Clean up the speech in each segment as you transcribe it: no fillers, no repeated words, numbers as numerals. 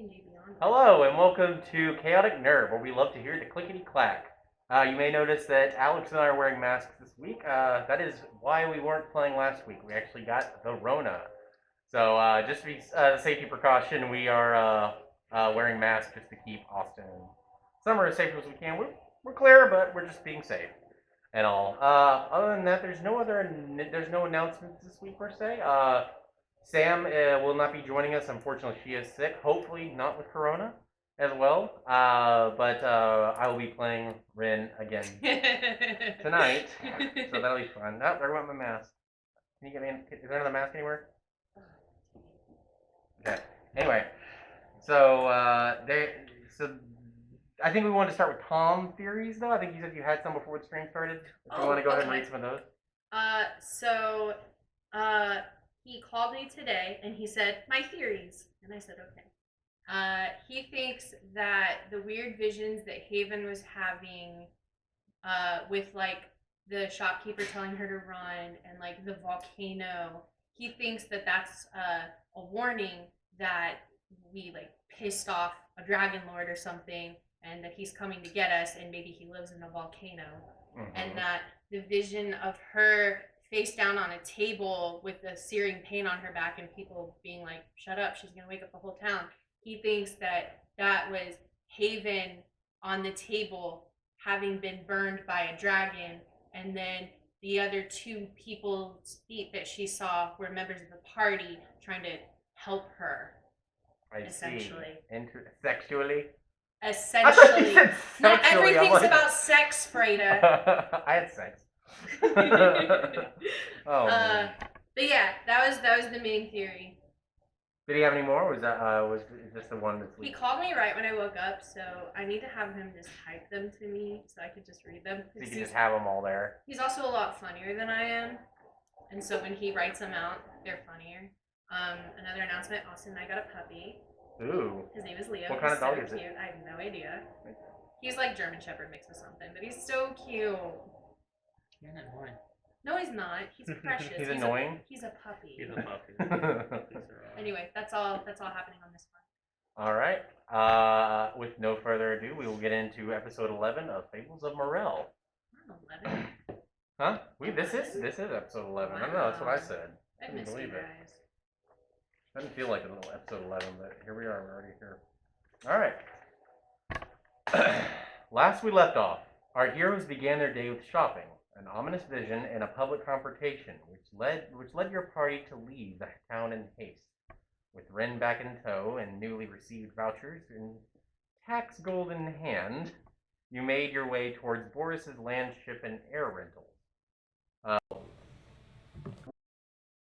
TNG Beyond. Hello, and welcome to Chaotic Nerd, where we love to hear the clickety-clack. You may notice that Alex and I are wearing masks this week. That is why we weren't playing last week. We actually got the Rona. So, just to be a safety precaution, we are wearing masks just to keep Austin and Summer as safe as we can. We're clear, but we're just being safe and all. Other than that, there's no announcements this week per se. Sam will not be joining us. Unfortunately, she is sick. Hopefully, not with Corona as well. But I will be playing Rin again tonight, so that'll be fun. Oh, there went my mask. Can you get me? Is there another mask anywhere? Okay. Anyway, so I think we want to start with Tom theories, though. I think you said you had some before the stream started. If you want to go ahead and read some of those. He called me today and he said, my theories. And I said, okay. He thinks that the weird visions that Haven was having with like the shopkeeper telling her to run and like the volcano, he thinks that that's a warning that we like pissed off a dragon lord or something and that he's coming to get us and maybe he lives in a volcano. And that the vision of her face down on a table with the searing pain on her back and people being like, shut up, she's gonna wake up the whole town. He thinks that that was Haven on the table having been burned by a dragon, and then the other two people's feet that she saw were members of the party trying to help her. Essentially. Sexually? Essentially. Not everything's about sex, Freda. I had sex. But yeah, that was the main theory. Did he have any more? Or was this the one that's? He called me right when I woke up, so I need to have him just type them to me so I could just read them. So you can just have them all there. He's also a lot funnier than I am, and so when he writes them out, they're funnier. Another announcement: Austin and I got a puppy. Ooh. His name is Leo. What kind of dog is it? I have no idea. He's like German Shepherd mixed with something, but he's so cute. You're not annoying. No, he's not. He's precious. He's annoying? He's a puppy. He's a puppy. Anyway, that's all happening on this one. Alright. With no further ado, we will get into episode 11 of Fables of Merrell. 11? Huh? This is episode 11. Wow. I don't know, that's what I said. I missed you guys. Doesn't feel like a little episode 11, but here we are, we're already here. Alright. Last we left off, our heroes began their day with shopping, an ominous vision, and a public confrontation, which led your party to leave the town in haste. With Ren back in tow and newly received vouchers and tax gold in hand, you made your way towards Boris's land, ship, and air rental.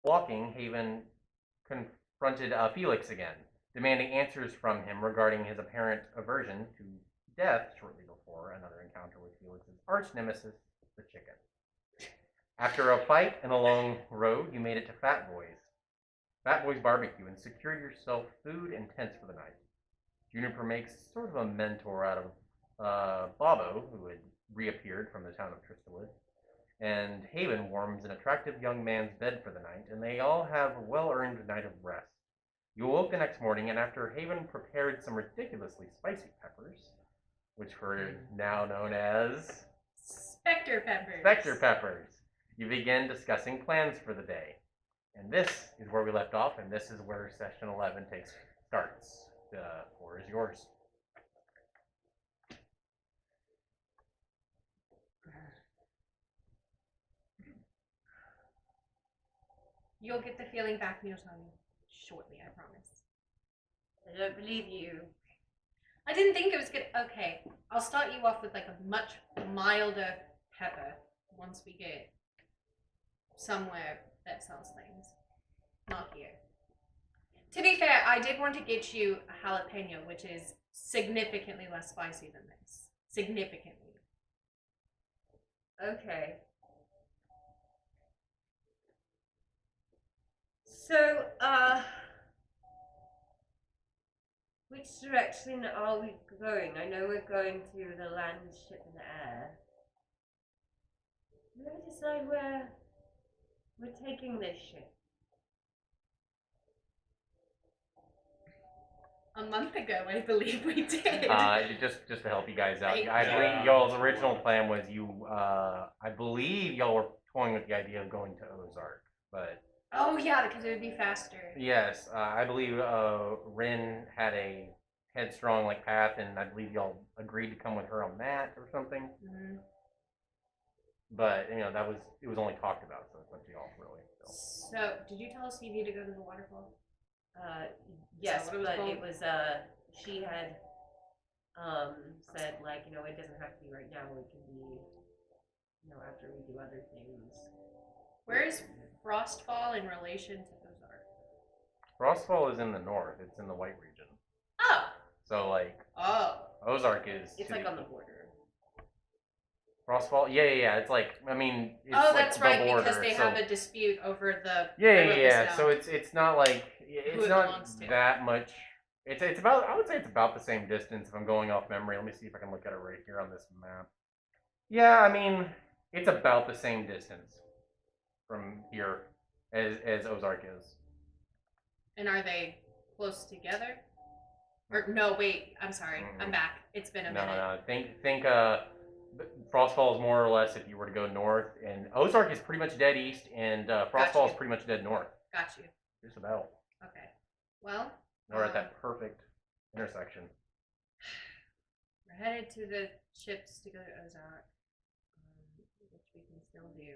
Walking, Haven confronted Felix again, demanding answers from him regarding his apparent aversion to death shortly before another encounter with Felix's arch nemesis, the chicken. After a fight and a long road, you made it to Fat Boy's barbecue, and secured yourself food and tents for the night. Juniper makes sort of a mentor out of Bobo, who had reappeared from the town of Tristawood, and Haven warms an attractive young man's bed for the night, and they all have a well-earned night of rest. You awoke the next morning, and after Haven prepared some ridiculously spicy peppers, which were now known as Spectre peppers, you begin discussing plans for the day. And this is where we left off, and this is where session 11 starts. The floor is yours. You'll get the feeling back, and you'll tell me shortly, I promise. I don't believe you. I didn't think it was good. Okay, I'll start you off with like a much milder pepper once we get somewhere that sells things. Not here. To be fair, I did want to get you a jalapeno, which is significantly less spicy than this. Significantly. Okay. So, which direction are we going? I know we're going to the land, ship, and air. Did we ever decide where we're taking this ship? A month ago, I believe we did. Just to help you guys out. Thank I you. believe y'all's original plan was I believe y'all were toying with the idea of going to Ozark, but Oh yeah, because it would be faster. yes, I believe Rin had a headstrong like path, and I believe y'all agreed to come with her on that or something. Mm-hmm. But it was only talked about, so it's up to y'all really. So, did you tell us you need to go to the waterfall? Yes, what it was but called? it was she had said like, it doesn't have to be right now, it can be after we do other things. Where is Frostfall in relation to Ozark? Frostfall is in the north. It's in the White region. Oh. So like Oh. Ozark is. It's like on the border. Frostfall, yeah. It's like it's Oh, like that's the right, border, because they so, have a dispute over the. Yeah. So it's not like Who it's it not belongs to. that much. It's about, I would say it's about the same distance if I'm going off memory. Let me see if I can look at it right here on this map. Yeah, it's about the same distance from here as Ozark is. And are they close together? Or no, wait. I'm sorry. I'm back. It's been a minute. No. Think Frostfall is more or less if you were to go north, and Ozark is pretty much dead east, and Frostfall is pretty much dead north. Got you. Just about. Okay. Well. We're at that perfect intersection. We're headed to the ships to go to Ozark, which we can still do.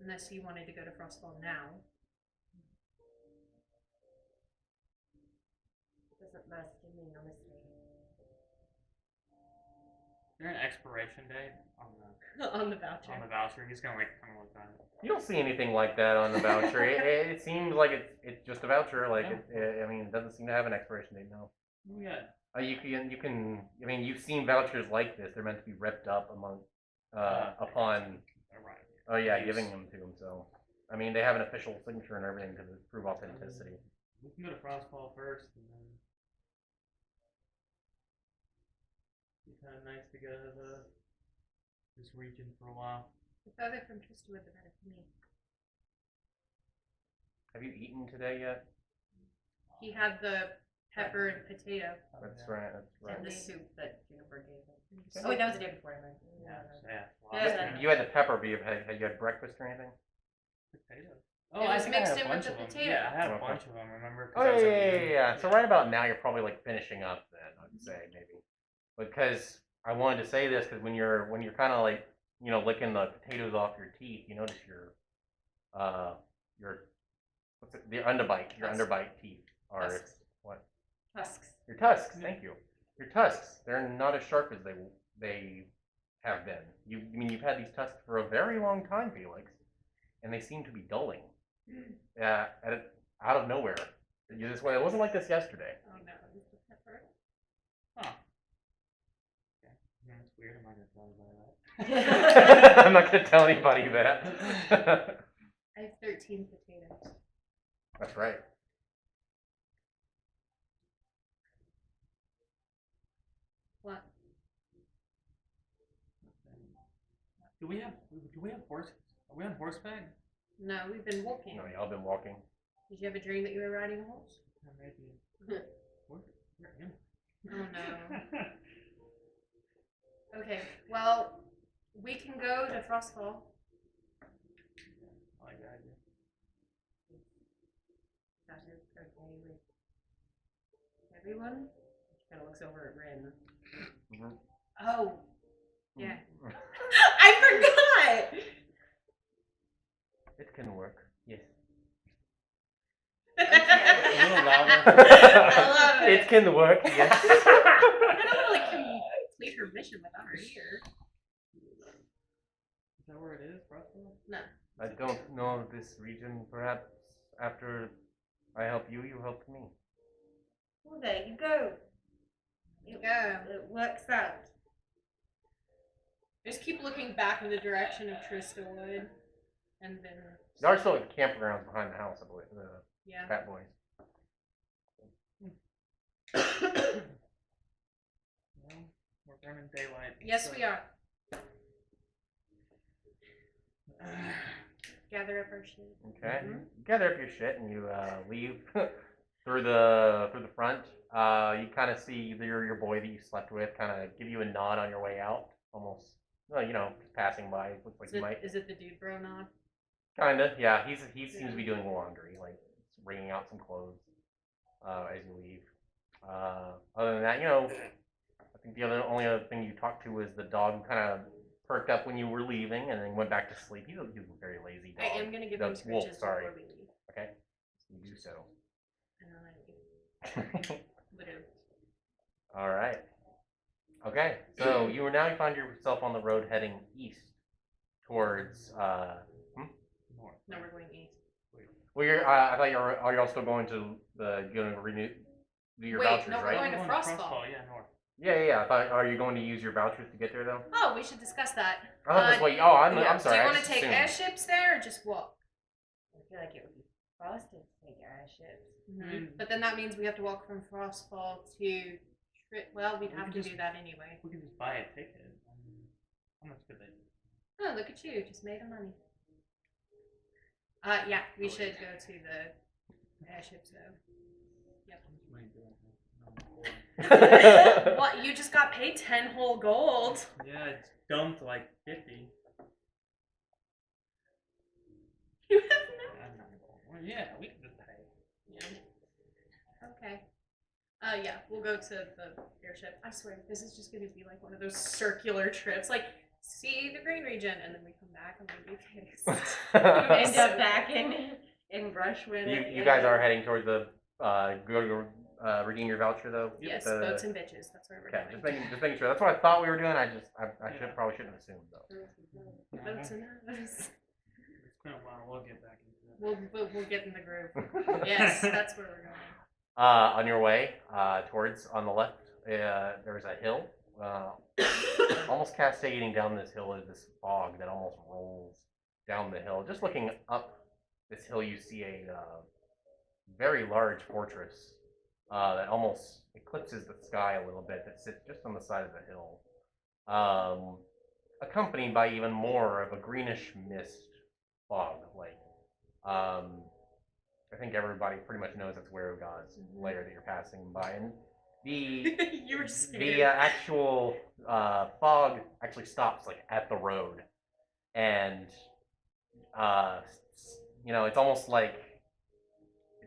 Unless you wanted to go to Frostfall now. It doesn't matter to me, honestly. Is there an expiration date on the On the voucher. He's gonna kind of look at it. You don't see anything like that on the voucher. it seems like it's just a voucher. Like it doesn't seem to have an expiration date. No. Yeah. You can. You've seen vouchers like this. They're meant to be ripped up upon. Right. Oh yeah, giving them to them. So they have an official signature and everything to prove authenticity. We can go to Frostfall first, and then it'd be kind of nice to go to this region for a while. The further from Tristwood, the better for me. Have you eaten today yet? He had the pepper and potato. That's right. And the soup that Juniper gave him. Okay. Oh wait, that was the day before, right? Yeah. You had the pepper, but had you had breakfast or anything? Potatoes. It was mixed in with the potato. Yeah, I had a Okay. bunch of them. Remember? Oh yeah. So right about now, you're probably like finishing up. Then I'd say maybe, because I wanted to say this because when you're kind of like licking the potatoes off your teeth, you notice your the underbite. Your underbite teeth are Tusks. what? Tusks. Your tusks. Thank you. Your tusks. They're not as sharp as they have been. You've had these tusks for a very long time, Felix, and they seem to be dulling. Out of nowhere. It wasn't like this yesterday. Oh no, it's the pepper. Huh. Okay. Yeah, it's weird. I'm not gonna tell anybody that. I'm not gonna tell anybody that. I have 13 potatoes. That's right. What? Do we have horses? Are we on horseback? No, we've been walking. No, y'all been walking. Did you have a dream that you were riding a horse? Maybe. Where am I? Oh no. Okay, well, we can go to Frostfall. I like that idea. That is okay with Everyone? She kind of looks over at Rin. Oh, yeah. I forgot! It can work. Yes. A little louder. I love it. It can work. Yes. I don't want to like complete her mission without her here. Is that where it is, Frostfall? No. I don't know this region. Perhaps after I help you, you help me. Well, there you go. You go. It works out. Just keep looking back in the direction of Tristawood, and then. There are still like campgrounds behind the house, I believe. The Yeah. Fat Boys. Well, we're burning daylight. Yes, so- we are. Gather up our shit. Okay. You gather up your shit and you leave. through the front. You kind of see your boy that you slept with kind of give you a nod on your way out, almost. Well, just passing by. Looks like Is you it, might. is it the dude bro nod? Kinda, yeah. He seems to be doing laundry, like wringing out some clothes as you leave. Other than that, I think the only other thing you talked to was the dog who kind of perked up when you were leaving and then went back to sleep. He's a very lazy dog. I am gonna give The him wolf, scritches sorry. before we leave. Okay, you do so. And then I leave. Literally. All right. Okay, so you find yourself on the road heading east towards. North. No, we're going east. Well, I thought you're all still going to do your Wait, vouchers, no, we're right? going to Frostfall. Yeah, north. Yeah. I thought, are you going to use your vouchers to get there though? Oh, we should discuss that. I thought that's what. I'm Yeah. sorry. Do you I want to just take assumed. airships there or just walk? I feel like it would be frosted to take airships. But then that means we have to walk from Frostfall to. Well, we'd We have could to just- do that anyway. We can just buy a ticket. How much could they? Oh, look at you, just made the money. Yeah, we should go to the airships though. How much money do I have? No, What? You just got paid 10 whole gold. yeah, it's dumped like 50. You have no. I'm not going. Well, yeah, we can just pay. Yeah. Okay. Yeah, we'll go to the airship. I swear, this is just gonna be like one of those circular trips. Like, see the green region, and then we come back and we be pissed. End So- up back in Brushwood. you guys are heading towards the redeem your voucher though. Yes, The- boats and bitches. That's where we're Okay, going. just making sure. That's what I thought we were doing. I probably shouldn't have assumed though. Boats and us. It's been a while. We'll get back into it. We'll get in the groove. Yes, that's where we're going. On your way towards on the left, there's a hill. Almost cascading down this hill is this fog that almost rolls down the hill. Just looking up this hill, you see a very large fortress that almost eclipses the sky a little bit. That sits just on the side of the hill, accompanied by even more of a greenish mist fog. I think everybody pretty much knows that's God's lair that you're passing by, and the You were scared. the actual fog actually stops like at the road, and it's almost like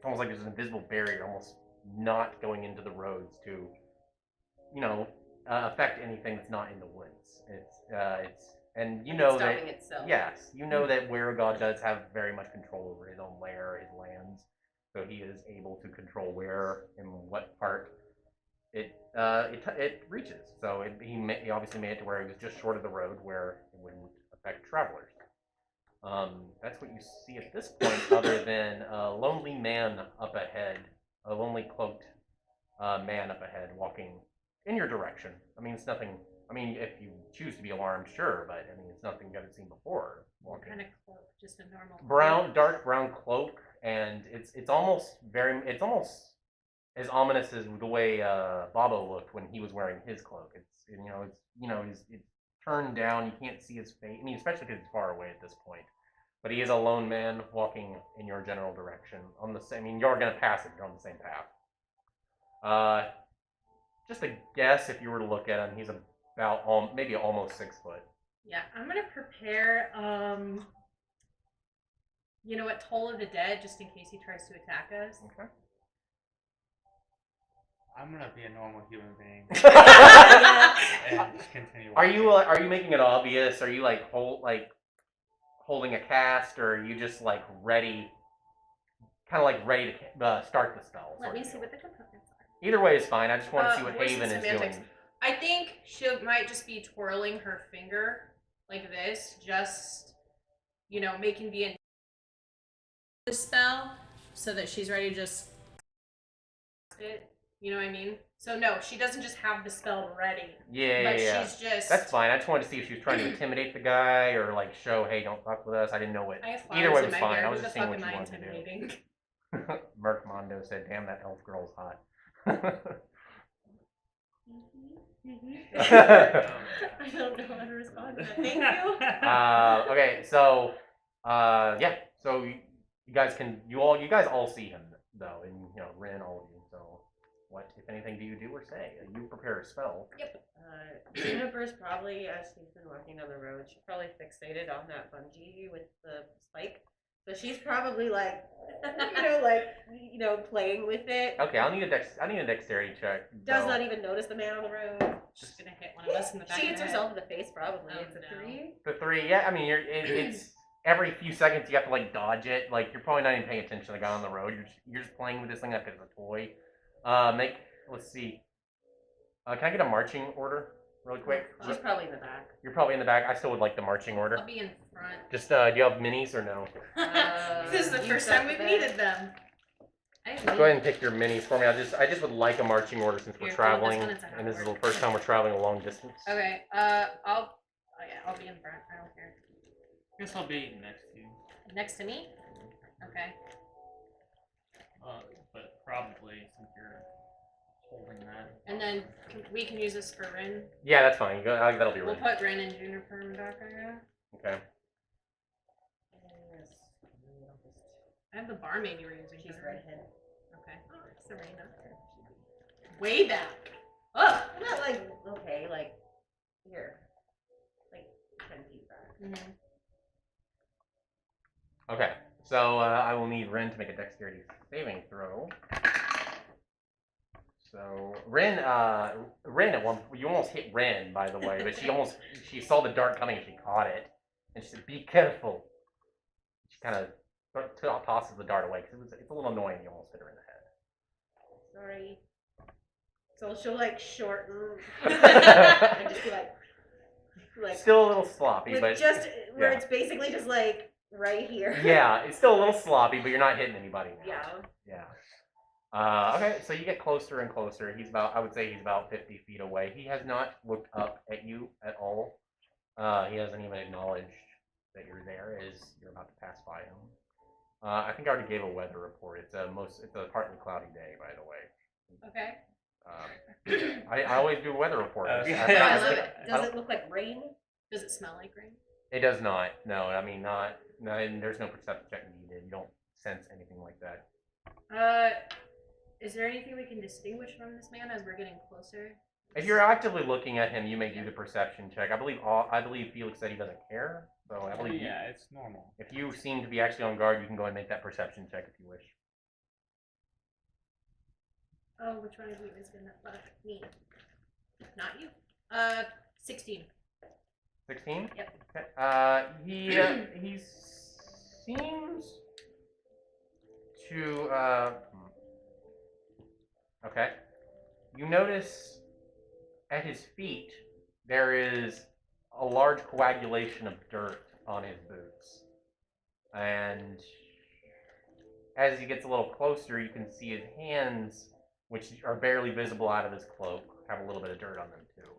there's an invisible barrier, almost not going into the roads to affect anything that's not in the woods. It's and you know that stopping itself. yes, you know that God does have very much control over his own lair, his lands, so he is able to control where and what part it reaches. So he obviously made it to where it was just short of the road, where it wouldn't affect travelers. That's what you see at this point, other than a lonely man up ahead, a lonely cloaked man up ahead, walking in your direction. I mean, it's nothing. I mean, if you choose to be alarmed, sure, but I mean, it's nothing you haven't seen before. What Walking. kind of cloak? Just a normal cloak? Dark brown cloak, and it's almost as ominous as the way Bobo looked when he was wearing his cloak. It's turned down. You can't see his face. I mean, especially because he's far away at this point. But he is a lone man walking in your general direction on the same. I mean, you're gonna pass it. You're on the same path. Just a guess, if you were to look at him, he's about maybe almost 6 foot. Yeah, I'm gonna prepare. Toll of the Dead, just in case he tries to attack us. Okay. I'm gonna be a normal human being Yeah. and just continue. Are you making it obvious? Are you holding a cast, or are you just ready, kind of ready to start the spell? Let sort me of see deal? what the components are. Either way is fine. I just want to see what Voice Haven and is semantics. doing. I think she might just be twirling her finger like this, just making the spell so that she's ready to just it. You know what I mean? So no, she doesn't just have the spell ready. Yeah. She's just. That's fine. I just wanted to see if she was trying to intimidate the guy or show, hey, don't fuck with us. I didn't know what. I have Either way flowers was in my fine. hair. I was Who just the seeing fuck what am you I wanted to do. intimidating? Merc Mondo said, "Damn, that elf girl's hot." I don't know how to respond to that. Thank you. Okay, so so you guys all see him. though, and Rin, all of you. So, what, if anything, do you do or say? You prepare a spell. Yep. Juniper's probably, as she's been walking down the road, she's probably fixated on that bungee with the spike. So she's probably like, playing with it. Okay, I need a dexterity check. Does though. not even notice the man on the road. She's gonna hit one of us in the back She of hits the head. herself in the face, probably. Oh, It's a no. 3. The 3, yeah. I mean, it's every few seconds you have to like dodge it. Like you're probably not even paying attention to the guy on the road. You're just playing with this thing like it's a toy. Let's see. Can I get a marching order really quick? She's probably in the back. You're probably in the back. I still would like the marching order. I'll be in front. Just do you have minis or no? This is the You first got time we've the needed them. I have Go ahead and pick your minis for me. I just would like a marching order since we're Here, traveling, hold this one, it's a and this is half the first time we're traveling a long distance. Okay. I'll be in front. I don't care. Guess I'll be next to you. Next to me. Okay. But probably since you're holding that. And then we can use this for Rin. Yeah, that's fine. That'll be We'll right. put Rin and Juniper in back, I guess. Okay. Yes. I have the barmaid you were using. She's for her. redhead. Okay. Serena. Way back. Oh. Not like, okay, like, here. Like 10 feet back. Mm-hmm. Okay. So I will need Rin to make a dexterity saving throw. So Rin at one, you almost hit Rin, by the way, but she saw the dart coming and she caught it, and she said, "Be careful." She kind of tosses the dart away because it's a little annoying. You almost hit her in the head. Sorry. So she'll like shorten Still and just be like a little sloppy, with but just where yeah. it's basically just like right here. Yeah, it's still a little sloppy, but you're not hitting anybody now. Yeah. Yeah. Okay, so you get closer and closer. I would say he's about 50 feet away. He has not looked up at you at all. He hasn't even acknowledged that you're there as you're about to pass by him. I think I already gave a weather report. It's a partly cloudy day, by the way. Okay. I always do a weather report. Okay. I forgot I to love say- it. Does it look like rain? Does it smell like rain? It does not. No, I mean not. No, and there's no perception check needed. You don't sense anything like that. Is there anything we can distinguish from this man as we're getting closer? If you're actively looking at him, you may do the perception check. I believe Felix said he doesn't care. So I believe Yeah, it's normal. if you seem to be actually on guard, you can go ahead and make that perception check if you wish. Oh, which one of you is gonna me? Not you. 16. 16? Yep. Okay. He seems to okay. You notice at his feet there is a large coagulation of dirt on his boots. And as he gets a little closer, you can see his hands, which are barely visible out of his cloak, have a little bit of dirt on them too.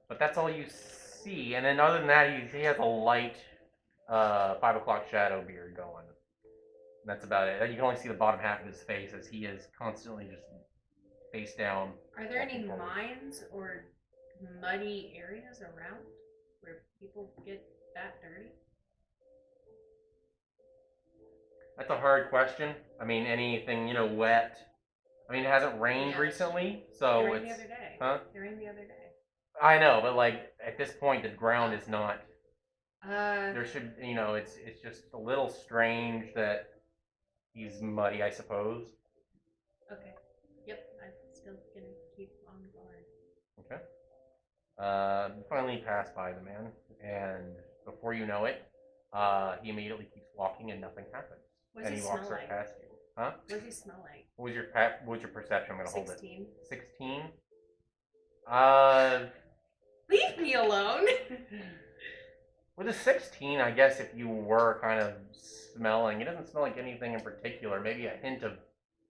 But that's all you see. And then other than that, he has a light 5 o'clock shadow beard going. And that's about it. You can only see the bottom half of his face as he is constantly just face down. Are there any walking forward. mines or muddy areas around where people get that dirty? That's a hard question. I mean, anything, wet. I mean, it hasn't rained Yeah. recently, so It rained the it's... other day. Huh? It rained the other day. I know, but at this point, the ground is not... Uh, There should, it's just a little strange that he's muddy, I suppose. okay. Yep, I'm still gonna keep on guard. Okay. You finally pass by the man, and before you know it, he immediately keeps walking and nothing happens. What does And he he walks smell right like? past you. Huh? What does he smell like? What was your perception? I'm gonna hold it. 16. 16. Leave me alone! With a 16, I guess if you were kind of smelling, it doesn't smell like anything in particular. Maybe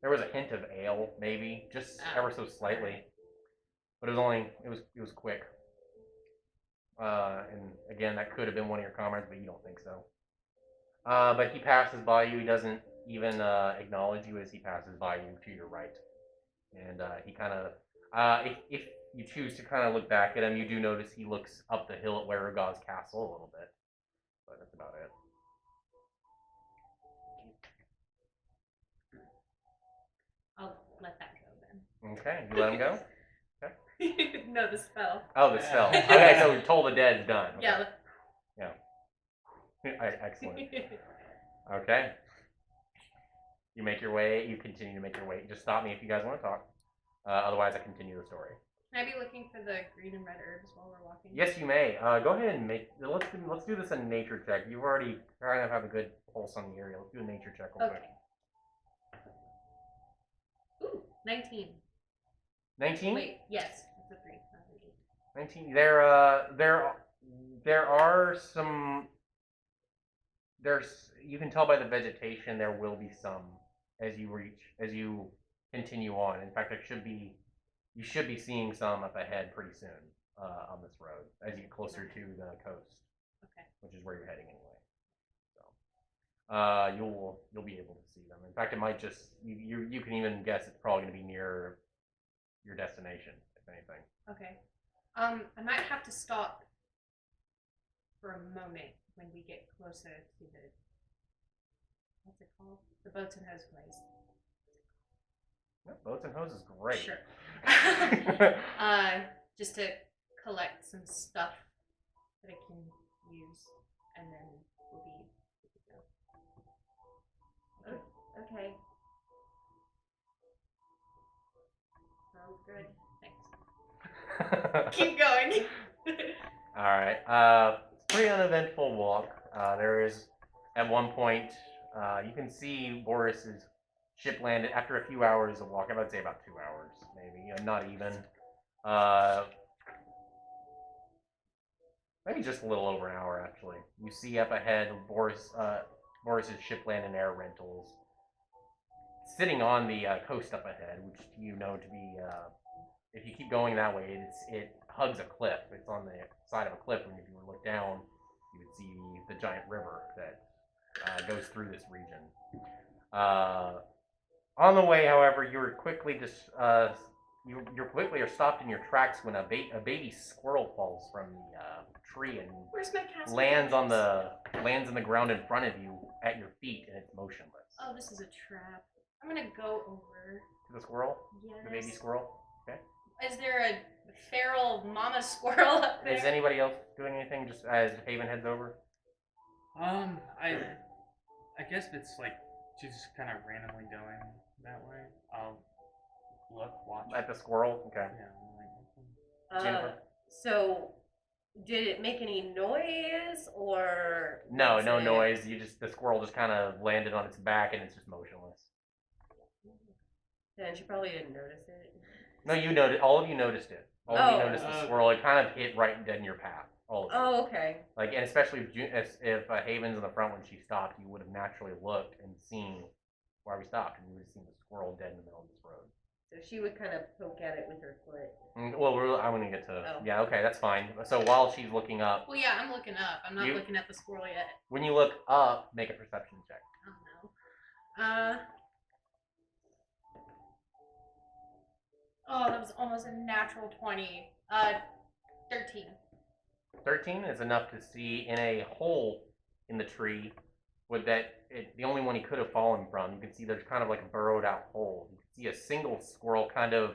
there was a hint of ale, maybe, just Oh, ever so slightly. alright. But it was quick. And again, that could have been one of your comrades, but you don't think so. But he passes by you. He doesn't even acknowledge you as he passes by you to your right. And he kind of, if you choose to kind of look back at him, you do notice he looks up the hill at Werugaw's castle a little bit. But that's about it. Okay, you let him go? No, the spell. Oh, the spell. Okay, so Toll the Dead's done. Okay. Yeah. Excellent. Okay. You make your way, you continue to make your way. Just stop me if you guys want to talk. Otherwise, I continue the story. Can I be looking for the green and red herbs while we're walking? Yes, you may. Go ahead and let's do this in nature check. You've already kind of have a good pulse on the area. Let's do a nature check real quick. Ooh, 19. 19? Wait, yes, it's a 3, not an 8. 19. There are some. You can tell by the vegetation there will be some as you continue on. In fact, you should be seeing some up ahead pretty soon on this road as you get closer to the coast. Okay. Which is where you're heading anyway. So you'll be able to see them. In fact, it might just you can even guess it's probably going to be near your destination, if anything. Okay. I might have to stop for a moment when we get closer to the, what's it called? The Boats and Hose place. Yeah, Boats and Hose is great. Sure. Just to collect some stuff that I can use, and then we'll be good to go. Okay. Sounds good. Thanks. Keep going. All right. It's a pretty uneventful walk. There is, at one point, you can see Boris's ship landed after a few hours of walking. I would say about 2 hours, maybe, not even. Maybe just a little over an hour, actually. You see up ahead Boris's ship land and air rentals sitting on the coast up ahead, which you know to be. If you keep going that way, it hugs a cliff. It's on the side of a cliff, and if you were to look down, you would see the giant river that goes through this region. On the way, however, you're quickly are stopped in your tracks when a baby squirrel falls from the tree and Where's my cast? lands in the ground in front of you at your feet, and it's motionless. Oh, this is a trap. I'm gonna go over. To the squirrel? Yes. The baby squirrel? Okay. Is there a feral mama squirrel up there? Is anybody else doing anything just as Haven heads over? I guess if it's like she's just kind of randomly going that way, I'll watch. At the squirrel? Okay. Yeah. Jennifer? So, did it make any noise or? No was it- noise. The squirrel just kind of landed on its back and it's just motionless. Then she probably didn't notice it. No, all of you noticed it. All of you noticed the Oh. squirrel. It kind of hit right dead in your path. All of you. Oh, okay. Like, and especially if Haven's in the front when she stopped, you would have naturally looked and seen why we stopped, and you would have seen the squirrel dead in the middle of this road. So she would kind of poke at it with her foot. Well, I'm going to get to... Oh. Yeah, okay, that's fine. So while she's looking up, Well, yeah, I'm looking up. I'm not looking at the squirrel yet. when you look up, make a perception check. Oh no. Oh, that was almost a natural 20. 13. 13 is enough to see in a hole in the tree the only one he could have fallen from. You can see there's kind of like a burrowed out hole. You can see a single squirrel kind of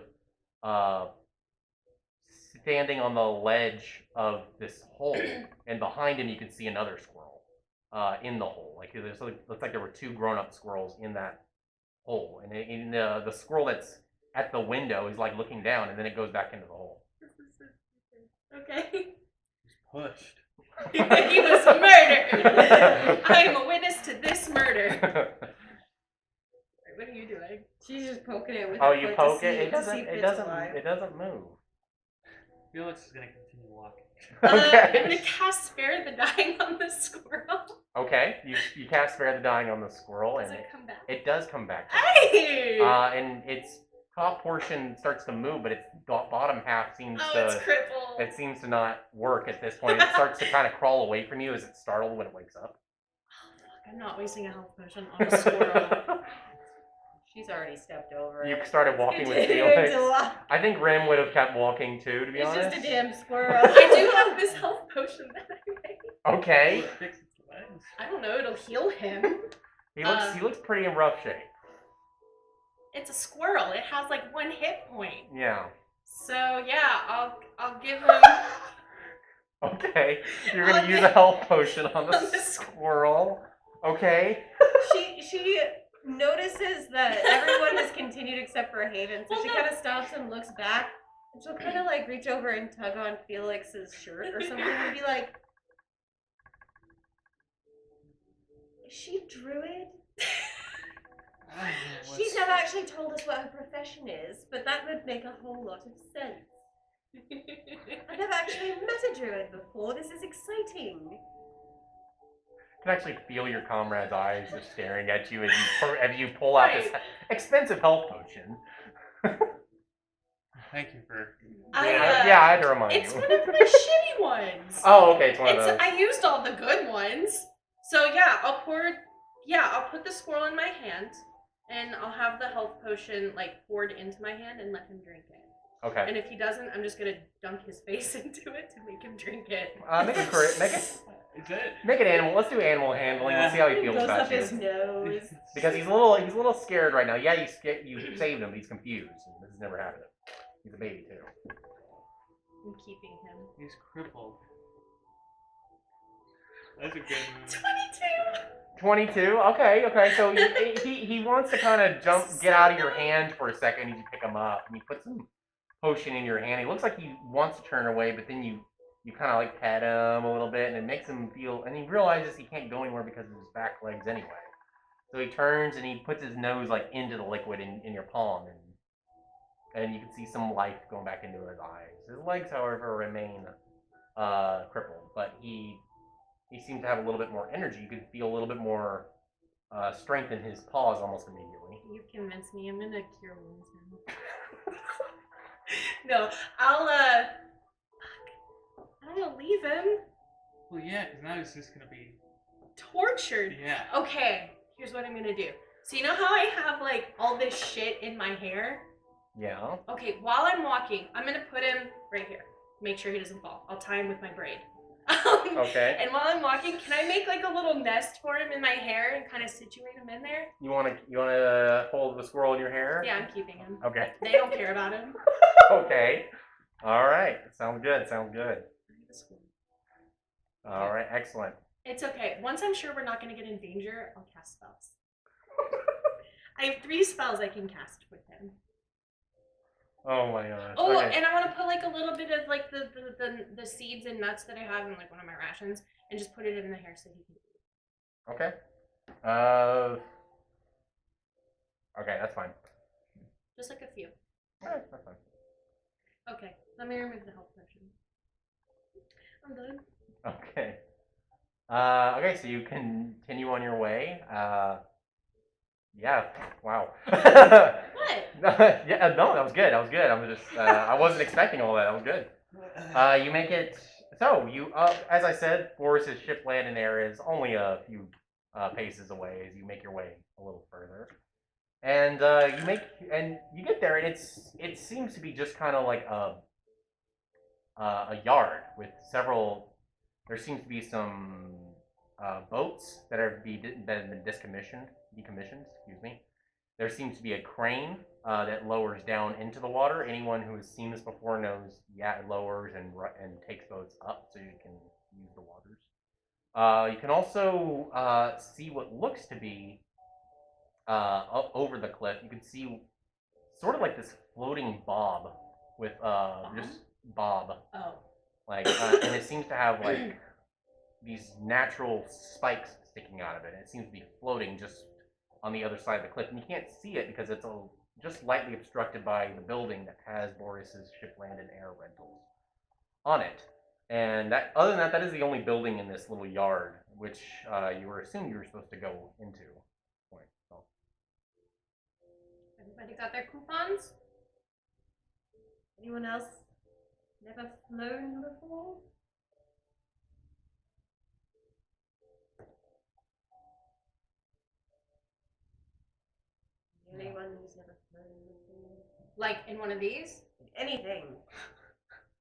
standing on the ledge of this hole, and behind him you can see another squirrel in the hole. Like it looks like there were 2 grown-up squirrels in that hole, and the squirrel that's at the window is like looking down, and then it goes back into the hole. This is so stupid. Okay. He's pushed. He was murdered. I am a witness to this murder. What are you doing? She's just poking it with Oh, her you foot poke to see, it? to see if It it's alive. doesn't move. Felix is gonna continue walking. Okay. I'm gonna cast Spare the Dying on the squirrel. Okay, you cast Spare the Dying on the squirrel, Does and it come back? it does come back. Hey! And its top portion starts to move, but its bottom half seems It's crippled. it seems to not work at this point. It starts to kind of crawl away from you as it's startled when it wakes up. Oh, fuck, I'm not wasting a health potion on a squirrel. She's already stepped over You it. started walking with Continuing Felix. to walk. I think Rim would have kept walking too, to be It's honest. just a damn squirrel. I do have this health potion that I made. Okay. Fix its legs. I don't know, it'll heal him. He looks pretty in rough shape. it's a squirrel. It has like 1 hit point. Yeah. So yeah, I'll give him. Okay. You're gonna use a health potion on the squirrel. Okay. She notices that everyone has continued except for Haven, so she kind of stops and looks back, and she'll kind of like reach over and tug on Felix's shirt or something and be like, "Is she druid?" She's never actually told us what her profession is, but that would make a whole lot of sense. I've never actually met a druid before. This is exciting. You can actually feel your comrade's eyes just staring at you as you pull out this expensive health potion. Thank you for. Yeah, I had to remind It's you. one of the shitty ones. Oh, okay, it's one of those. I used all the good ones. So yeah, I'll put the squirrel in my hand, and I'll have the health potion like poured into my hand and let him drink it. Okay. And if he doesn't, I'm just gonna dunk his face into it to make him drink it. Make it animal. Let's do animal handling. Let's see how he feels Goes about up you. his nose. Because he's a little scared right now. Yeah, you saved him, but he's confused. This has never happened. He's a baby too. I'm keeping him. He's crippled. That's a good move. 22. 22. Okay. So he wants to kind of get out of your hand for a second. You pick him up and you put some potion in your hand. He looks like he wants to turn away, but then you kind of like pat him a little bit, and it makes him feel. And he realizes he can't go anywhere because of his back legs anyway. So he turns and he puts his nose like into the liquid in your palm, and you can see some life going back into his eyes. His legs, however, remain crippled, but he seems to have a little bit more energy. You can feel a little bit more strength in his paws almost immediately. You convinced me. I'm gonna cure wounds now. No, I'm gonna leave him Well, yeah, because now he's just gonna be. tortured. Yeah. Okay, here's what I'm gonna do. So you know how I have like all this shit in my hair? Yeah. Okay, while I'm walking, I'm gonna put him right here. Make sure he doesn't fall. I'll tie him with my braid. Okay. And while I'm walking, can I make like a little nest for him in my hair and kind of situate him in there? You wanna hold the squirrel in your hair? Yeah, I'm keeping him. Okay. They don't care about him. Okay. All right. Sounds good. All right. Excellent. It's okay. Once I'm sure we're not going to get in danger, I'll cast spells. I have 3 spells I can cast with him. Oh my gosh. Oh, Okay. and I want to put like a little bit of like the seeds and nuts that I have in like one of my rations and just put it in the hair so he can eat. Okay. Okay, that's fine. Just like a few. Yeah, that's fine. Okay, let me remove the health potion. I'm done. Okay. Okay, so you continue on your way. Yeah. Wow. What? Yeah. No, that was good. I'm just. I wasn't expecting all that. That was good. You make it. So you, as I said, Boris's ship landing area is only a few paces away as you make your way a little further, and you get there, and it seems to be just kind of like a yard with several. There seems to be some boats that have been decommissioned. Excuse me. There seems to be a crane that lowers down into the water. Anyone who has seen this before knows, yeah, it lowers and takes boats up so you can use the waters. You can also see what looks to be over the cliff. You can see sort of like this floating bob with just bob. Oh. Like, and it seems to have like these natural spikes sticking out of it. And it seems to be floating just on the other side of the cliff, and you can't see it because it's just lightly obstructed by the building that has Boris's ship landing air rentals on it. And that, other than that, that is the only building in this little yard, which you were assuming you were supposed to go into. So. Everybody got their coupons? Anyone else never flown before? Anyone who's never flown before? Like in one of these? Anything.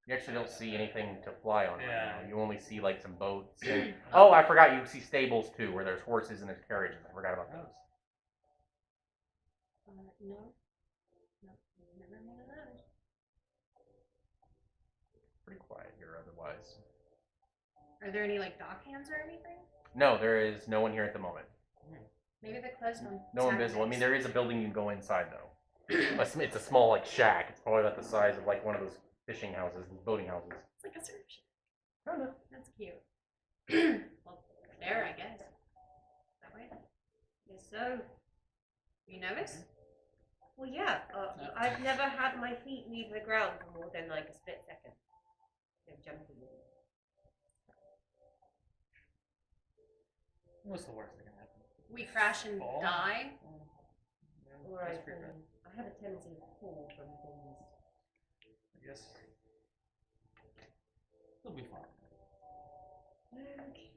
You actually don't see anything to fly on right Yeah. now. You only see like some boats. And, oh, I forgot. You see stables too, where there's horses and there's carriages. I forgot about those. No. Never made of those. Pretty quiet here otherwise. Are there any like dock hands or anything? No, there is no one here at the moment. Maybe they closed on No one visible. I mean, there is a building you can go inside though. It's a small like shack. It's probably about the size of like one of those fishing houses, these boating houses. It's like a surf ship. Kind of. That's cute. Well, there, I guess. That way. Yes, so. You nervous? Well, yeah. I've never had my feet leave the ground for more than like a split second. They're jumping. What's the worst that can happen? We crash and Fall? die. Yeah, Or that's pretty bad. I have a tendency to fall from things. I guess it'll be fine. Okay.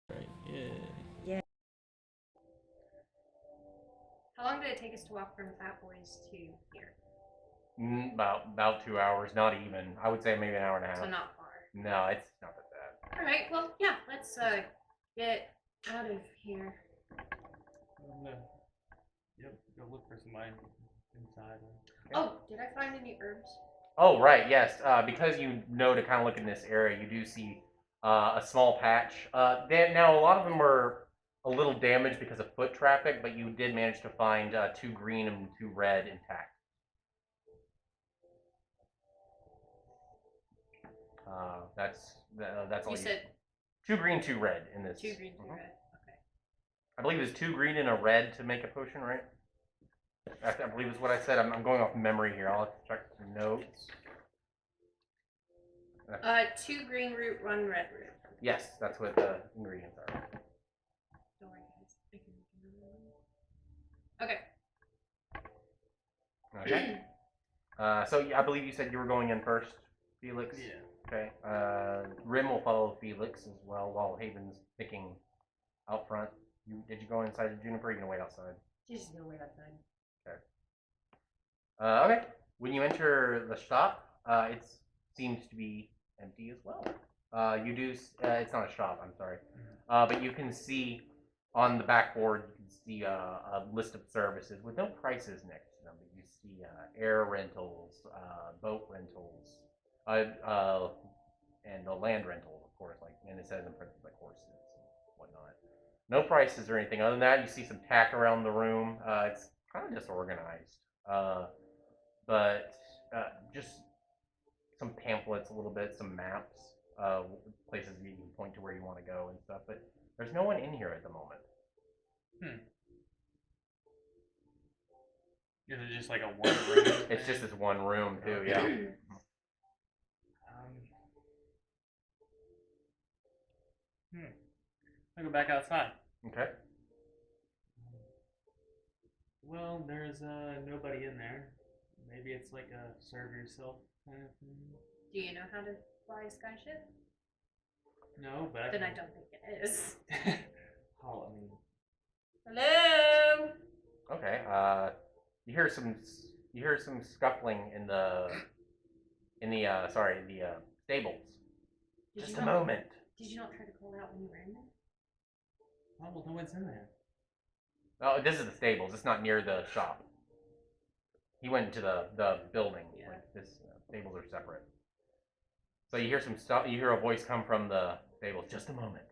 Right. Yeah. How long did it take us to walk from Fat Boys to here? About 2 hours, not even. I would say maybe an hour and a half. So not far. No, it's not that bad. All right. Well, yeah. Let's get out of here. Yep. Go look for somebody inside. Oh, did I find any herbs? Oh, right, yes. Because you know to kind of look in this area, you do see a small patch. Now, a lot of them were a little damaged because of foot traffic, but you did manage to find 2 green and 2 red intact. That's all You said 2 green, 2 red in this. 2 green, 2 red. Okay. I believe it's 2 green and a red to make a potion, right? I believe is what I said. I'm going off memory here. I'll have to check the notes. 2 green root, 1 red root. Yes, that's what the ingredients are. Don't worry, guys. I can make another one. Okay. Okay. So I believe you said you were going in first, Felix. Yeah. Okay. Rim will follow Felix as well while Haven's picking out front. Did you go inside the Juniper? Or are you gonna wait outside? She's just gonna wait outside. Okay. When you enter the shop, it seems to be empty as well. You do. It's not a shop. I'm sorry. But you can see on the backboard. You can see a list of services with no prices next to them. But you see air rentals, boat rentals, and the land rental, of course. And it says in parentheses like horses and whatnot. No prices or anything. Other than that, you see some tack around the room. It's kind of disorganized. But just some pamphlets a little bit, some maps, places you can point to where you want to go and stuff. But there's no one in here at the moment. Is it just like a one room? It's just this one room too, yeah. I'll go back outside. Okay. Well, there's nobody in there. Maybe it's like a serve yourself kind of thing. Do you know how to fly a skyship? No, but Then I don't think it is. Oh, I mean, Hello. Okay. You hear some scuffling in the stables. Did Just you a not- moment. Did you not try to call out when you were in there? oh, well, no one's in there. Oh, this is the stables. It's not near the shop. He went into the building. Yeah. Like this stables are separate. So you hear some stuff. You hear a voice come from the stables. Just a moment.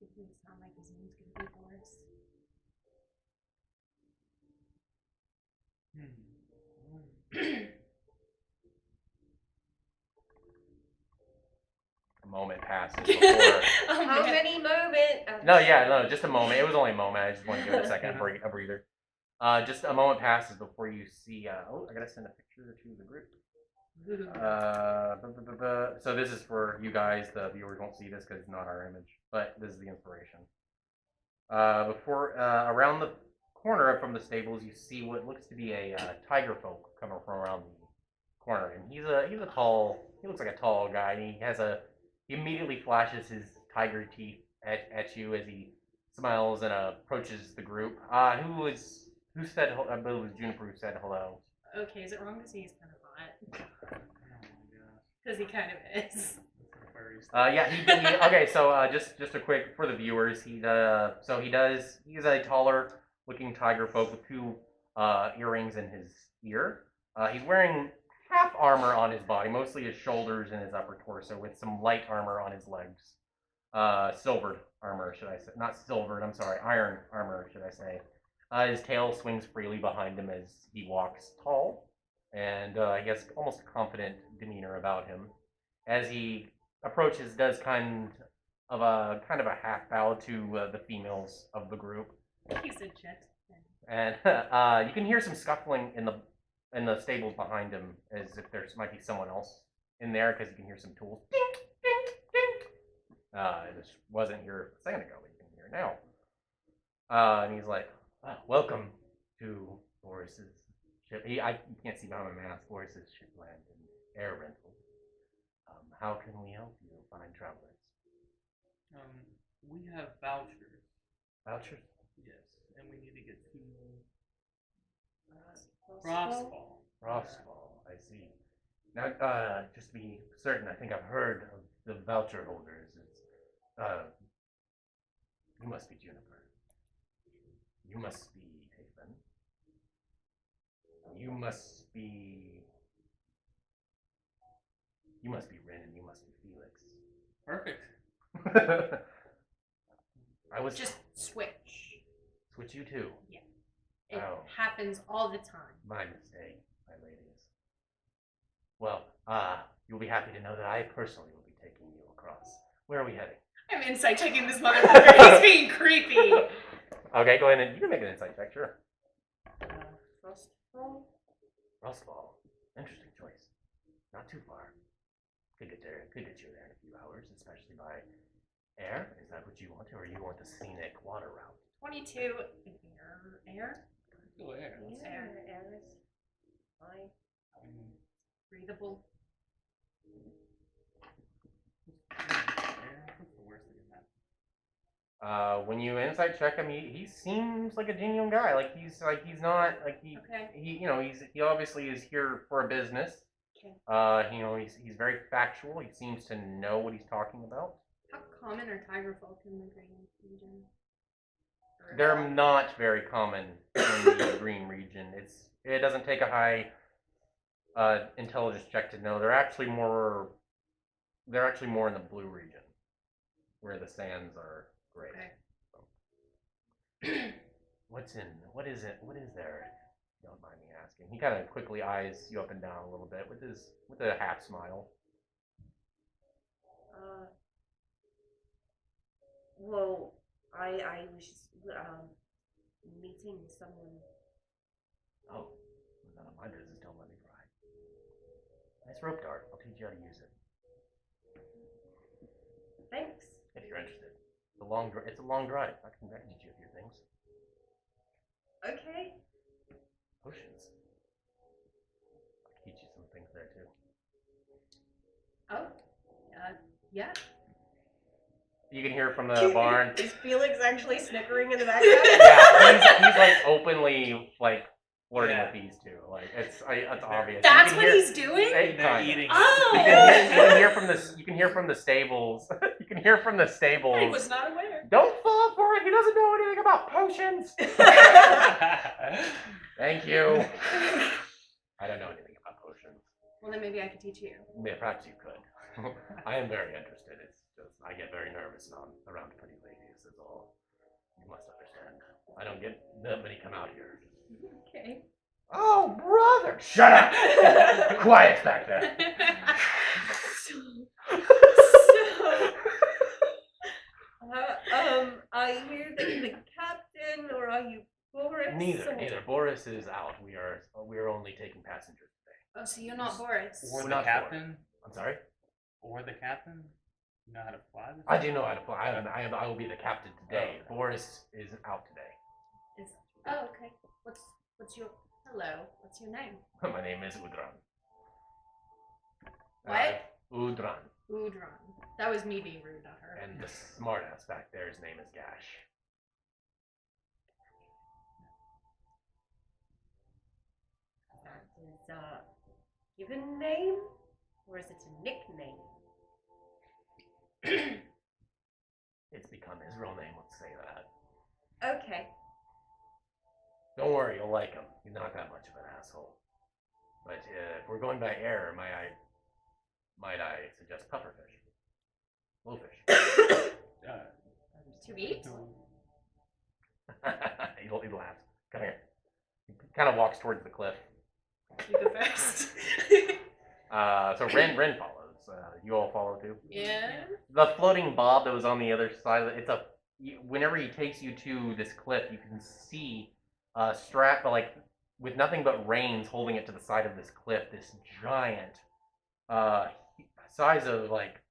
It doesn't sound like his name's gonna be Boris. A moment passes before. How many moments? No, just a moment. It was only a moment. I just wanted to give it a second, a breather. Just a moment passes before you see. I gotta send a picture to the group. So this is for you guys. The viewers won't see this because it's not our image, but this is the inspiration. Around the corner from the stables, you see what looks to be a tiger folk coming from around the corner, and he's a tall. He looks like a tall guy, and he immediately flashes his tiger teeth at you as he smiles and approaches the group. Who said? I believe it was Juniper who said hello. Okay, is it wrong to say he's kind of hot? Oh my gosh. Because he kind of is. That's the furry stuff. Yeah. Okay. So just a quick for the viewers. He's a taller looking tiger folk with 2 earrings in his ear. He's wearing half armor on his body, mostly his shoulders and his upper torso, with some light armor on his legs. Silvered armor, should I say? Not silvered, I'm sorry, iron armor, should I say. His tail swings freely behind him as he walks tall, and he has almost a confident demeanor about him. As he approaches, does kind of a half bow to the females of the group, He's a jet. and you can hear some scuffling in the stables behind him, as if there might be someone else in there, because you can hear some tools. Dink, dink, dink. This wasn't here a second ago, but you can hear it now. And he's like, welcome to Boris's ship. You can't see behind my mask. Boris's shipland and air rental. How can we help you, fine travelers? We have vouchers. Vouchers? Yes, and we need to get to Frostfall. Frostfall, I see. Now, just to be certain, I think I've heard of the voucher holders. You must be Juniper. You must be Haven. You must be Rin, and you must be Felix. Perfect. I was Just switch. switch you too. It Oh. happens all the time. My mistake, my ladies. Well, you'll be happy to know that I personally will be taking you across. Where are we heading? I'm insight checking this motherfucker. He's being creepy. Okay, go ahead and you can make an insight check, sure. Frostfall? Frostfall. Interesting choice. Not too far. Could get you there in a few hours, especially by air. Is that what you want, or you want the scenic water route? 22. Air? Go air. Air is fine. Breathable. What's the worst that can happen? When you insight check him, he seems like a genuine guy. He's not Okay. he obviously is here for a business. Okay. He's very factual. He seems to know what he's talking about. How common are tiger folk in the green region? They're not very common in the green region. It doesn't take a high intelligence check to know. They're actually more in the blue region, where the sands are gray. Okay. What is there? If you don't mind me asking. He kind of quickly eyes you up and down a little bit with a half smile. Well, I was just meeting someone. Oh, none of my business. Don't let me fry. Nice rope dart. I'll teach you how to use it Thanks. if you're interested. It's a long drive. I can teach you a few things. Okay. Potions. I can teach you some things there too. Oh. Yeah. You can hear from the barn. Is Felix actually snickering in the background? Yeah, he's like openly flirting with these two. It's obvious. That's what he's doing? They're eating. Oh! You can hear from the stables. You can hear from the I stables. was not aware. Don't fall for it. He doesn't know anything about potions. Thank you. I don't know anything about potions. Well, then maybe I could teach you. Yeah, perhaps you could. I am very interested. It's just I get very nervous around pretty ladies. Is all. You must understand. I don't get that many come out here. Okay. Oh, brother! Shut up! Quiet back there. Are you the captain or are you Boris? Neither. Boris is out. We are only taking passengers today. Oh, so you're not Boris. Or We're the not captain? I'm sorry? Or the captain? You know how to fly? I do know how to fly. I will be the captain today. Oh. Boris is out today. Oh, okay. What's your What's your name? My name is Udran. What? Udran. Udran. That was me being rude, not her. And the smartass back there, his name is Gash. That is a given name? Or is it a nickname? It's become his real name, let's say that. Okay. Don't worry, you'll like him. He's not that much of an asshole. But if we're going by air, might I suggest pufferfish? Blowfish. To eat? he laughs. Come here. He kind of walks towards the cliff. You go first. So Ren follows. You all follow too. Yeah. The floating bob that was on the other side of it, whenever he takes you to this cliff, you can see strap, like with nothing but reins holding it to the side of this cliff, this giant, size of like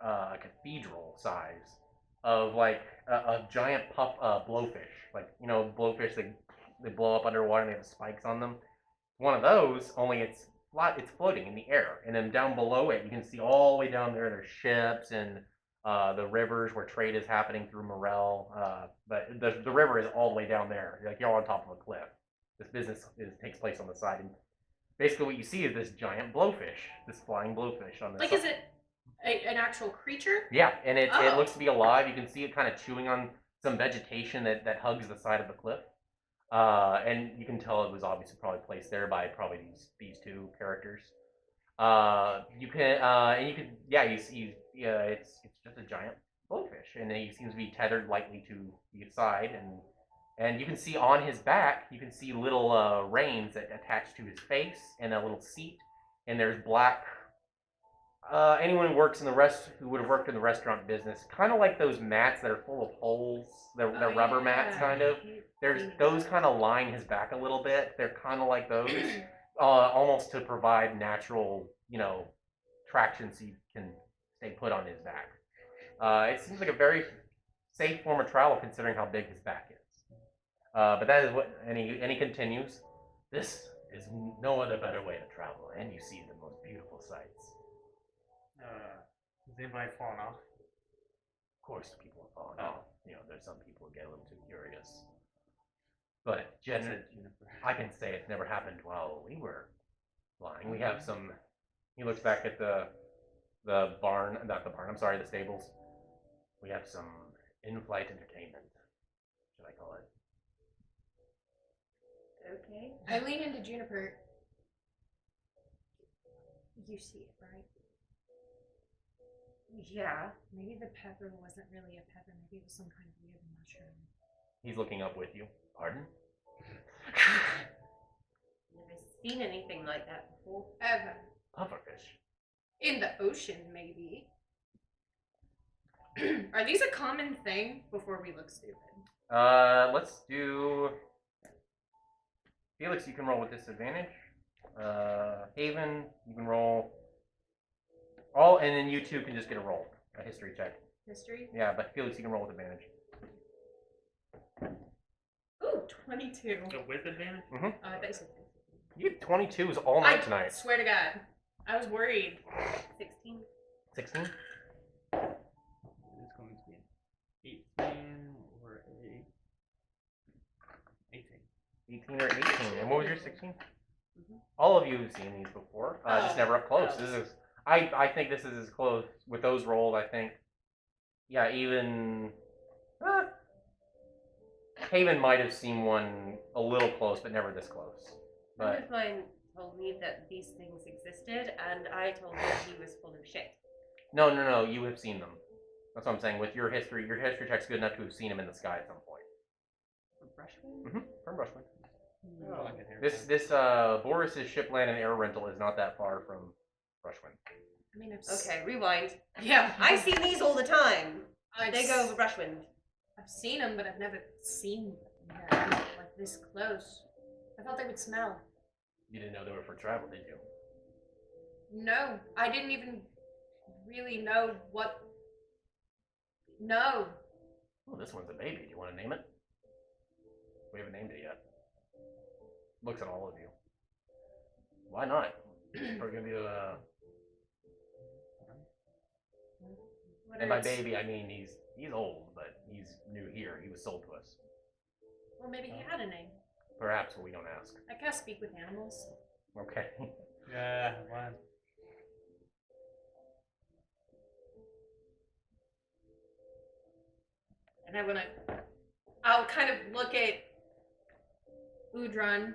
a cathedral size of like a giant blowfish, like blowfish they blow up underwater and they have spikes on them. One of those, only it's floating in the air, and then down below it, you can see all the way down there. There's ships and the rivers where trade is happening through Merrell. But the river is all the way down there. Like you're on top of a cliff. This business takes place on the side, and basically what you see is this giant blowfish, this flying blowfish on the Like, side. is it an actual creature? Yeah, and it Oh. looks to be alive. You can see it kind of chewing on some vegetation that hugs the side of the cliff. And you can tell it was obviously probably placed there by probably these two characters. You see, it's just a giant blowfish, and he seems to be tethered lightly to the side, and you can see on his back, you can see little reins that attach to his face, and a little seat, and there's black. Anyone who works who would have worked in the restaurant business, kind of like those mats that are full of holes, they're rubber mats, kind of. There's those kind of line his back a little bit. They're kind of like those, almost to provide natural, traction so you can stay put on his back. It seems like a very safe form of travel considering how big his back is. But that is what, and he continues. This is no other better way to travel, and you see the most beautiful sights. Has anybody fallen off? Of course, people have fallen off. There's some people who get a little too curious. But generally, I can say it's never happened while we were flying. We have some. He looks back at the barn, not the barn. I'm sorry, the stables. We have some in-flight entertainment. Should I call it? Okay. I lean into Juniper. You see it, right? Yeah. Maybe the pepper wasn't really a pepper. Maybe it was some kind of weird mushroom. He's looking up with you. Pardon? Never seen anything like that before. Ever. Pufferfish. In the ocean, maybe. Are these a common thing before we look stupid? Let's do. Felix, you can roll with disadvantage. Haven, you can roll. And then you two can just get a roll, a history check. History? Yeah, but Felix, you can roll with advantage. Ooh, 22. So with advantage? Basically. You have 22s all night I tonight. swear to God. I was worried. 16. 16? It's going to be an 18 or a 18. 18 or 18. And what was your 16? All of you have seen these before. Just never up close. This is. I think this is as close with those rolled. I think. Yeah, even. Haven might have seen one a little close, but never this close. A But friend of mine told me that these things existed, and I told him he was full of shit. no, you have seen them. That's what I'm saying. With your history check's good enough to have seen them in the sky at some point. Brushwood? From Brushwood. Oh, I can hear This Boris's shipland and air rental is not that far from Brushwind. I mean, Okay, rewind. Yeah. I see these all the time. I've They go over Brushwind. I've seen them, but I've never seen them like this close. I thought they would smell. You didn't know they were for travel, did you? No, I didn't even really know what. No. Oh, this one's a baby. Do you want to name it? We haven't named it yet. Looks at all of you. Why not? We're gonna do What and by is- baby I mean he's old, but he's new here. He was sold to us. Well, maybe he had a name. Perhaps, but we don't ask. I can't speak with animals. Okay. Yeah, one. And I'll kind of look at Udrun,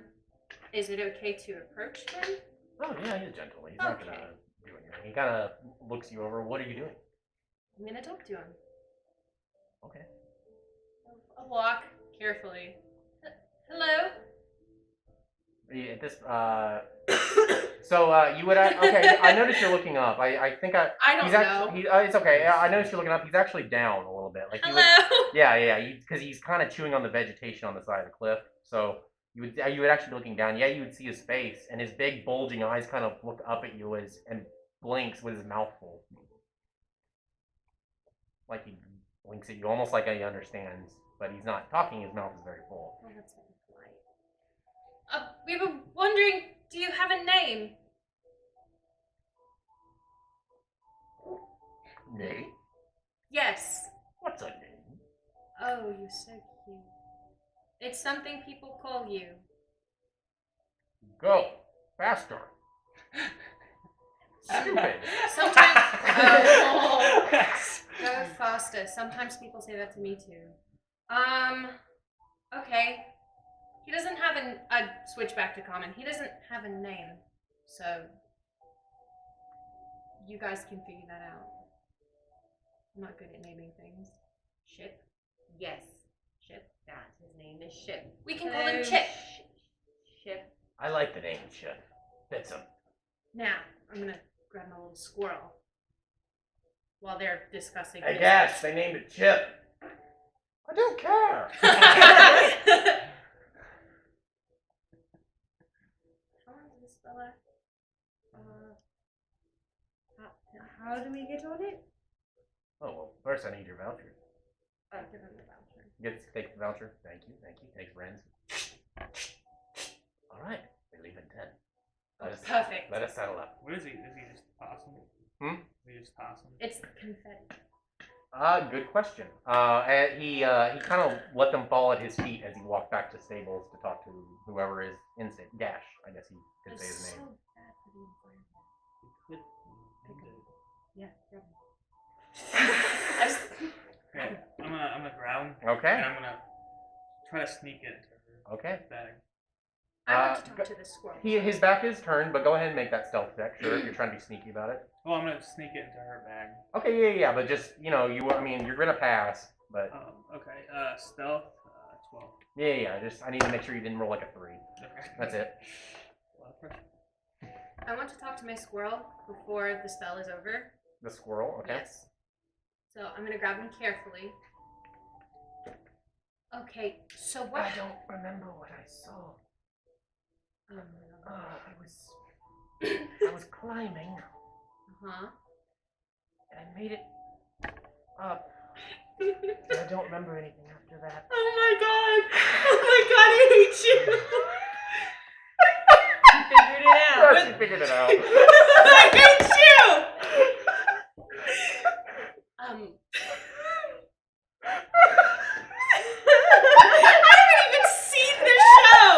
is it okay to approach him? Oh, yeah, he's gentle. He's not Okay. gonna do anything. He kind of looks you over. What are you doing? I'm gonna talk to him. Okay. I'll walk carefully. Hello? At this, so, you would, okay, I noticed you're looking up. I think I don't he's know. actually, it's okay. I noticed you're looking up. He's actually down a little bit. Like, Hello? yeah, because he's kind of chewing on the vegetation on the side of the cliff. So, you would actually be looking down. Yeah, you would see his face, and his big bulging eyes kind of look up at you and blinks with his mouth full. Like he blinks at you, almost like he understands, but he's not talking. His mouth is very full. Oh, that's very polite. We were wondering, do you have a name? Nate? Yes. What's a name? Oh, you're so cute. It's something people call you. Go faster. Stupid. Sometimes. Oh, go faster. Sometimes people say that to me too. Okay. He doesn't have a switch back to common. He doesn't have a name, so you guys can figure that out. I'm not good at naming things. Ship. Yes. Ship. That. His name is Ship. We can call him Chip. Ship. I like the name Chip. Fits him. Now, I'm gonna grab my little squirrel while they're discussing. I guess they named it Chip. I don't care. How long does this fella? How do we get on it? Oh, well, first I need your voucher. Give him the voucher. Take the voucher. Thank you. Takes Ren's. All right. We leave in 10. Perfect. Let us settle up. What is he? Is he just tossing? Hmm? Is he just tossing? It's confetti. Good question. And he kind of let them fall at his feet as he walked back to stables to talk to whoever is in stable. Gash, I guess he could say his So name. bad for the environment. He could. Yeah, grab him. I just- Okay, I'm gonna grab him. Okay. And I'm gonna try to sneak it into her Okay. bag. I want to talk to the squirrel. His back is turned, but go ahead and make that stealth check. Sure, if you're trying to be sneaky about it. Well, I'm gonna sneak it into her bag. Okay, yeah, but just you're gonna pass, but Okay. Stealth. 12. yeah. Just I need to make sure you didn't roll like a 3. Okay. That's it. A lot of pressure. I want to talk to my squirrel before the spell is over. The squirrel. Okay. Yes. So I'm gonna grab him carefully. Okay, so what? I don't remember what I saw. I was climbing, Uh-huh. and I made it up. And I don't remember anything after that. Oh my god! Oh my god, I hate you! You figured it out. She figured it out. I hate you! I haven't even seen the show!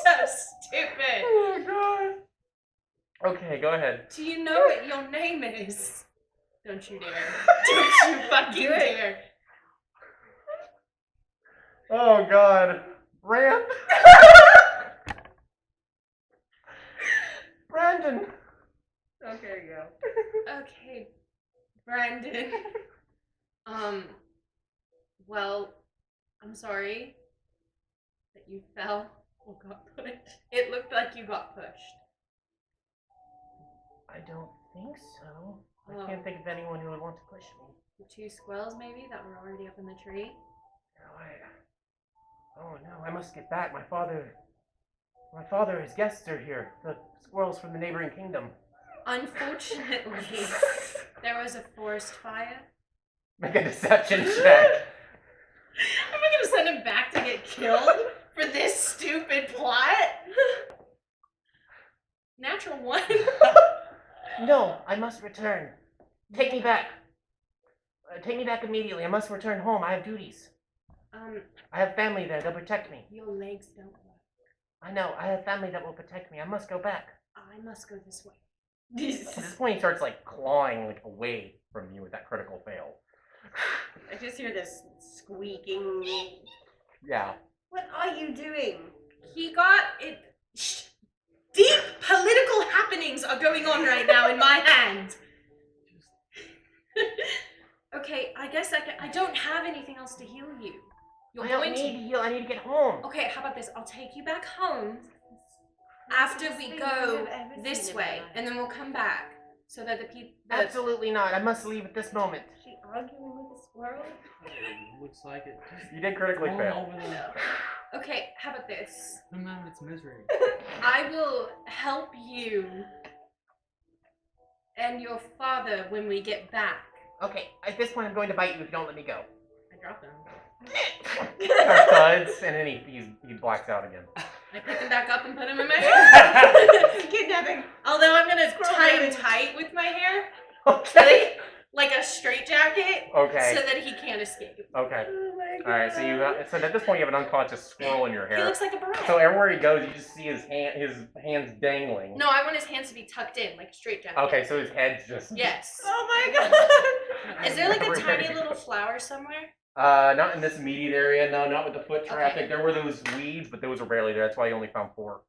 So stupid. Oh god. Okay, go ahead. Do you know what your name is? Don't you dare. Don't you fucking dare. Oh god. Rand. Brandon. Okay, there you go. Okay, Brandon. Well, I'm sorry that you fell or got pushed. It looked like you got pushed. I don't think so. Oh. I can't think of anyone who would want to push me. The 2 squirrels, maybe, that were already up in the tree? Oh no, I must get back. My father, his guests are here. The squirrels from the neighboring kingdom. Unfortunately, there was a forest fire. Make a deception check. Am I gonna send him back to get killed for this stupid plot? Natural 1. No, I must return. Take me back. Take me back immediately. I must return home. I have duties. I have family there. They'll protect me. Your legs don't work. I know. I have family that will protect me. I must go back. I must go this way. At this point, he starts like clawing like away from you with that critical fail. I just hear this squeaking. Yeah. What are you doing? He got it. Shh. Deep political happenings are going on right now in my hand. Okay, I guess I don't have anything else to heal you. You're I don't going need to heal. I need to get home. Okay, how about this? I'll take you back home after we go this way, and then we'll come back so that the people. Absolutely not. I must leave at this moment. Is she arguing with a squirrel? It looks like it. Just You did critically throw fail. Over the, Okay, how about this? put him out of its misery. I will help you and your father when we get back. Okay, at this point I'm going to bite you if you don't let me go. I drop him. Thuds, and then he blacks out again. I pick him back up and put him in my hair. Kidnapping. Although I'm gonna Squirrel tie him rabbit. tight with my hair, Okay. like a straitjacket, Okay. so that he can't escape. Okay. Oh my god. All right. So at this point you have an unconscious squirrel in your He hair. looks like a beret. So everywhere he goes, you just see his hands dangling. No, I want his hands to be tucked in, like a straitjacket. Okay, so his head's just. Yes. Oh my god. Is there like a Everywhere tiny he little goes. flower somewhere? Not in this immediate area. No, not with the foot traffic. Okay. There were those weeds, but those were barely there. That's why you only found 4.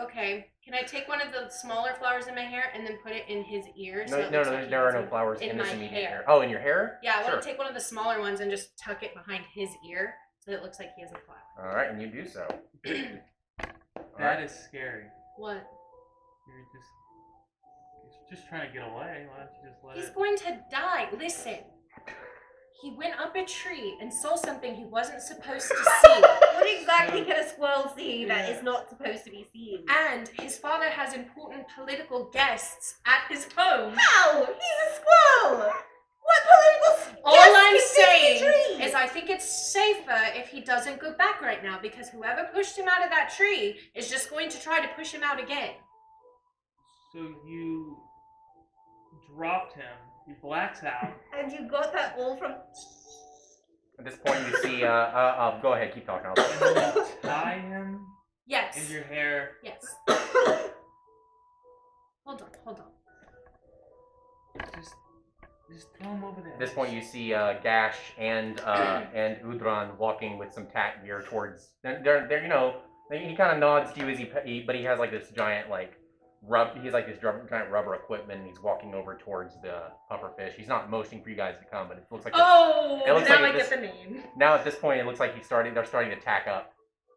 Okay. Can I take one of the smaller flowers in my hair and then put it in his ear? No, it no, looks like he there are has no one flowers in in this my immediate hair. area. Oh, in your hair? Yeah, I want Sure. to take one of the smaller ones and just tuck it behind his ear so that it looks like he has a flower. All right, and you do so. That is scary. What? He's just trying to get away. Why don't you just let He's it? going to die. Listen. He went up a tree and saw something he wasn't supposed to see. What exactly can a squirrel see that Yeah. is not supposed to be seen? And his father has important political guests at his home. How? He's a squirrel! What political All guest I'm can sit in a saying tree? is I think it's safer if he doesn't go back right now because whoever pushed him out of that tree is just going to try to push him out again. So you dropped him. He blacks out. And you got that all from... At this point, you see. Go ahead, keep talking. And then you tie him Yes. in your hair. Yes. Hold on. Just throw him over there. At this point, you see Gash and Udran walking with some tack gear towards. They're you know, he kind of nods to you as but he has like this giant like he's like this giant rubber equipment, and he's walking over towards the pufferfish. He's not motioning for you guys to come, but it looks like Oh, It looks now like I this- get the name. now at this point it looks like they're starting to tack up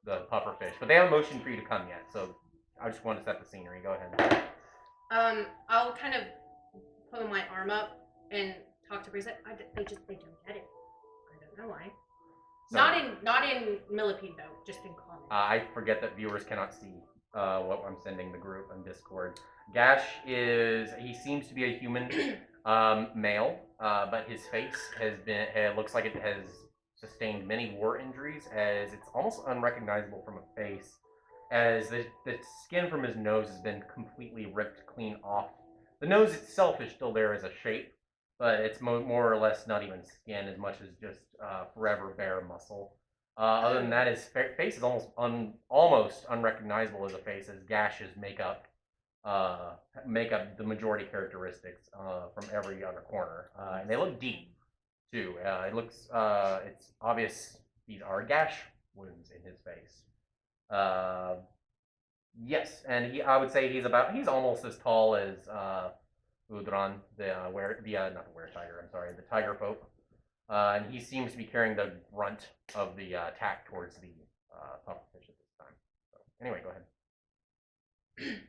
the pufferfish, but they haven't motioned for you to come yet. So I just want to set the scenery. Go ahead. I'll kind of put my arm up and talk to Breeze. They don't get it. I don't know why. So, Not in Millipede though, just in common. I forget that viewers cannot see what I'm sending the group on Discord. Gash he seems to be a human male, but his face it looks like it has sustained many war injuries, as it's almost unrecognizable from a face, as the skin from his nose has been completely ripped clean off. The nose itself is still there as a shape, but it's more or less not even skin as much as just forever bare muscle. Other than that, his face is almost unrecognizable as a face, as gashes make up the majority characteristics from every other corner, and they look deep too. It's obvious these are gash wounds in his face. Yes, and I would say he's almost as tall as Udran, the tiger folk. And he seems to be carrying the brunt of the attack towards the pufferfish at this time. So, anyway, go ahead.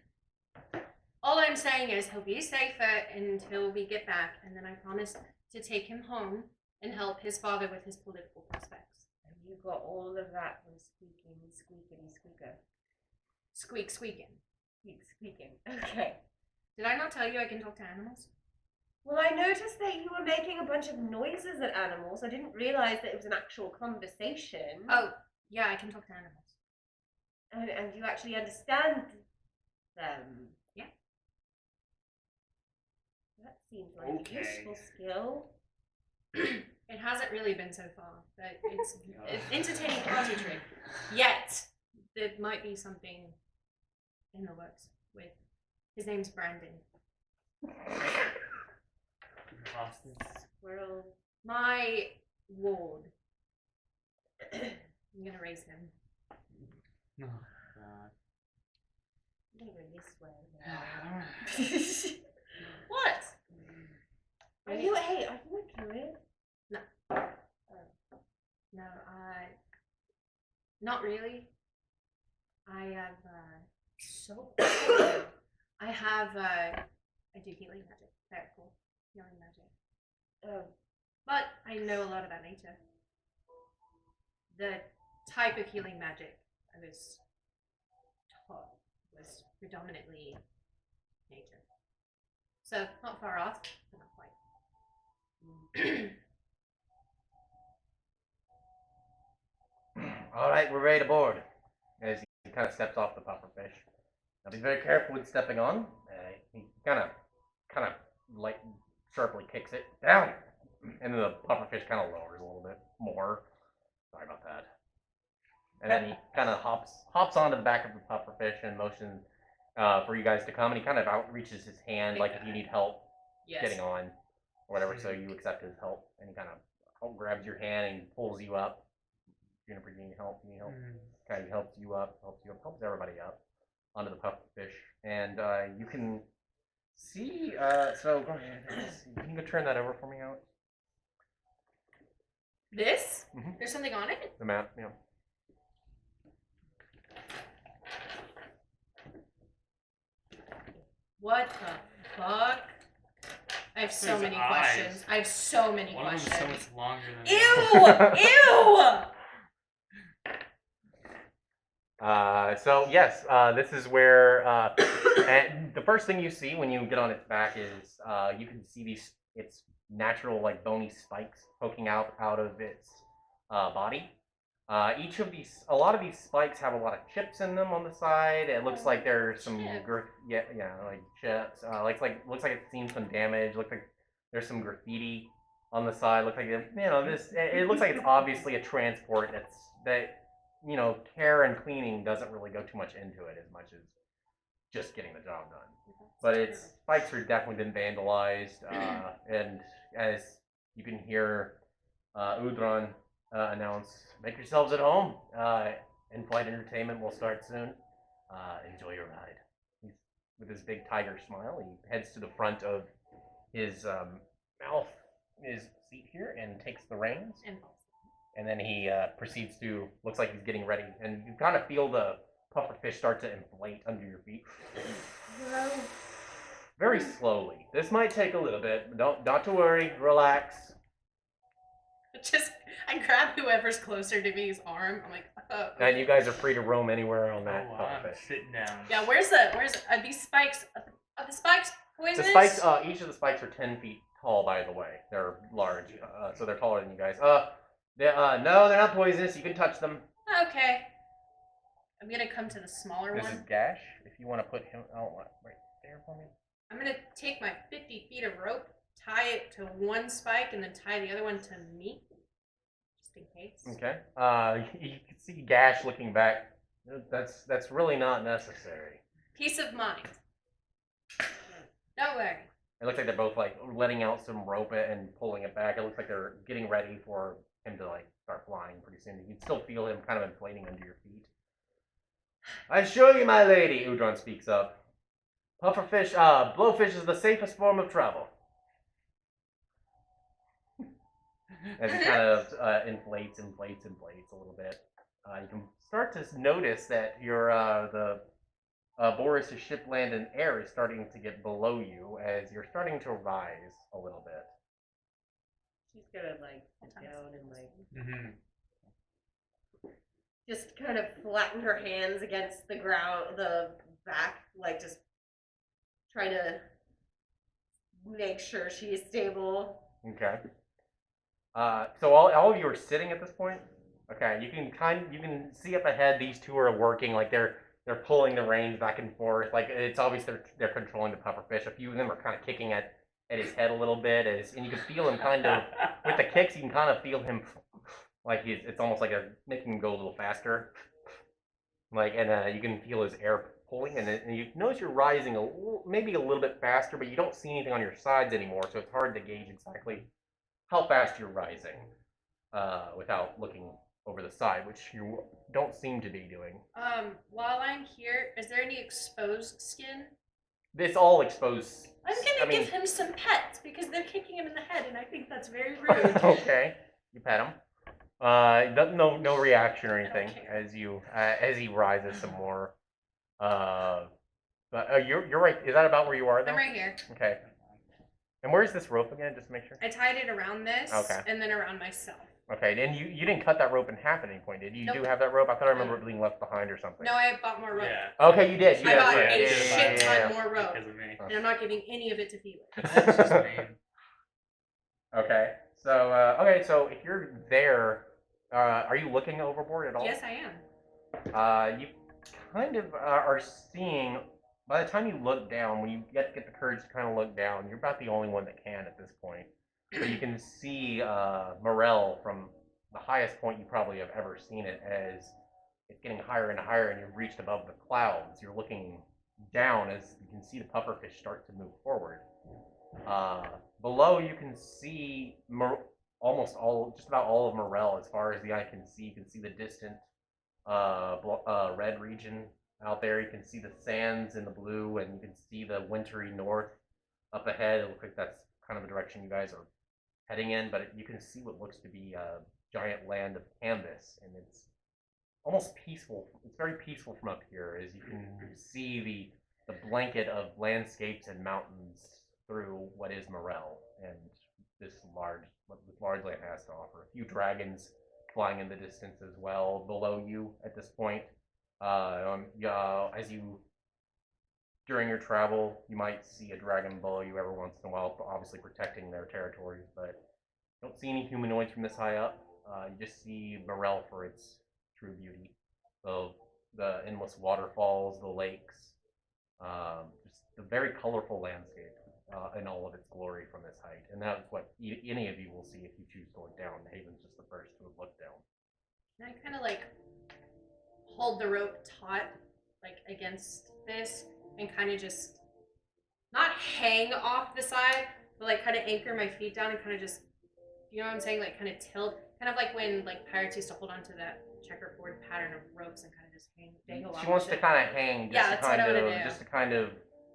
All I'm saying is he'll be safer until we get back, and then I promise to take him home and help his father with his political prospects. And you got all of that from squeaking, squeaker. Squeaking. Squeaking. Okay. Did I not tell you I can talk to animals? Well, I noticed that you were making a bunch of noises at animals. I didn't realize that it was an actual conversation. Oh, yeah, I can talk to animals. And you actually understand them. Yeah. That seems like Okay. a useful skill. It hasn't really been so far, but it's an entertaining party trick. Yet, there might be something in the works with. His name's Brandon. Hostage. Squirrel My ward. I'm gonna raise him. Oh god. I'm gonna go this way. What? Are you a druid? No, not really. I have I have I do healing magic. Very cool. Healing magic. But I know a lot about nature. The type of healing magic I was taught was predominantly nature. So not far off, but not quite. All right, we're ready to board. As he kind of steps off the pufferfish. Now be very careful with stepping on. He kind of like sharply kicks it down, and then the pufferfish kind of lowers a little bit more. Sorry about that. And then he kind of hops onto the back of the pufferfish and motions for you guys to come. And he kind of outreaches his hand, like if you need help getting on or whatever. So you accept his help, and he kind of grabs your hand and pulls you up. Juniper, you need help? You need help? Kind of helps you up, helps everybody up onto the pufferfish. And you can see, so go ahead. You can go turn that over for me, Alex. This? Mhm. There's something on it? The map, yeah. What the fuck? I have so His many eyes. questions. I have so many One of them is questions. so much longer than Ew! Ew! So yes, this is where and the first thing you see when you get on its back is you can see its natural like bony spikes poking out of its body. A lot of these spikes have a lot of chips in them on the side. It looks like there's some Chips. like chips. Looks like it's seen some damage. Looks like there's some graffiti on the side. Looks like it looks like it's obviously a transport care and cleaning doesn't really go too much into it as much as just getting the job done. But its spikes are definitely been vandalized, and as you can hear Udron announce, "Make yourselves at home. In-flight entertainment will start soon. Enjoy your ride." With his big tiger smile, he heads to the front of his his seat here, and takes the reins. And then he proceeds to, looks like he's getting ready, and you kind of feel the pufferfish start to inflate under your feet. Very slowly. This might take a little bit, but not to worry, relax. I grab whoever's closer to me's arm. I'm like, And you guys are free to roam anywhere on that I'm pufferfish. sitting down. Yeah, are these spikes, are the spikes poisonous? The spikes, each of the spikes are 10 feet tall, by the way. They're large, so they're taller than you guys. No, they're not poisonous. You can touch them. Okay. I'm gonna come to the smaller This one. is Gash. If you want to put him right there for me. I'm gonna take my 50 feet of rope, tie it to one spike, and then tie the other one to me. Just in case. Okay. You can see Gash looking back. That's really not necessary. Peace of mind. Don't worry. It looks like they're both like letting out some rope and pulling it back. It looks like they're getting ready for him to like start flying pretty soon. You can still feel him kind of inflating under your feet. "I assure you, my lady," Udron speaks up, "pufferfish, blowfish is the safest form of travel." As he kind of inflates a little bit, you can start to notice that the Boris' ship, land, and air is starting to get below you as you're starting to rise a little bit. She's gonna like sit down and like Mm-hmm. just kind of flatten her hands against the ground, the back, like just trying to make sure she's stable. Okay. So all of you are sitting at this point. Okay, you can see up ahead. These two are working, like they're pulling the reins back and forth. Like it's obvious they're controlling the pufferfish. A few of them are kind of kicking at his head a little bit, and you can feel him kind of with the kicks. You can kind of feel him like it's almost like making him go a little faster. Like you can feel his air pulling, and you notice you're rising maybe a little bit faster, but you don't see anything on your sides anymore, so it's hard to gauge exactly how fast you're rising without looking over the side, which you don't seem to be doing. While I'm here, is there any exposed skin? This all exposed. I'm I gonna mean, give him some pets because they're kicking him in the head, and I think that's very rude. Okay, you pet him. No reaction or anything as he rises some more. But you're right. Is that about where you are though? I'm right here. Okay. And where's this rope again? Just to make sure. I tied it around this, Okay. and then around myself. Okay, and you didn't cut that rope in half at any point, did you? You Nope. do have that rope? I thought I remember it being left behind or something. No, I bought more rope. Yeah. Okay, you did. You I did. bought Yeah, a yeah, shit yeah, ton more rope, Because of me. and I'm not giving any of it to Felix. It's just me. Okay. So if you're there, are you looking overboard at all? Yes, I am. You kind of are seeing. By the time you look down, when you get the courage to kind of look down, you're about the only one that can at this point. But you can see Merrell from the highest point you probably have ever seen it, as it's getting higher and higher, and you've reached above the clouds. You're looking down as you can see the pufferfish start to move forward. Below, you can see just about all of Merrell. As far as the eye can see, you can see the distant red region out there. You can see the sands in the blue, and you can see the wintry north up ahead. It looks like that's kind of the direction you guys are heading in, but you can see what looks to be a giant land of canvas, and it's almost peaceful. It's very peaceful from up here, as you can see the blanket of landscapes and mountains through what is Merrell, and what this large land has to offer. A few dragons flying in the distance as well below you at this point. During your travel, you might see a dragon below you every once in a while, obviously protecting their territories, but you don't see any humanoids from this high up. You just see Merrell for its true beauty. The endless waterfalls, the lakes, just a very colorful landscape in all of its glory from this height. And that's what any of you will see if you choose to look down. Haven's just the first to look down. Can I kind of like hold the rope taut, like against this, and kind of just not hang off the side, but like kind of anchor my feet down and kind of just, you know what I'm saying? Like kind of tilt, kind of like when like pirates used to hold onto that checkerboard pattern of ropes and kind of just dangle off. She wants to kind of hang, Yeah, that's what I wanna do. just to kind of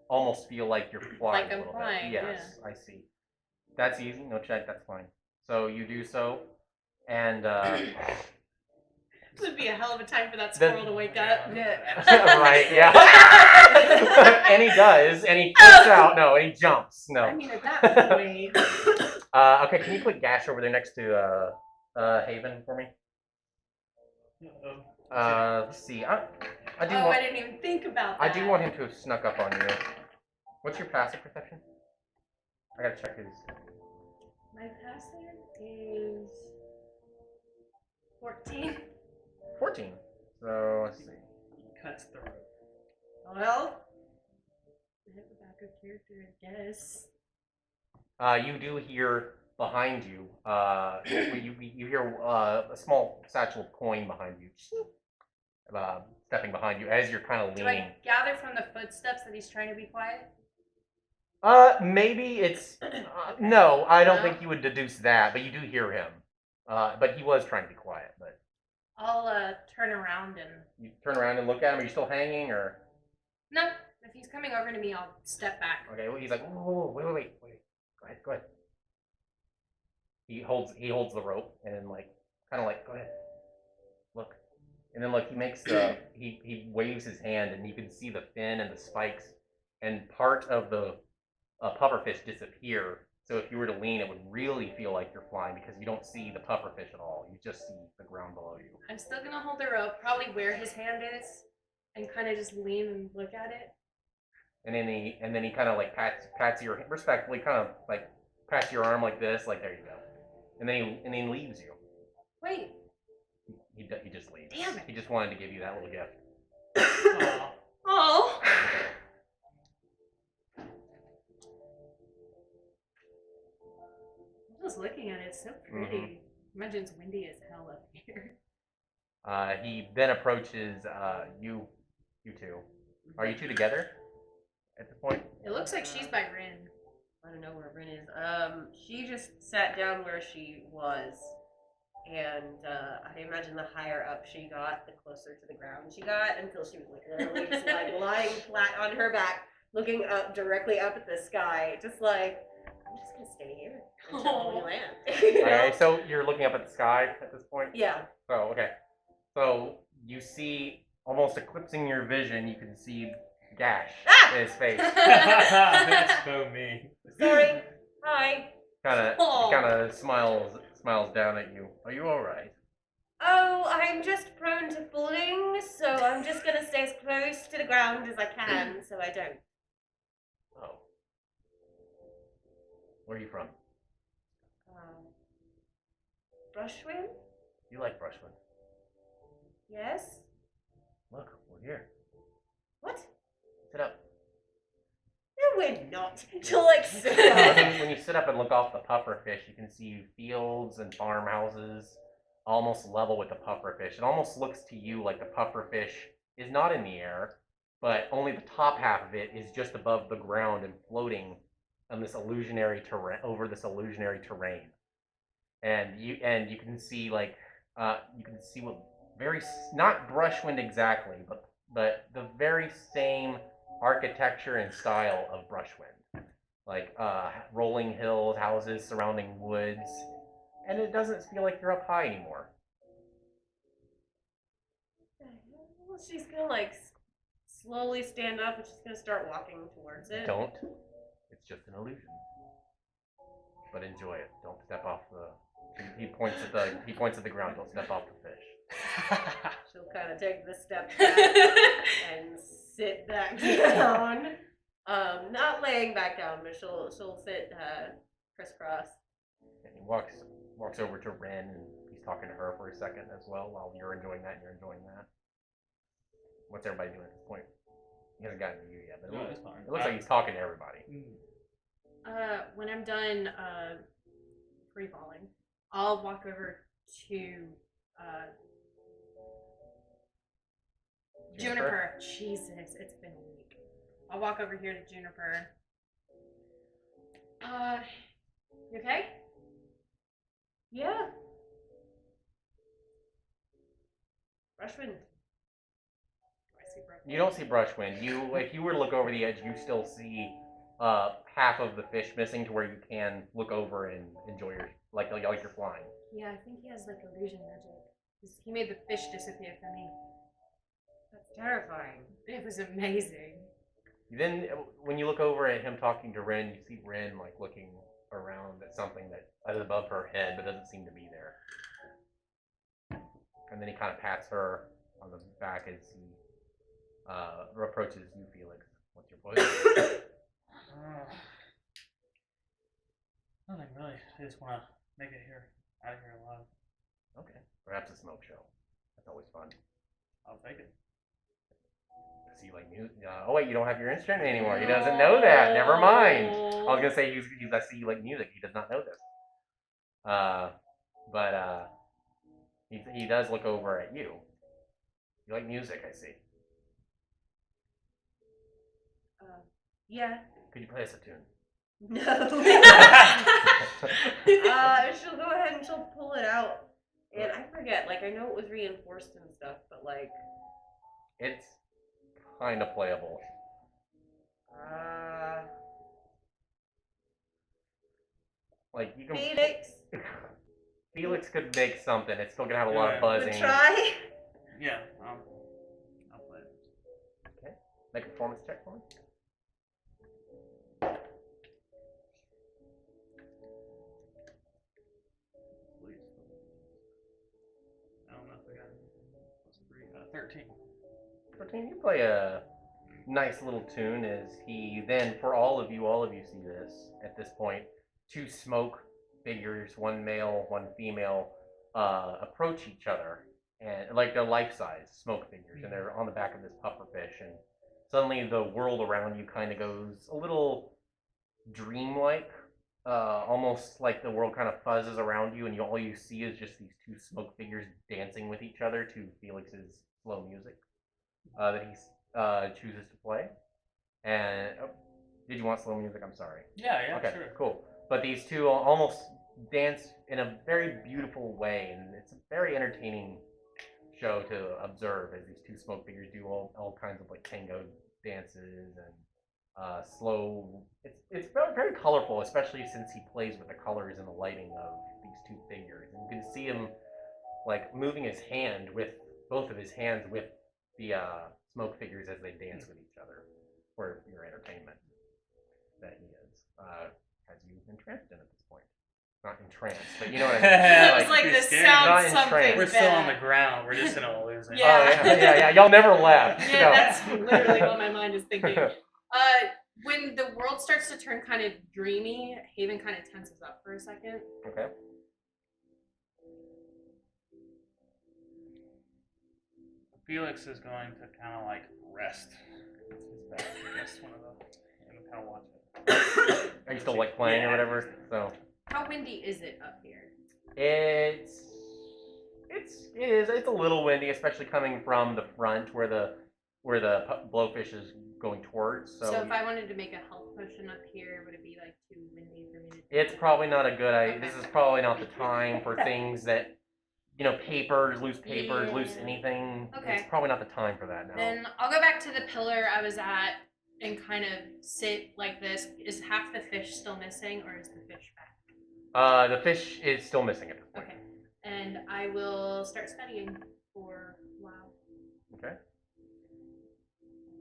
almost feel like you're flying Like I'm a little flying, bit. Yes, I see. That's easy. No check. That's fine. So you do so, and This would be a hell of a time for that squirrel to wake up. right, yeah. And he does, and he flips out. No, and he jumps. No. I mean, at that point. Okay, can you put Gash over there next to Haven for me? Let's see. I didn't even think about that. I do want him to have snuck up on you. What's your passive perception? I gotta check his. My passive is 14. 14. So let's see. Cuts the rope. Well, I have a backup character, I guess. You do hear behind you. You hear a small satchel of coin behind you, stepping behind you as you're kind of Do leaning. I gather from the footsteps that he's trying to be quiet? Maybe it's no. I don't No? think you would deduce that, but you do hear him. But he was trying to be quiet. But I'll turn around and you turn around and look at him. Are you still hanging, or? no. If he's coming over to me, I'll step back. Okay. Well, he's like, whoa, wait. Go ahead. He holds the rope and then kind of go ahead, look, and then he makes he waves his hand and you can see the fin and the spikes and part of the pufferfish disappear. So if you were to lean, it would really feel like you're flying because you don't see the pufferfish at all. You just see the ground below you. I'm still gonna hold the rope, probably where his hand is, and kind of just lean and look at it. And then he kind of pats your respectfully, kind of pats your arm like this, there you go. And then he leaves you. Wait. He just leaves. Damn it. He just wanted to give you that little gift. Oh. I'm just looking at it. It's so pretty. Imagine it's windy as hell up here. He then approaches you two. Are you two together at this point? It looks like she's by Rin. I don't know where Rin is. She just sat down where she was, and I imagine the higher up she got, the closer to the ground she got, until she was like literally just like lying flat on her back, looking up directly up at the sky, just like I'm just gonna stay here until we land. You know? Okay, so you're looking up at the sky at this point? Yeah. Oh, okay. So you see, almost eclipsing your vision, you can see gash in his face. That's so mean. Sorry. Hi. He kind of smiles down at you. Are you all right? Oh, I'm just prone to falling, so I'm just gonna stay as close to the ground as I can, so I don't. Oh. Where are you from? Brushwind? You like Brushwood? Yes. Look, we're here. What? Sit up. No, we're not. She'll like sit down. When you sit up and look off the pufferfish, you can see fields and farmhouses almost level with the pufferfish. It almost looks to you like the pufferfish is not in the air, but only the top half of it is just above the ground and floating on this illusionary terrain over this illusionary terrain. And you can see like what very not Brushwind exactly, but the very same architecture and style of Brushwind, like rolling hills, houses surrounding woods, and it doesn't feel like you're up high anymore. Well, she's gonna like slowly stand up and she's gonna start walking towards it. Don't. It's just an illusion. But enjoy it. Don't step off the. He points at the ground. Don't step off the fish. She'll kind of take the step back and sit back down. Not laying back down, but she'll sit crisscross. And he walks over to Ren, and he's talking to her for a second as well, while you're enjoying that and you're enjoying that. What's everybody doing at this point? He hasn't gotten to you yet, but No, it's fine. it looks like he's talking to everybody. When I'm done free falling, I'll walk over to Juniper. Jesus, it's been a week. I'll walk over here to Juniper. You okay? Yeah. Brushwind. You don't see Brushwind. If you were to look over the edge, you still see half of the fish missing to where you can look over and enjoy your like you're flying. Yeah, I think he has like illusion magic. He made the fish disappear for me. That's terrifying. It was amazing. Then, when you look over at him talking to Ren, you see Ren like looking around at something that is above her head but doesn't seem to be there. And then he kind of pats her on the back as he approaches you, Felix. What's your pleasure? Nothing really. I just want to make it out of here alive. Okay. Perhaps a smoke show. That's always fun. I'll take it. See, like music. Oh wait, you don't have your instrument anymore. He doesn't know that. Never mind. I was gonna say I see you like music. He does not know this. But he does look over at you. You like music, I see. Yeah. Could you play us a tune? No. She'll go ahead and she'll pull it out. And I forget, like I know it was reinforced and stuff, but like it's kind of playable. Like you can. Felix could make something. It's still gonna have a lot of buzzing. Would try. Yeah, I'll play it. Okay. Make a performance check for me. Please. I don't know if I got anything. +3. 13. 13. You play a nice little tune as he then, for all of you see this at this point, two smoke figures, one male, one female, approach each other, and like they're life-size smoke figures, and they're on the back of this pufferfish, and suddenly the world around you kind of goes a little dreamlike, almost like the world kind of fuzzes around you, and all you see is just these two smoke figures dancing with each other to Felix's slow music that he chooses to play. And Did you want slow music? I'm sorry. Yeah, Okay, sure. cool. But these two almost dance in a very beautiful way, and it's a very entertaining show to observe as these two smoke figures do all kinds of like tango dances and slow. It's very colorful, especially since he plays with the colors and the lighting of these two figures, and you can see him like moving his hand with both of his hands with the smoke figures as they dance with each other for your entertainment. That he is has you entranced in at this point. Not entranced, but you know what I mean. It was like You're this scared. sounds Not something entranced. We're still on the bad. ground. We're just in a illusion. Yeah. Oh yeah. Y'all never left. Yeah, No. that's literally what my mind is thinking. When the world starts to turn kind of dreamy, Haven kind of tenses up for a second. Okay. Felix is going to kind of like rest. His back against one of the, and kind of watch it. Are you still like playing or whatever? So How windy is it up here? it's a little windy, especially coming from the front where the blowfish is going towards. So if I wanted to make a health potion up here, would it be like too windy for me to do? it's probably not a good idea. Okay. This is probably not the time for things that, papers, loose Yeah. anything. Okay. It's probably not the time for that now. Then I'll go back to the pillar I was at and kind of sit like this. Is half the fish still missing, or is the fish back? The fish is still missing at this point. Okay. And I will start studying for a while. Okay.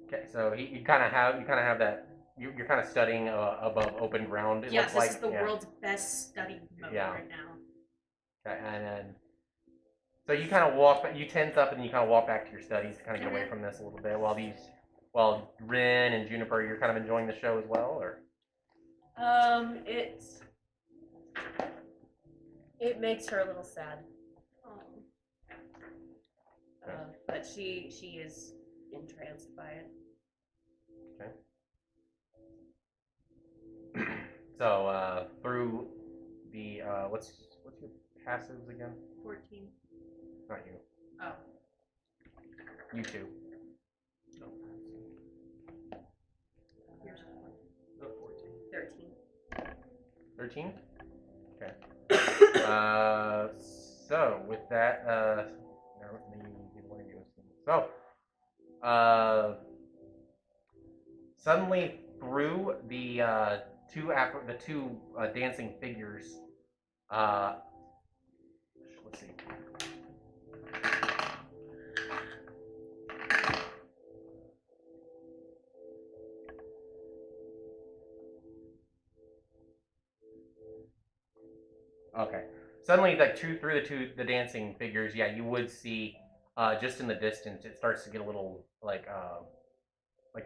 Okay, so you kind of have that. You're kind of studying above open ground. It Yes, looks this like. is the world's best study mode Yeah. right now. Okay, and then so you kind of walk, you tense up, and then you kind of walk back to your studies to kind of get away from this a little bit. While Rin and Juniper, you're kind of enjoying the show as well, or It makes her a little sad, Okay. but she is entranced by it. so through the what's your passives again? 14. Not you. Oh. You two. No, Here's 14. 13. 13? Okay. So with that, suddenly through the two dancing figures, let's see. Okay. Suddenly, like through the dancing figures, yeah, you would see just in the distance, it starts to get a little like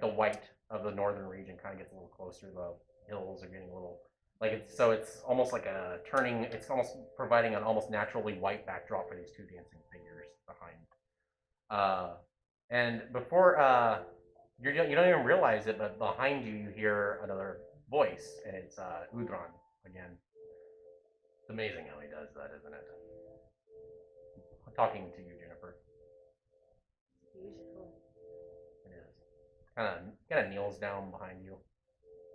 the white of the northern region kind of gets a little closer. The hills are getting a little like it's almost like a turning. It's almost providing an almost naturally white backdrop for these two dancing figures behind. And before you don't even realize it, but behind you, you hear another voice, and it's Udron again. It's amazing how he does that, isn't it? I'm talking to you, Jennifer. Beautiful. It is. Kind of kneels down behind you.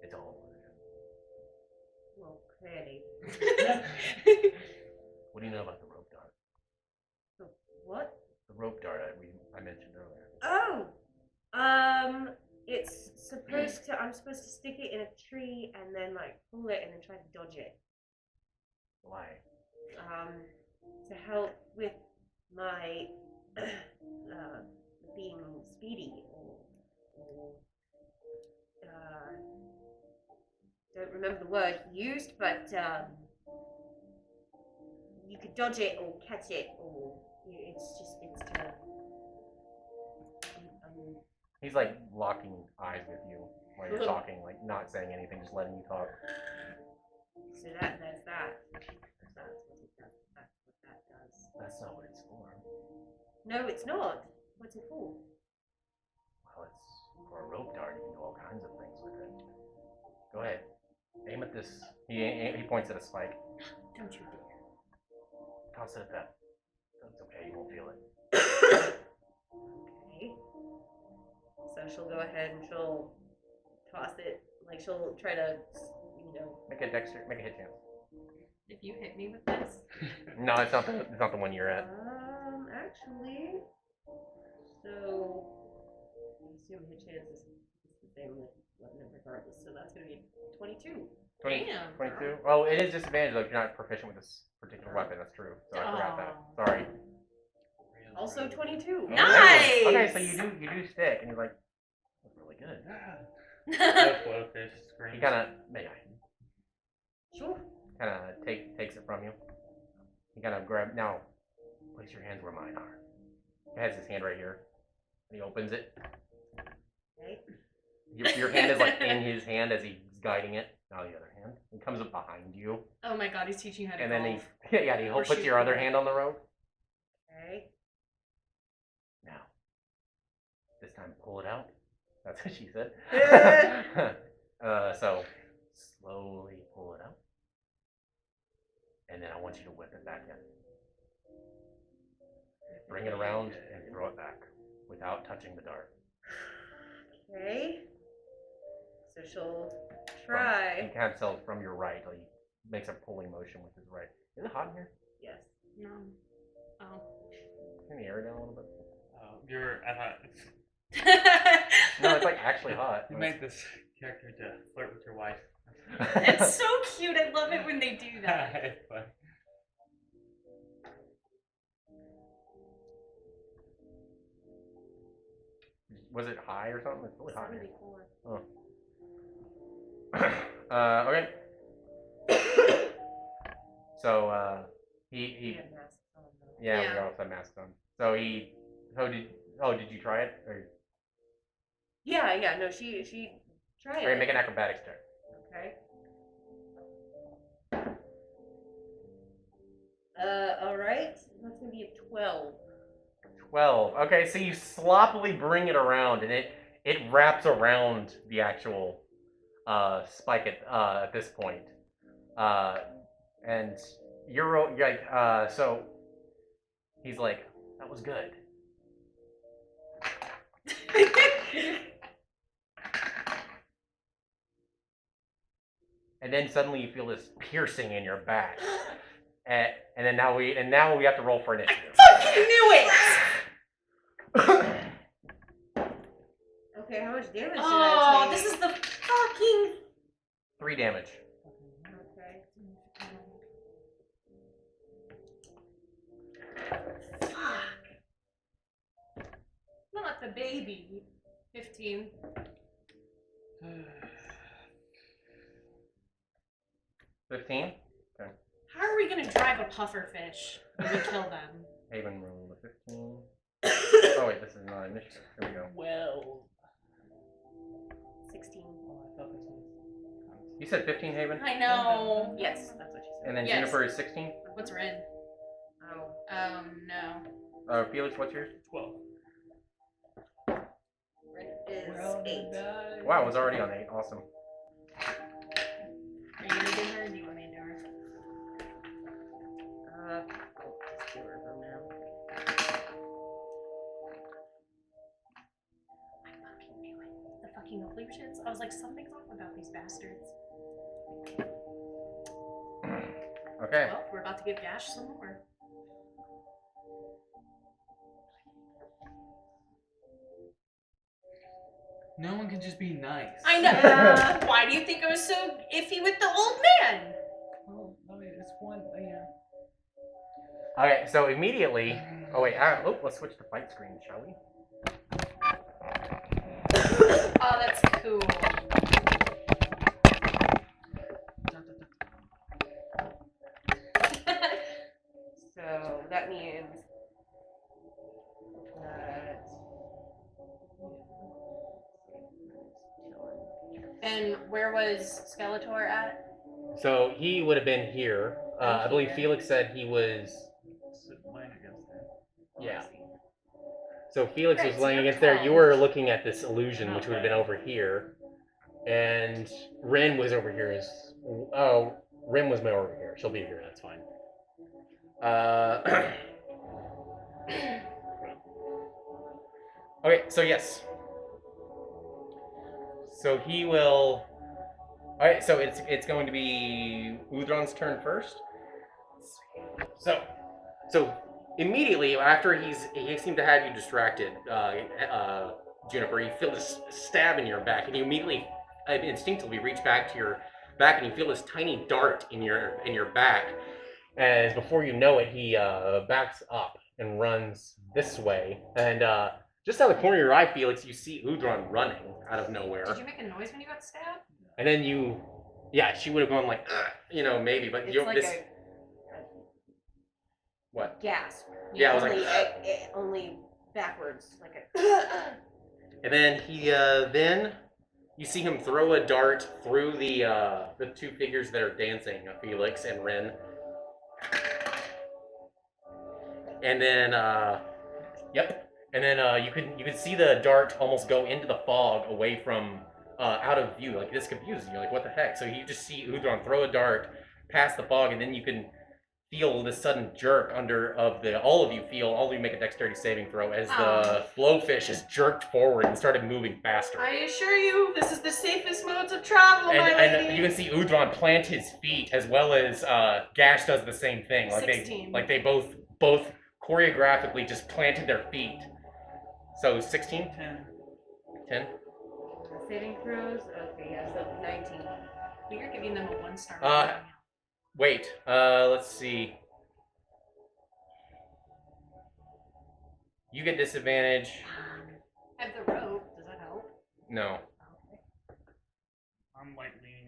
It's all illusion. Well, clearly. What do you know about the rope dart? The what? The rope dart I mentioned earlier. Oh, it's supposed to. I'm supposed to stick it in a tree and then like pull it and then try to dodge it. Why? To help with my being speedy or don't remember the word used, but you could dodge it or catch it, or it's to. He's like locking eyes with you while you're talking, like not saying anything, just letting you talk. So there's that. That's what that does. That's not what it's for. No, it's not. What's it for? Well, it's for a rope dart. You can do all kinds of things with it. Go ahead. Aim at this. He points at a spike. Don't you dare. Toss it at that. It's okay. You won't feel it. Okay. So she'll go ahead and she'll toss it Like she'll try to, Make a hit chance. If you hit me with this. No, it's not the one you're at. Actually, so I assume hit chance is the same regardless. So that's gonna be 22. 20, Damn. 22. Oh, it is disadvantage though if you're not proficient with this particular weapon. That's true. So I forgot that. Sorry. Also 22. Nice! Okay, so you do stick, and you're like, that's really good. Blowfish screams. He kind of, Sure. takes it from you. He kind of now, place your hands where mine are. He has his hand right here, and he opens it. Okay. Your hand is like in his hand as he's guiding it. Now the other hand. He comes up behind you, Oh my god, he's teaching how to and golf. then he Or puts your shoot. other hand on the rope. Okay. Now, this time pull it out. That's what she said. So slowly pull it out, and then I want you to whip it back in. Bring it around and throw it back without touching the dart. Okay. So she'll He try. kind of sells from your right. Like he makes a pulling motion with his right. Is it hot in here? Yes. No. Oh. Turn the air down a little bit. I thought No, it's like actually hot. you made this character to flirt with your wife. It's so cute. I love it when they do that. It's fun. Was it high or something? It's really hot in here. 74. Okay. So he We have masks on, though. yeah, we Yeah. also have masks on. So did you try it? Or Yeah. No, she tried okay, it. make an acrobatics check. Okay. All right. That's gonna be a 12. 12. Okay, so you sloppily bring it around, and it wraps around the actual spike at this point. And you're like so he's like, that was good. And then suddenly you feel this piercing in your back. And then now we have to roll for initiative. Fucking knew it! Okay, how much damage did Oh, I take? this is the fucking. 3 damage. Okay. Fuck. Not the baby. 15. 15. How are we gonna drive a puffer fish when we kill them? Haven rolled a 15. Oh wait, this is not initiative. Here we go. Well, 16. I thought this was. You said 15, Haven? I know. Yes, that's what she said. And then Yes. Juniper is 16? What's Ren? Oh. No. Felix, what's yours? 12. Is 8. Wow, it was already on 8. Awesome. Are you gonna do her or do you want me to do her? I'll just do her from now. I fucking knew it. The fucking illusions. I was like, something's off about these bastards. Okay. Well, we're about to give Dash some more. No one can just be nice. I know. Yeah. Why do you think I was so iffy with the old man? Oh, I mean, it's one. Yeah. Okay, so immediately. Oh wait, let's switch to fight screen, shall we? Oh, that's cool. So that means that. And where was Skeletor at? So he would have been here. I believe Here. Felix said he was. Laying against that. Yeah. So Felix Right, was so laying you're against there. You calm. were looking at this illusion, which would have been over here. And Ren was over here. Ren was over here. She'll be here. That's fine. Okay, so yes. So he will All right, so it's going to be Udron's turn first. So immediately after he seemed to have you distracted, Juniper, you feel this stab in your back, and you immediately instinctively reach back to your back, and you feel this tiny dart in your back. As before you know it, he backs up and runs this way, and just out of the corner of your eye, Felix, you see Udron running out of nowhere. Did you make a noise when you got stabbed? And then she would have gone like, maybe, but It's like a what? gasp. Yeah, I was only, like, only backwards, like a. And then then you see him throw a dart through the two figures that are dancing, Felix and Ren. And then, yep. And then you could see the dart almost go into the fog away from out of view. Like this confuses you. Like what the heck? So you just see Udron throw a dart past the fog, and then you can feel this sudden jerk all of you make a dexterity saving throw as the blowfish is jerked forward and started moving faster. I assure you, this is the safest modes of travel, my lady. And you can see Udron plant his feet as well as Gash does the same thing. Like 16. they both choreographically just planted their feet. So 16? 10? Saving throws? Okay, yeah, so 19. But you're giving them a 1-star. Wait, let's see. You get disadvantage. I have the rope. Does that help? No. I'm like leaning.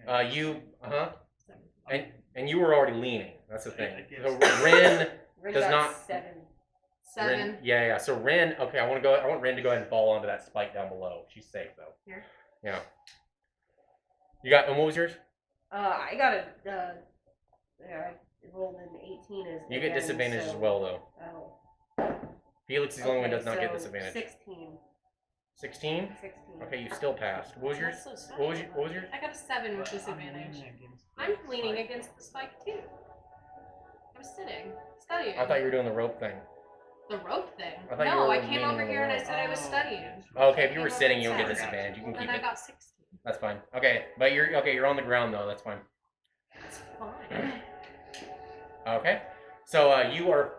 And you were already leaning. That's the thing. I So Ren Ren does got not. 7. 7. Ren, yeah. So Ren, okay. I want Ren to go ahead and fall onto that spike down below. She's safe though. Here. Yeah. You got. And what was yours? I got a. I rolled an 18 as. You get disadvantage as well though. Oh. Felix is the only one who does not get so disadvantage. 16. 16? 16. Okay, you still passed. What was yours? That's so What was yours? I got a 7 with disadvantage. I'm leaning against the spike too. I'm sitting, studying. I thought you were doing the rope thing. The rope thing? I thought you No, were I came leaning over on the here and I rope. said I was studying. Okay, if you were Came sitting, over you don't get and disadvantage. You can Well, keep then I it. got 16. That's fine. Okay, but you're on the ground though. That's fine. That's fine. Okay, so you are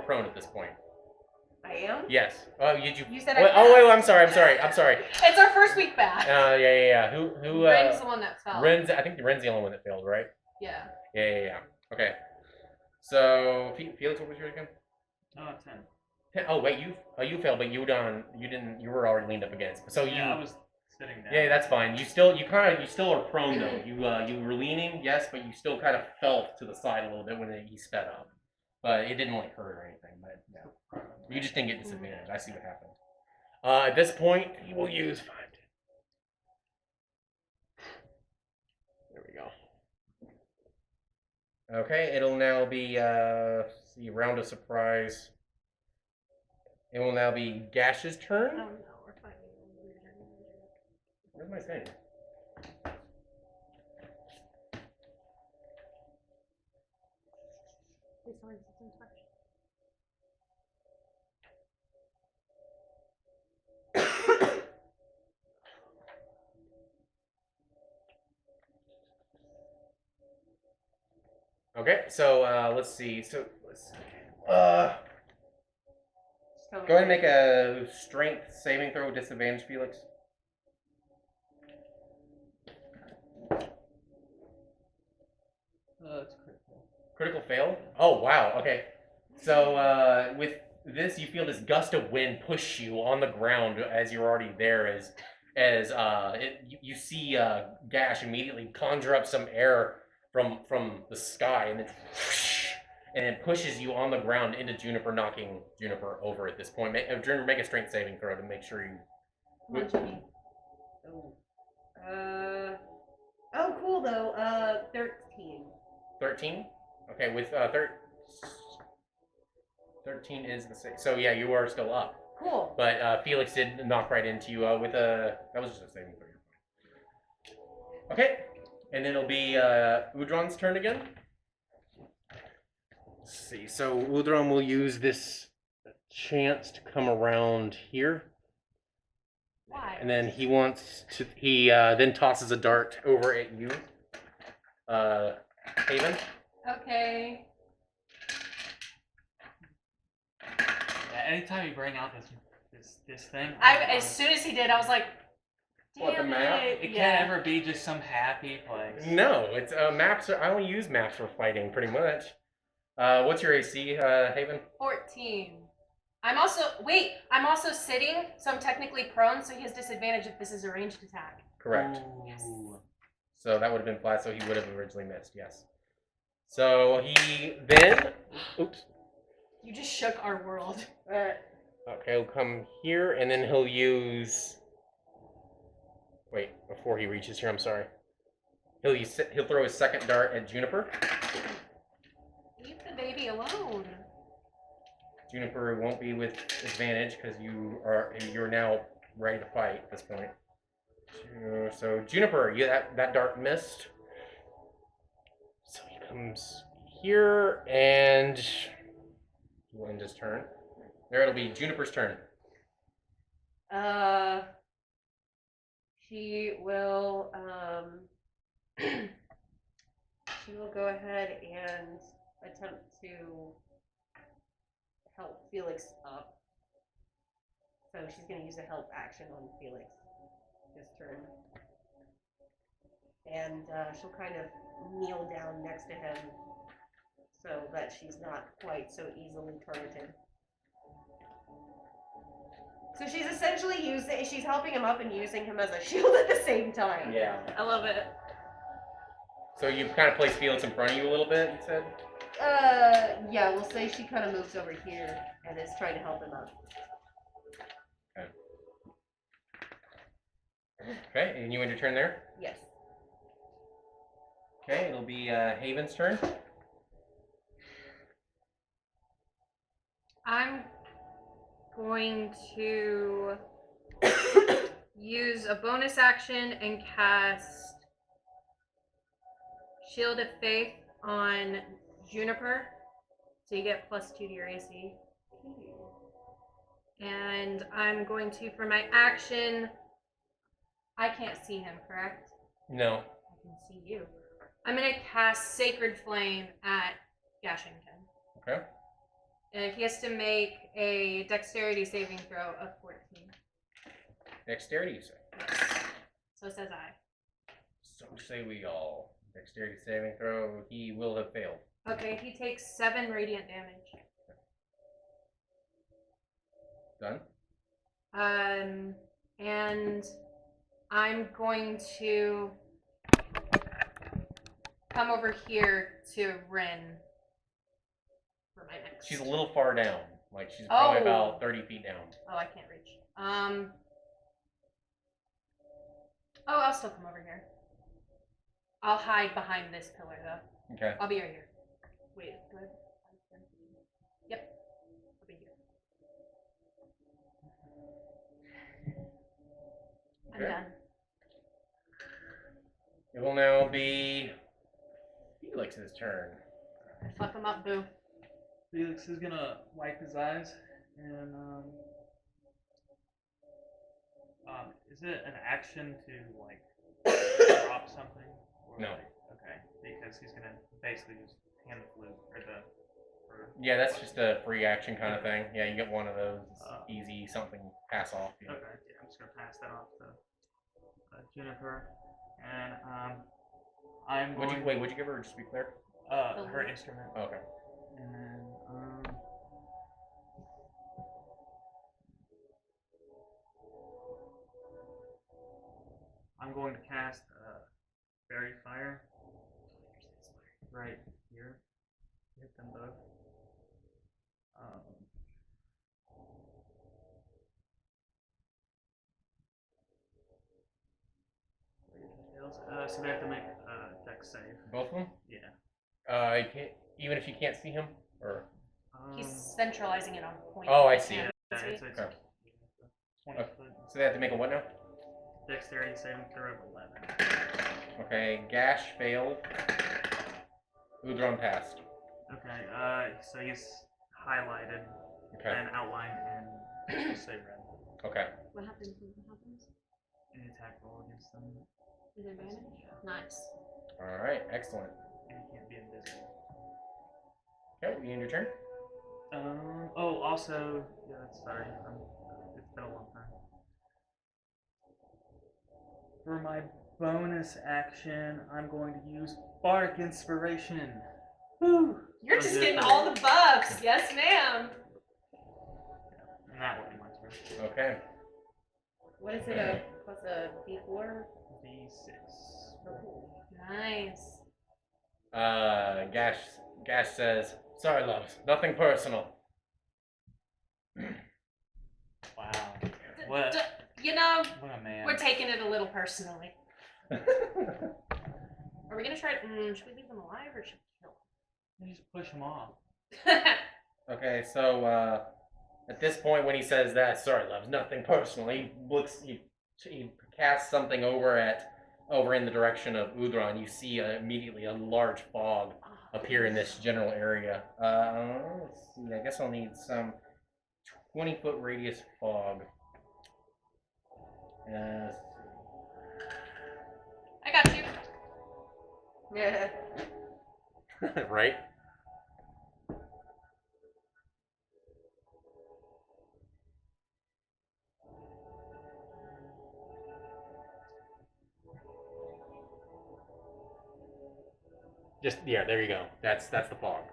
prone at this point. I am? Yes. Oh, you. You said Wait, I wait. passed. I'm sorry. It's our first week back. Yeah. Who? Ren's the one that fell. Ren's. I think Ren's the only one that failed, right? Yeah. Yeah. Okay. So Felix, what was yours again? 10. 10. Oh wait, you failed, but you didn't. You were already leaned up against. So you. Yeah, I was sitting down. Yeah, that's fine. You still are prone though. You were leaning, yes, but you still kind of fell to the side a little bit when he sped up. But it didn't like hurt or anything. But yeah, you just didn't get disadvantage. I see what happened. At this point, he will use 5. There we go. Okay, it'll now be round of surprise. It will now be Gash's turn. Oh no, we're finding Where's my thing? Please tell me this isn't touch. Okay, so let's see. Go ahead and make a strength saving throw with disadvantage, Felix. It's critical. Critical fail? Oh, wow. Okay. So with this, you feel this gust of wind push you on the ground as you're already there. You see Gash immediately conjure up some air from the sky, and it pushes you on the ground into Juniper, knocking Juniper over at this point. Juniper, make a strength saving throw to make sure you. Come on, Jimmy. Oh, cool though. 13. 13? Okay, with 13 is the same. So yeah, you are still up. Cool. But Felix did knock right into you that was just a saving throw. Okay, and then it'll be Udron's turn again. Let's see. So Udron will use this chance to come around here. Why? And then he then tosses a dart over at you, Haven. Okay. Yeah, anytime you bring out this thing, As soon as he did, I was like, damn What, the map? it can't ever be just some happy place. No, it's maps. I only use maps for fighting, pretty much. What's your AC, Haven? 14. I'm also sitting, so I'm technically prone, so he has disadvantage if this is a ranged attack. Correct. Ooh. So that would have been flat, so he would have originally missed, yes. So he then... Oops. You just shook our world. Okay, he'll come here, and then he'll use... Wait, before he reaches here, I'm sorry. He'll throw his second dart at Juniper. Leave the baby alone. Juniper won't be with advantage because you're now ready to fight at this point. So Juniper, that dart missed. So he comes here and we'll end his turn. There, it'll be Juniper's turn. She will go ahead and attempt to help Felix up. So she's going to use a help action on Felix this turn. And she'll kind of kneel down next to him so that she's not quite so easily targeted. So she's essentially she's helping him up and using him as a shield at the same time. Yeah. I love it. So you kind of place Felix in front of you a little bit, you said? Yeah, we'll say she kind of moves over here and is trying to help him up. Okay, and you end your turn there? Yes. Okay, it'll be Haven's turn. I'm going to use a bonus action and cast Shield of Faith on Juniper. So you get +2 to your AC. And I'm going to, for my action, I can't see him, correct? No. I can see you. I'm going to cast Sacred Flame at Gashington. Okay. And he has to make a dexterity saving throw of 14. Dexterity, you say? Yes. So says I. So say we all. Dexterity saving throw, he will have failed. Okay, he takes 7 radiant damage. Done? And I'm going to come over here to Rin for my next. She's a little far down. Like, she's probably Oh. about 30 feet down. Oh, I can't reach. Oh, I'll still come over here. I'll hide behind this pillar, though. Okay. I'll be right here. Wait, do I have 5, 10? Yep. I'll be here. I'm Okay. done. It will now be Felix's turn. Fuck him up, boo. Felix is gonna wipe his eyes and is it an action to like drop something? Or, No. Like, okay, because he's gonna basically just hand the flute or Yeah, that's just a free action kind of thing. Yeah, you get one of those. It's Oh. easy, something pass off. You know. Okay, yeah, I'm just gonna pass that off to Jennifer, and I'm going. What'd you give her? Just to be clear. Her instrument. Oh, okay. And then I'm going to cast Fairy Fire right here. Hit them both. So they have to make a dex save. Both of them? Yeah. You can't, even if you can't see him, or He's centralizing it on point. Oh, I see. Yeah. Yeah, See? it's Okay. 20 Okay. foot. So they have to make a what now? Dexterity saving throw of 11. Okay, Gash failed. Udron passed. Okay, so he's highlighted Okay. and outlined in say red. Okay. What happens? What happens? Any attack roll against them. Is there advantage? Nice. All right, excellent. And he can't be invisible. Okay, you end your turn. Oh, also, yeah, sorry. It's been a long time. For my bonus action, I'm going to use Bardic Inspiration. Woo! You're just getting all the buffs. Yes, ma'am. And that would be my turn. Okay. What is it? Plus a D4? D6. Nice. Gash says, "Sorry, loves. Nothing personal." Wow. What? You know, What a man. we're taking it a little personally. Are we gonna try? Should we leave them alive or should we kill You just push him off. them? Okay, so at this point, when he says that, "Sorry, loves. Nothing personal," he casts something over in the direction of Udron. You see immediately a large fog appear in this general area. Let's see. I guess I'll need some 20-foot radius fog. I got you. Yeah. Right? There you go. That's the fog.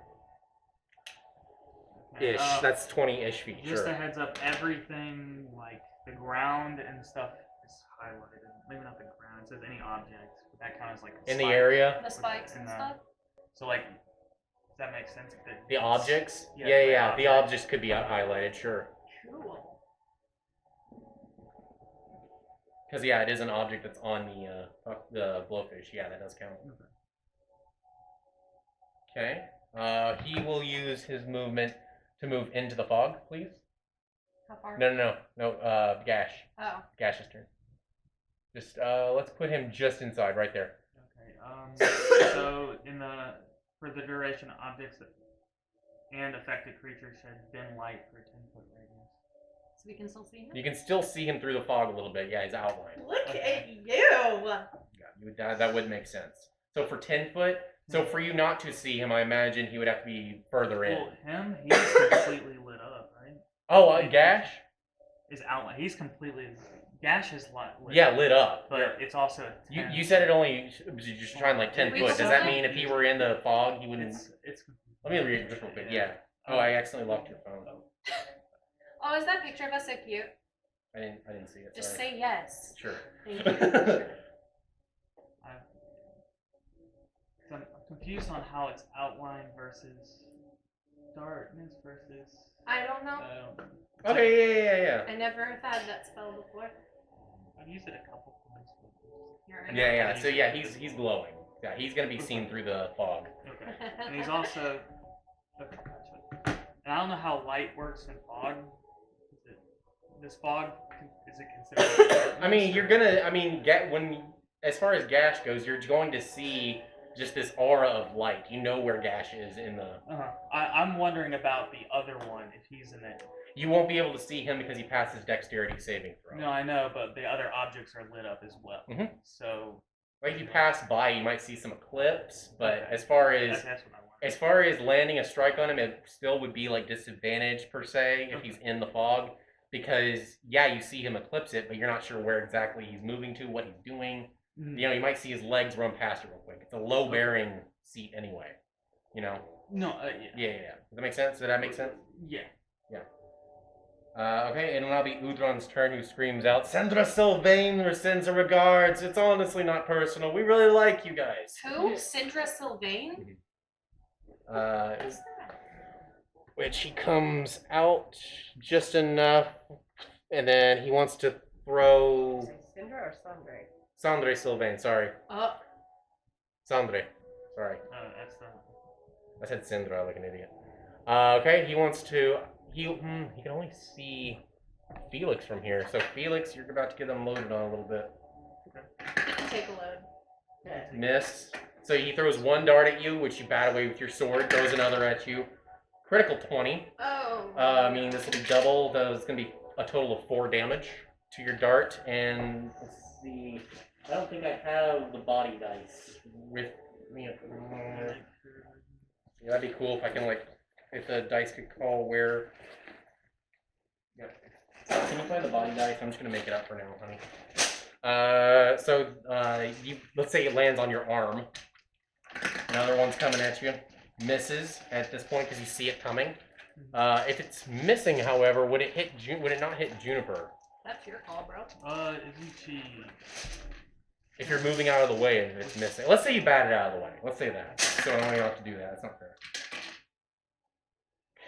Ish. That's 20-ish feet. Just Sure. a heads up, everything like the ground and stuff is highlighted. Maybe not the ground. It says any object. But that counts like In the area? The spikes and stuff. So like, does that make sense? The objects? Yeah, Yeah. the The objects could be highlighted, sure. Cool. Because it is an object that's on the blowfish. Yeah, that does count. Okay. He will use his movement to move into the fog, please. How far? No. Gash. Oh. Gash's turn. Just let's put him just inside, right there. Okay. So for the duration, objects and affected creatures shed dim light for 10-foot radius. So we can still see him? You can still see him through the fog a little bit. Yeah, he's outlined. Look at you! Yeah, that would make sense. So for 10 foot, so for you not to see him, I imagine he would have to be further in. Well, he's completely lit up, right? Oh, Gash? Is outlined. He's completely. Gash is lit. Yeah, lit up. But it's also. You said it only. You're just trying like 10 We foot. just Does that said- mean if he were in the fog, he wouldn't? It's. Let me read it just real quick. Yeah. Oh, I accidentally locked your phone. Oh, is that picture of us so cute? I didn't see it. Just sorry. say yes. Sure. Thank you. I'm confused on how it's outline versus darkness versus. I don't know. Okay. Yeah. I never have had that spell before. I've used it a couple times. You're right. Yeah. So yeah, he's glowing. Yeah, he's gonna be seen through the fog. Okay. And he's also. Okay, gotcha. And I don't know how light works in fog. This fog, is it considered darkness? I mean, as far as Gash goes, you're going to see just this aura of light. You know where Gash is in the. I'm wondering about the other one, if he's in it. You won't be able to see him because he passed his dexterity saving throw. No, I know, but the other objects are lit up as well. Mhm. So. Like if you pass by, you might see some eclipse, but Okay. as far as That's what I wanted. as far as landing a strike on him, it still would be like disadvantage per se if he's in the fog. Because you see him eclipse it, but you're not sure where exactly he's moving to, what he's doing. Mm-hmm. You might see his legs run past it real quick. It's a low bearing seat anyway. No, Yeah. Does that make sense? Did that make sense? Yeah. Okay, and it'll now be Udron's turn, who screams out, "Sandra Sylvain sends her regards. It's honestly not personal. We really like you guys." Who? Sindra Sylvain? Who's that? Which he comes out just enough, and then he wants to throw Cinder or Sundre? Sandra Sylvain. Sorry, Oh, Sandra. Sorry, That's the. I said Sindra like an idiot. Okay, he wants to. He can only see Felix from here. So Felix, you're about to get him loaded on a little bit. you can take a load. Yeah. Miss. So he throws one dart at you, which you bat away with your sword. Throws another at you. Critical 20. Oh. Meaning this will be double. It's going to be a total of 4 damage to your dart. And let's see. I don't think I have the body dice with me at the moment. Yeah, that'd be cool if I can, like, if the dice could call where. Yeah. Can you play the body dice? I'm just gonna make it up for now, honey. Let's say it lands on your arm. Another one's coming at you. Misses at this point because you see it coming. If it's missing, however, would it not hit Juniper? That's your call, bro. Isn't she? If you're moving out of the way and it's missing. Let's say you bat it out of the way. Let's say that. So I don't want you to have to do that. That's not fair.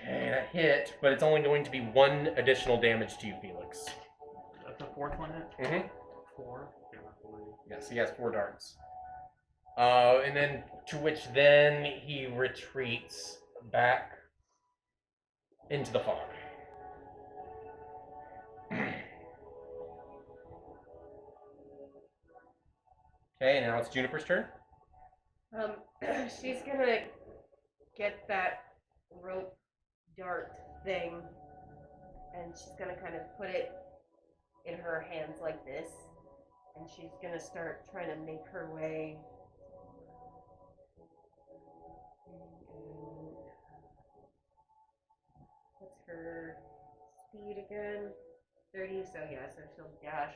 Okay, that hit, but it's only going to be 1 additional damage to you, Felix. That's the 4th one hit? Mm-hmm. 4? Yes, he has 4 darts. And then to which then he retreats back into the fog. Okay, now it's Juniper's turn. She's gonna get that rope dart thing, and she's gonna kind of put it in her hands like this, and she's gonna start trying to make her way. What's her speed again? 30, so yeah, so she'll dash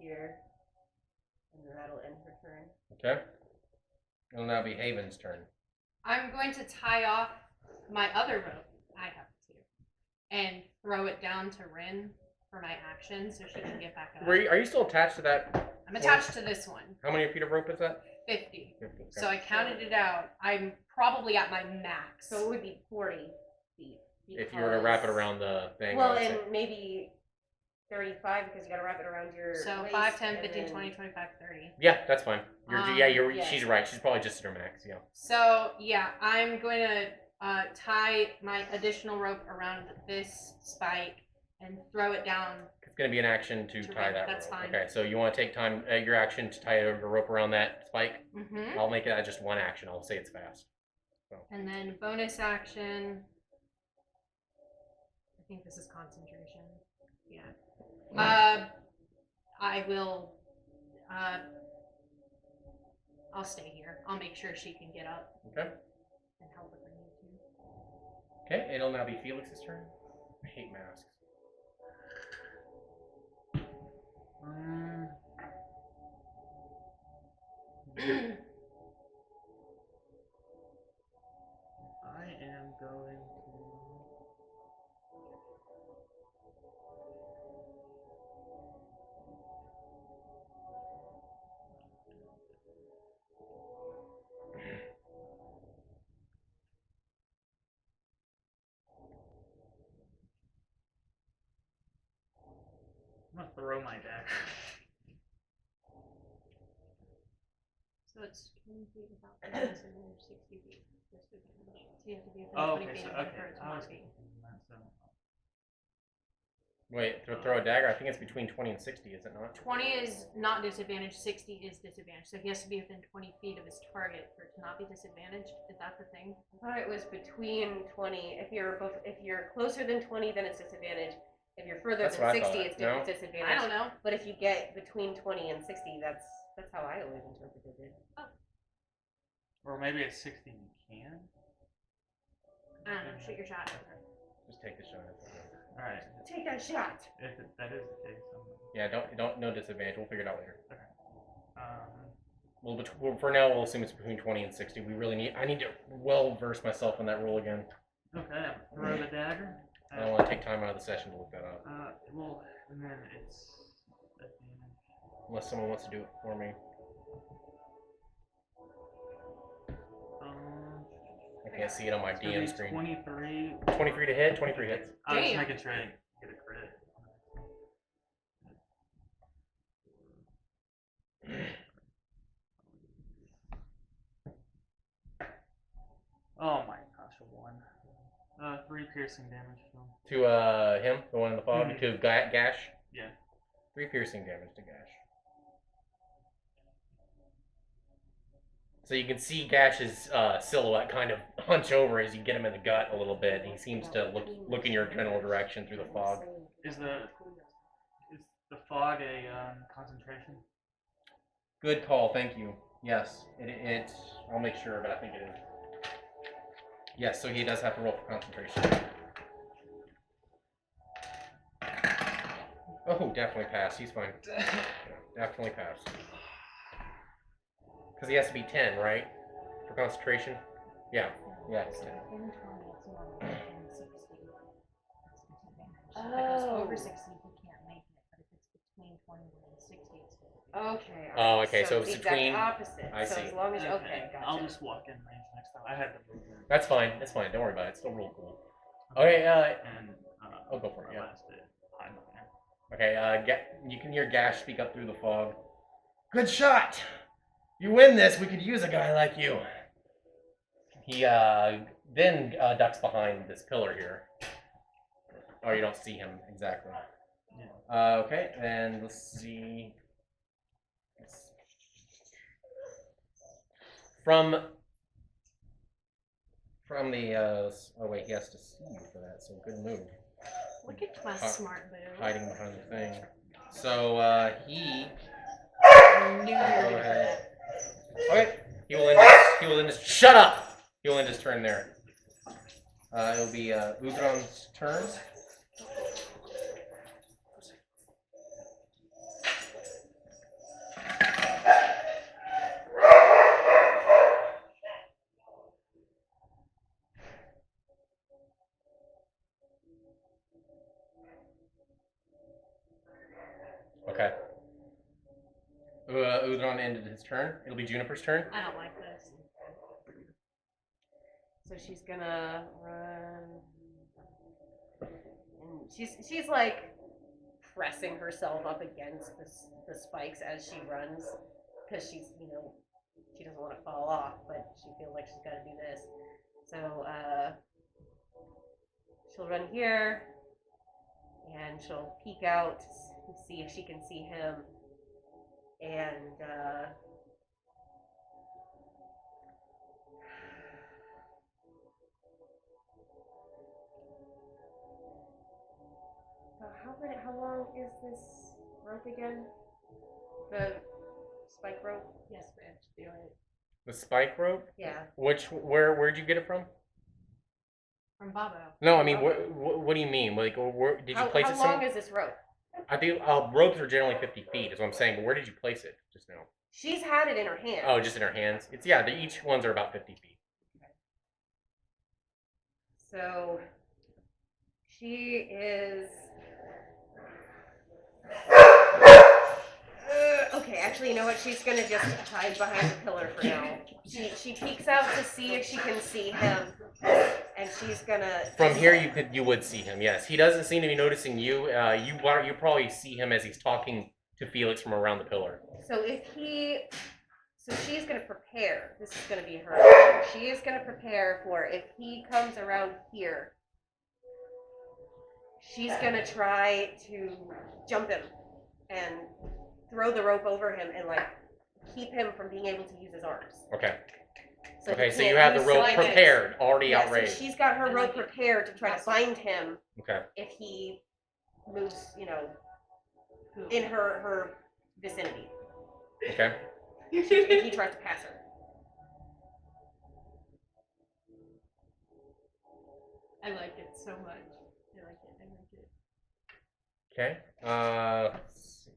here, and then that'll end her turn. Okay. It'll now be Haven's turn. I'm going to tie off my other rope. I have to. And throw it down to Rin for my action so she can get back up. Are you still attached to that? I'm attached to this one. How many feet of rope is that? 50. 50. Okay. So I counted it out. I'm probably at my max. So it would be 40 feet. If you were to wrap it around the thing. Well, and maybe 35 because you got to wrap it around your So waist 5, 10, and 15, then... 20, 25, 30. Yeah, that's fine. yeah. She's right. She's probably just at her max, yeah. So, yeah, I'm going to tie my additional rope around this spike and throw it down. It's going to be an action to tie that That's rope. fine. Okay, so you want to take time, your action to tie the rope around that spike? Mm-hmm. I'll make it just 1 action. I'll say it's fast. So. And then bonus action. I think this is concentration. Yeah. I will. I'll stay here. I'll make sure she can get up. Okay. And help if I need to. Okay, it'll now be Felix's turn. I hate masks. I am going to. I'm gonna throw my dagger. So it's 20 feet without bonus and then 60 feet. Disadvantage. So you have to be within Oh, 20 okay, feet so of it okay. for it to I not was be. confused on that, so. Wait, to throw a dagger? I think it's between 20 and 60, is it not? 20 is not disadvantaged, 60 is disadvantaged. So he has to be within 20 feet of his target for it to not be disadvantaged. Is that the thing? I thought it was between 20. If you're closer than 20, then it's disadvantage. If you're further That's than what I 60, thought. it's No? disadvantage. I don't know. But if you get between 20 and 60, that's how I always interpreted it. Or maybe at 60 you can? I don't know. Shoot your shot. Just take the shot. Alright. Take that shot. If that is the case, Yeah, don't no disadvantage. We'll figure it out later. um, Well, for now, we'll assume it's between 20 and 60. I need to well verse myself in that rule again. okay, throw the dagger. I don't want to take time out of the session to look that up. Well, and then it's advantage. Unless someone wants to do it for me. I can't see it on my It's gonna DM be screen. 23. 23 to hit, 23 hits. I was just Damn. making sure I didn't get a crit. Oh my gosh, a 1. 3 piercing damage to him. To him, the one in the fog, Mhm. to Gash. Yeah. 3 piercing damage to Gash. So you can see Gash's silhouette kind of hunch over as you get him in the gut a little bit. He seems to look in your general direction through the fog. Is the the fog a concentration? Good call, thank you. Yes, it I'll make sure, but I think it is. Yes, so he does have to roll for concentration. Oh, definitely pass. He's fine. Definitely pass. Because he has to be 10, right? For concentration? Yeah. Yeah, it's 10. If it's over 60, he can't make it. But if it's between 20 and 60, it's 50. Okay. Oh, okay, so it's it's the between- exact opposite. I so see. as long as okay, gotcha. I'll just walk in range next time. I had the movement. That's fine. That's fine. Don't worry about it. It's still real cool. Okay, And I'll go for it, my yeah. last bit, hide behind. okay, you can hear Gash speak up through the fog. Good shot! You win this, we could use a guy like you. He then ducks behind this pillar here. Oh, you don't see him exactly. Yeah. Okay, and let's see. From the oh wait, he has to see you for that, so good move. Look at my smart boo. Hiding behind the thing. So he I knew you were go gonna ahead. Okay, he will end his shut up! He will end his turn there. It'll be Udron's turn. Okay. Udron ended his turn. It'll be Juniper's turn. I don't like this. So she's gonna run, and she's like pressing herself up against the spikes as she runs, because she's she doesn't want to fall off, but she feels like she's got to do this. So she'll run here, and she'll peek out and see if she can see him, and how long is this rope again? The spike rope? Yes, bitch, do it. The spike rope? Yeah. Where'd you get it from? From Bobo. No, I mean, what do you mean? Like, did you place it How long is this rope? I think ropes are generally 50 feet, is what I'm saying. But where did you place it just now? She's had it in her hand. Oh, just in her hands. It's each ones are about 50 feet. So she is. Okay, actually, you know what? She's gonna just hide behind the pillar for now. She peeks out to see if she can see him, and she's gonna. From here, you would see him. Yes, he doesn't seem to be noticing you. You probably see him as he's talking to Felix from around the pillar. So she's gonna prepare. This is gonna be her. She is gonna prepare for if he comes around here. She's gonna try to jump him and throw the rope over him and like keep him from being able to use his arms. Okay. So Okay, so you have the rope prepared, already outraised. So she's got her rope prepared to try to bind him. Okay. If he moves, in her vicinity. Okay. If he tries to pass her. I like it so much. I like it. Okay. Let's see.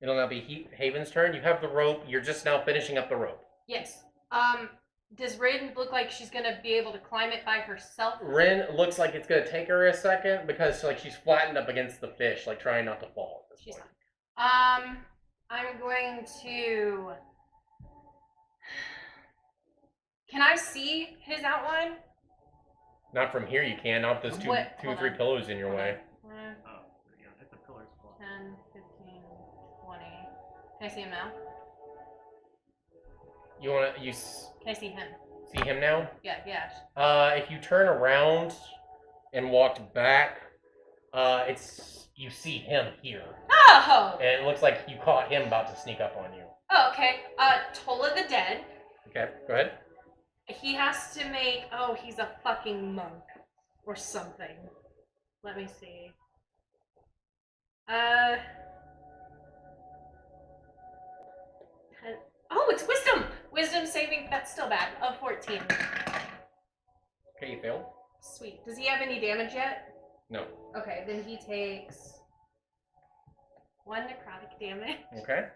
It'll now be Haven's turn. You have the rope. You're just now finishing up the rope. Yes. Does Rin look like she's gonna be able to climb it by herself? Rin looks like it's gonna take her a second because she's flattened up against the fish, trying not to fall at this She's point. fine. I'm going to. Can I see his outline? Not from here, you can. Not with those two or three pillows in your way. Oh, yeah, if the pillar's blocked. 10, 15, 20. Can I see him now? Can I see him? See him now? Yeah. If you turn around and walked back, you see him here. Oh! And it looks like you caught him about to sneak up on you. Oh, okay. Tola the Dead. Okay, go ahead. He has to make. Oh, he's a fucking monk or something. Let me see. Oh, it's wisdom. Wisdom saving. That's still bad. Of 14. Okay, you failed. Sweet. Does he have any damage yet? No. Okay, then he takes 1 necrotic damage. Okay.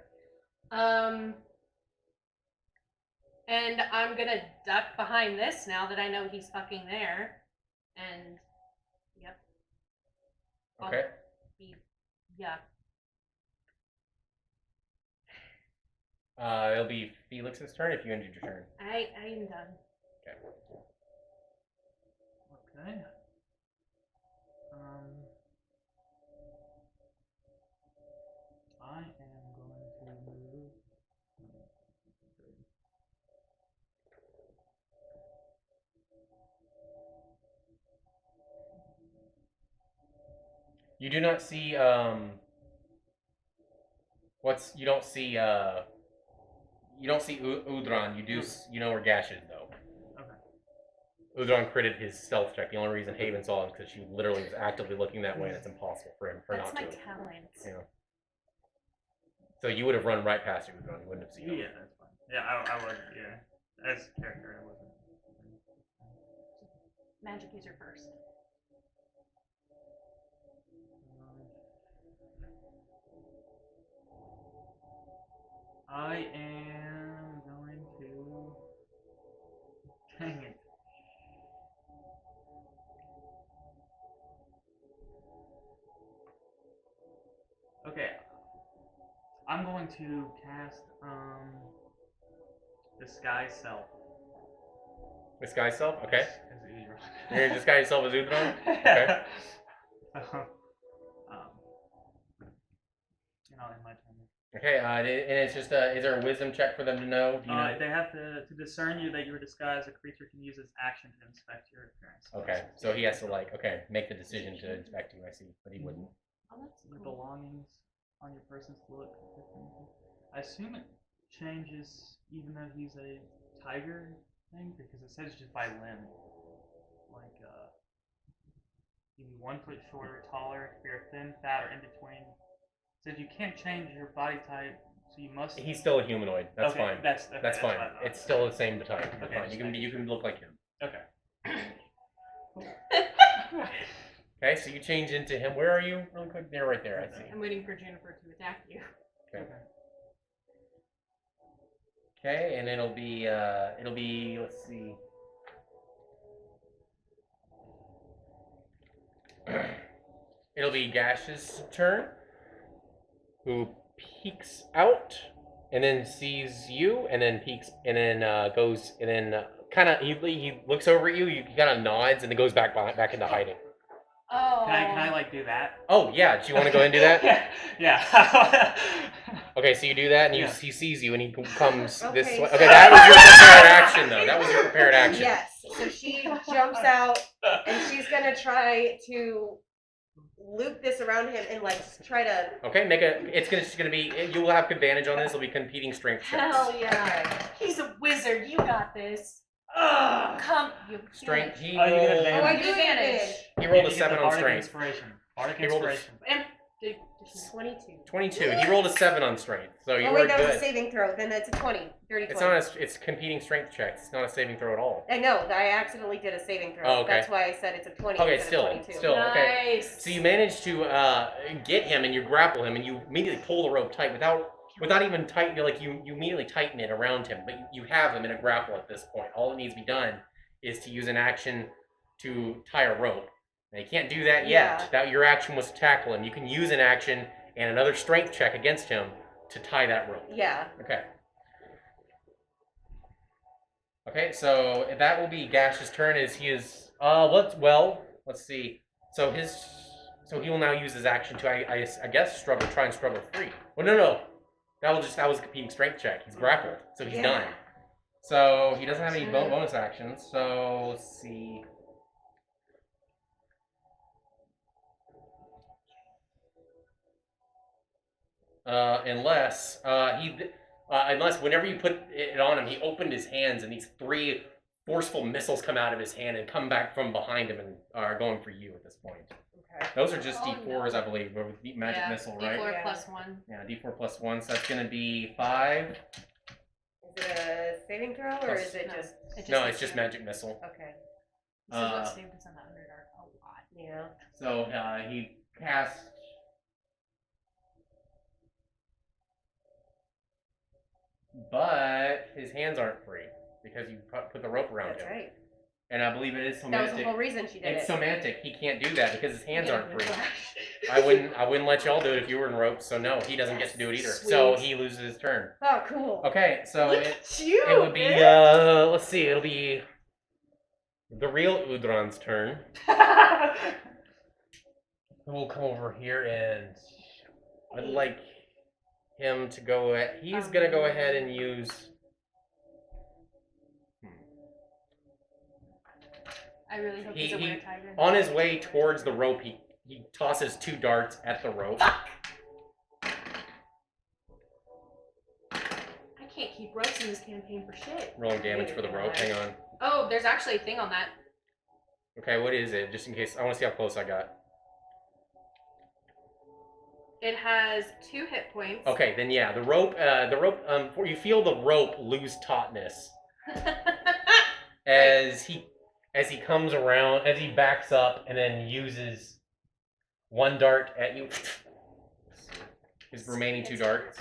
And I'm gonna duck behind this now that I know he's fucking there. And, yep. Okay. Yeah. It'll be Felix's turn if you ended your turn. I am done. Okay. Okay. I am going to move. You do not see you don't see Udran. You do you know where Gash is though. Okay. Udran critted his stealth check. The only reason Haven saw him is because she literally was actively looking that way, and it's impossible for him That's not my to. talent. You know. So you would have run right past Udran. You wouldn't have seen him. Yeah, that's fine. Yeah, I would. Yeah, as a character, I wasn't. Magic user first. I am going to. Dang it. Okay. I'm going to cast Disguise Self. Disguise self? Okay. As Udra. You're gonna disguise yourself as Udran? Okay. And I'll end my turn. Okay, and it's just is there a wisdom check for them to know? Do you know? They have to discern you that you are disguised. A creature can use its action to inspect your appearance. Okay, so he has to make the decision to inspect you. I see, but he wouldn't. Your belongings on your person's look different. I assume it changes even though he's a tiger thing because it says just by limb. Like you can be 1 foot shorter, taller, if you're thin, fat, or in between. It says you can't change your body type, so you must. He's still a humanoid. That's okay, fine. That's fine. It's still the same type. You're Okay, fine. You can look like him. Okay. Okay, so you change into him. Where are you? Really quick. There, right there. I see. I'm waiting for Juniper to attack you. Okay. Okay, and it'll be let's see. It'll be Gash's turn, who peeks out and then sees you, and then peeks, and then goes, and then kind of he looks over at you. He kind of nods, and then goes back into hiding. Oh. Can I like do that? Oh yeah, do you want to go ahead and do that? Yeah. Okay, so you do that, and Yeah. he sees you, and he comes Okay, this way. so- Okay, that was your prepared action, though. That was your prepared action. Yes. So she jumps out and she's gonna try to loop this around him and like try to. Okay, it's gonna be. You will have advantage on this. It'll be competing strength checks. Hell yeah. Okay. He's a wizard. You got this. Come. You Strength. He Oh, you get rolled. advantage. Oh, I do Advantage. He rolled a You get 7 the on Bardic strength. Inspiration. Bardic He rolled a- Inspiration. 22. 22. He rolled a 7 on strength, so you Oh were wait, that was a good. saving throw. Then it's a 20. Dirty 20. It's not. It's competing strength checks. It's not a saving throw at all. I know. I accidentally did a saving throw. Oh, okay. That's why I said it's a 20 Okay, instead still, of 22. still. Okay. Nice. So you manage to get him, and you grapple him, and you immediately pull the rope tight without even tighten. Like you immediately tighten it around him, but you have him in a grapple at this point. All that needs to be done is to use an action to tie a rope. Now you can't do that yet. Yeah. That your action was to tackle him. You can use an action and another strength check against him to tie that rope. Yeah. Okay. Okay, so that will be Gash's turn. As he is let's see. So he will now use his action to I guess try and struggle free. Well, no. That was a competing strength check. He's grappled, so he's Yeah. done. So he doesn't have any bonus actions. So let's see. Unless whenever you put it on him, he opened his hands and these 3 forceful missiles come out of his hand and come back from behind him and are going for you at this point. Okay. Those are just Oh, D4s, no. I believe, but with magic Yeah, missile, D4 right? Yeah. plus 1. Yeah, D4 plus 1, so that's gonna be 5. Is it a saving throw or Plus- is it No. just No, hits it's just you. magic missile. okay? This is what Uh, saved us on that Underdark a lot. Yeah. So he casts. But his hands aren't free because you put the rope around That's him. right. And I believe it is That was semantic. the whole reason she did It's it. semantic. He can't do that because his hands Yeah, aren't free. flash. I wouldn't let y'all do it if you were in ropes. So no, he doesn't get to do it either. So Sweet. he loses his turn. Oh, cool. Okay, so Look at you, it would be bitch. let's see, it'll be the real Udron's turn. We'll come over here and I'd like him to go. He's gonna go ahead and use. I really hope he's a He were-tiger. on his way towards the rope. He tosses 2 darts at the rope. I can't keep ropes in this campaign for shit. Rolling damage for the rope. Hang on. Oh, there's actually a thing on that. Okay, what is it? Just in case, I want to see how close I got. It has 2 hit points. Okay, then yeah, the rope. You feel the rope lose tautness as he comes around, as he backs up, and then uses 1 dart at you. His remaining 2 darts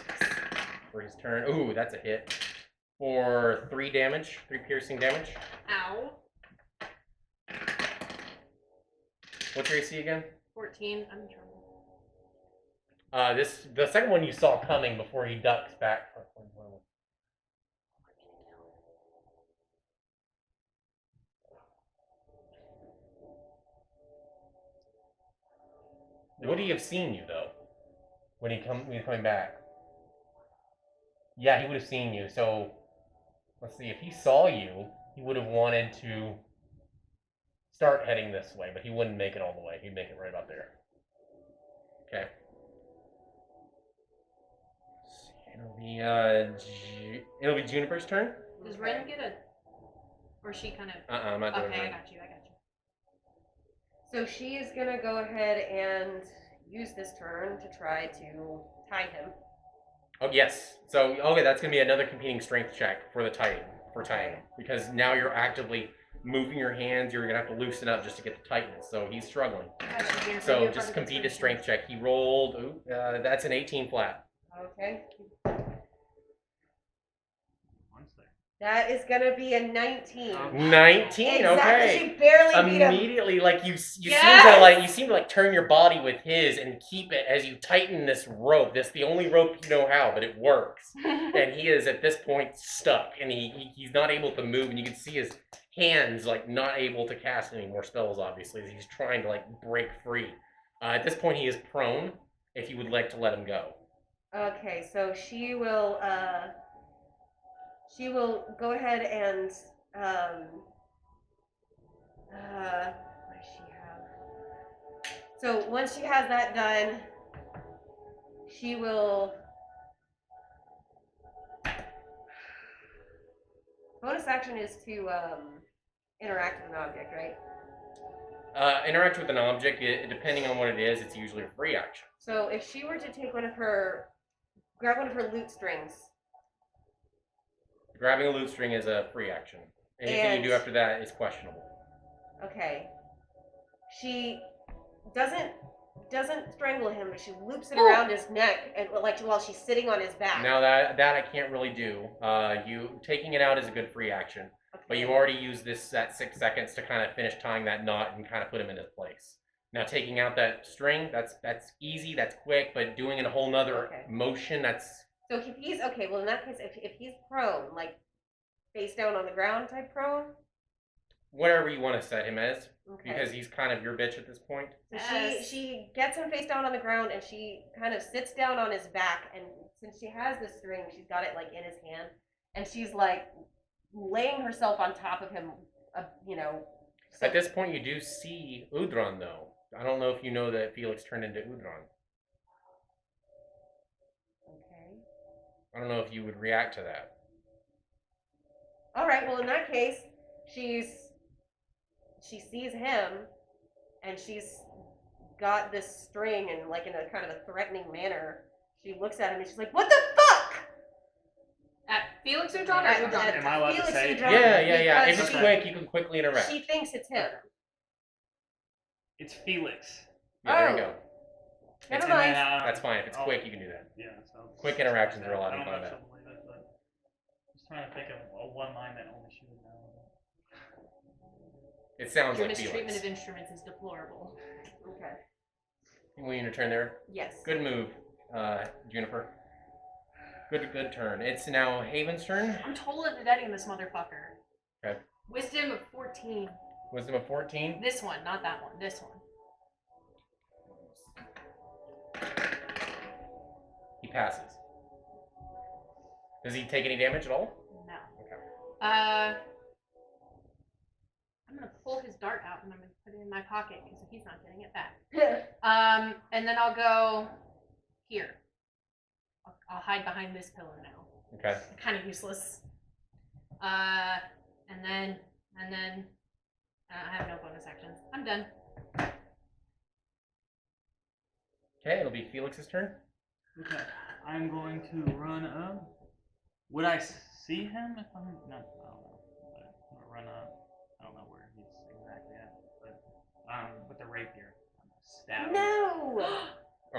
for his turn. Ooh, that's a hit for 3 damage, 3 piercing damage. Ow. What's your AC again? 14. I'm in trouble. The second one you saw coming before he ducks back. Would he have seen you though? When he's coming back? Yeah, he would have seen you. So let's see. If he saw you, he would have wanted to start heading this way, but he wouldn't make it all the way. He'd make it right about there. Okay. It'll be Juniper's turn. Does Ren get a... Or she kind of... I'm not doing Okay, I Ren. got you. So she is gonna go ahead and use this turn to try to tie him. Oh yes. So okay, that's gonna be another competing strength check for the tying because now you're actively moving your hands. You're gonna have to loosen up just to get the tightness. So he's struggling. Gotcha, Jennifer. So You're just part of compete the a strength check. He rolled. That's an 18 flat. Okay. One second. That is gonna be a 19. 19. Exactly. Okay. She barely beat him. Immediately, like you Yes! seem to turn your body with his and keep it as you tighten this rope. This is the only rope you know how, but it works. And he is at this point stuck, and he's not able to move, and you can see his hands like not able to cast any more spells. Obviously, as he's trying to like break free. At this point, he is prone. If you would like to let him go. Okay, so she will go ahead and what does she have? So once she has that done, she will bonus action is to interact with an object, right? Interact with an object, depending on what it is, it's usually a free action. So if she were to take grab one of her lute strings. Grabbing a loot string is a free action. Anything you do after that is questionable. Okay. She doesn't strangle him, but she loops it around his neck and like while she's sitting on his back. Now that I can't really do. You taking it out is a good free action, but you already used that 6 seconds to kind of finish tying that knot and kind of put him in his place. Now taking out that string, that's easy, that's quick, but doing a whole nother motion, that's... So if he's, okay, well in that case, if he's prone, like face down on the ground type prone? Whatever you want to set him as, Okay. because he's kind of your bitch at this point. So she gets him face down on the ground and she kind of sits down on his back, and since she has this string, she's got it like in his hand, and she's like laying herself on top of him, you know. So At this point you do see Udron though. I don't know if you know that Felix turned into Udron. Okay. I don't know if you would react to that. All right. Well, in that case, she sees him, and she's got this string and like in a kind of a threatening manner, she looks at him and she's like, "What the fuck?" At Felix or John or At- John? at Am I allowed to Felix say and it? John, Yeah. If because it's quick, you can quickly interact. she thinks it's him. It's Felix. Yeah, there you Oh. go. Never And then, mind. That's fine. If it's quick, you can do that. Yeah. So Quick interactions are allowed I in don't know if combat. she'll believe it, but just trying to think of a one line that only she would know. It sounds Your like mistreatment Felix. of instruments is deplorable. Okay. Will you turn there? Yes. Good move, Juniper. Good turn. It's now Haven's turn. I'm totally vetting this motherfucker. Okay. Wisdom of 14. Wisdom of 14. This one, not that one. This one. He passes. Does he take any damage at all? No. Okay. I'm gonna pull his dart out and I'm gonna put it in my pocket because he's not getting it back. And then I'll go here. I'll hide behind this pillar now. Okay. Kind of useless. And then I have no bonus actions. I'm done. Okay, it'll be Felix's turn. Okay. I'm going to run up. Would I see him if I'm not? I don't know. But I'm gonna run up. I don't know where he's exactly at, but with the rapier, I'm gonna stab him. No.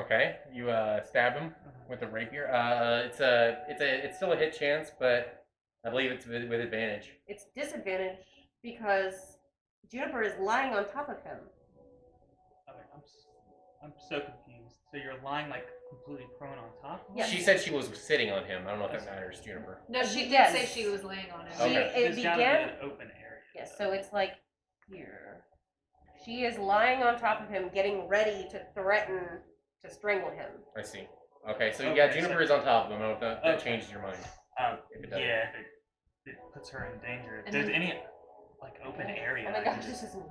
Okay, you stab him with the rapier. It's still a hit chance, but I believe it's with advantage. It's disadvantage because Juniper is lying on top of him. Okay, I'm so confused. So you're lying like completely prone on top of him? Yeah. She said she was sitting on him. I don't know if that matters, Juniper. No, she did Yes. say she was laying on him. Okay. It It's gotta be began. an open area. Yes, though. so it's like here. She is lying on top of him, getting ready to threaten to strangle him. I see. Okay, so Okay, yeah, Juniper so- is on top of him. I don't know if that Okay. changes your mind. If it doesn't. Yeah, if it puts her in danger. If And there's then- any like open area, Oh my I can gosh, just this is.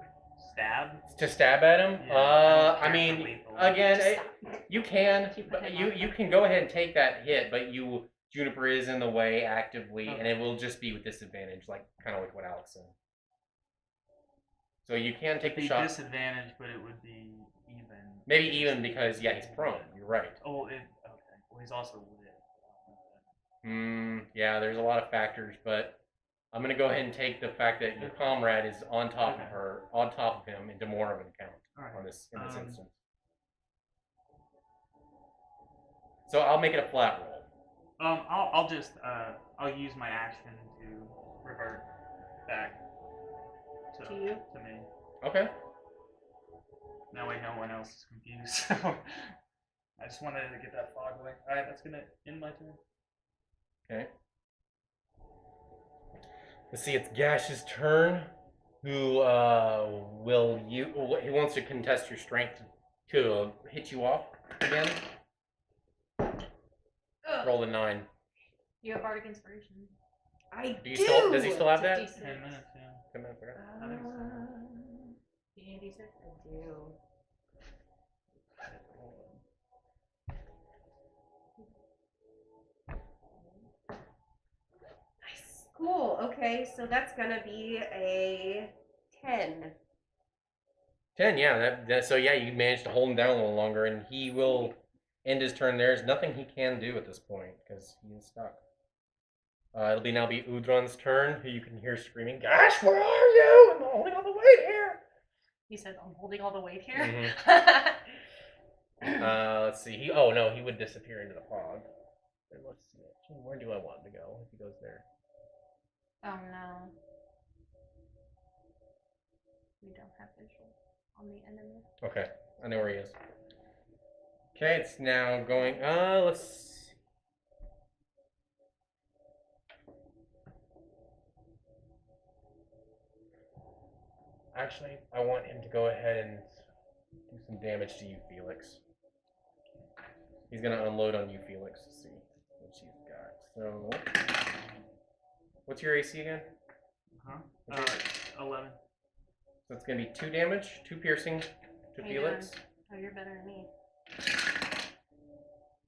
stab. To stab at him? Yeah, I don't care I for mean, lethal. again, Just you can, Keep but hitting you on you him. can go ahead and take that hit, but Juniper is in the way actively, and Okay. it will just be with disadvantage, like kind of like what Alex said. So you can take the Be shot, disadvantage, but it would be even. maybe even because yeah, he's prone. You're right. Oh, okay. Well, he's also lit. Yeah, there's a lot of factors, but I'm gonna go ahead and take the fact that your comrade is on top of her, on top of him, into more of an account All right. in this instance. So I'll make it a flat roll. I'll just I'll use my action to revert back To you? to me. Okay. That way, no one else is confused. So I just wanted to get that fog away. All right, that's gonna end my turn. Okay. Let's see, it's Gash's turn. Who he wants to contest your strength to hit you off again. Ugh. Roll a 9. You have bardic inspiration. I Do you do. still? Does he still have that? It's a D6. 10 minutes, yeah. 10 minutes, okay. I think so. Do you need a D6? I do. Nice. Cool. Okay, so that's gonna be a 10. 10, yeah. So yeah, you managed to hold him down a little longer, and he will end his turn. There's nothing he can do at this point because he is stuck. It'll now be Udron's turn, who you can hear screaming, "Gosh, where are you? I'm holding all the weight here." He said, I'm holding all the weight here. Let's see. He would disappear into the fog. Let's see. Where do I want him to go? If he goes there. Oh no. We don't have visual on the enemy. Okay, I know where he is. Okay, it's now going. Let's see. Actually, I want him to go ahead and do some damage to you, Felix. He's gonna unload on you, Felix, to see what she's got. So, what's your AC again? Huh? 11. So it's gonna be 2 damage, 2 piercing to Hey, Felix, Oh, you're better than me.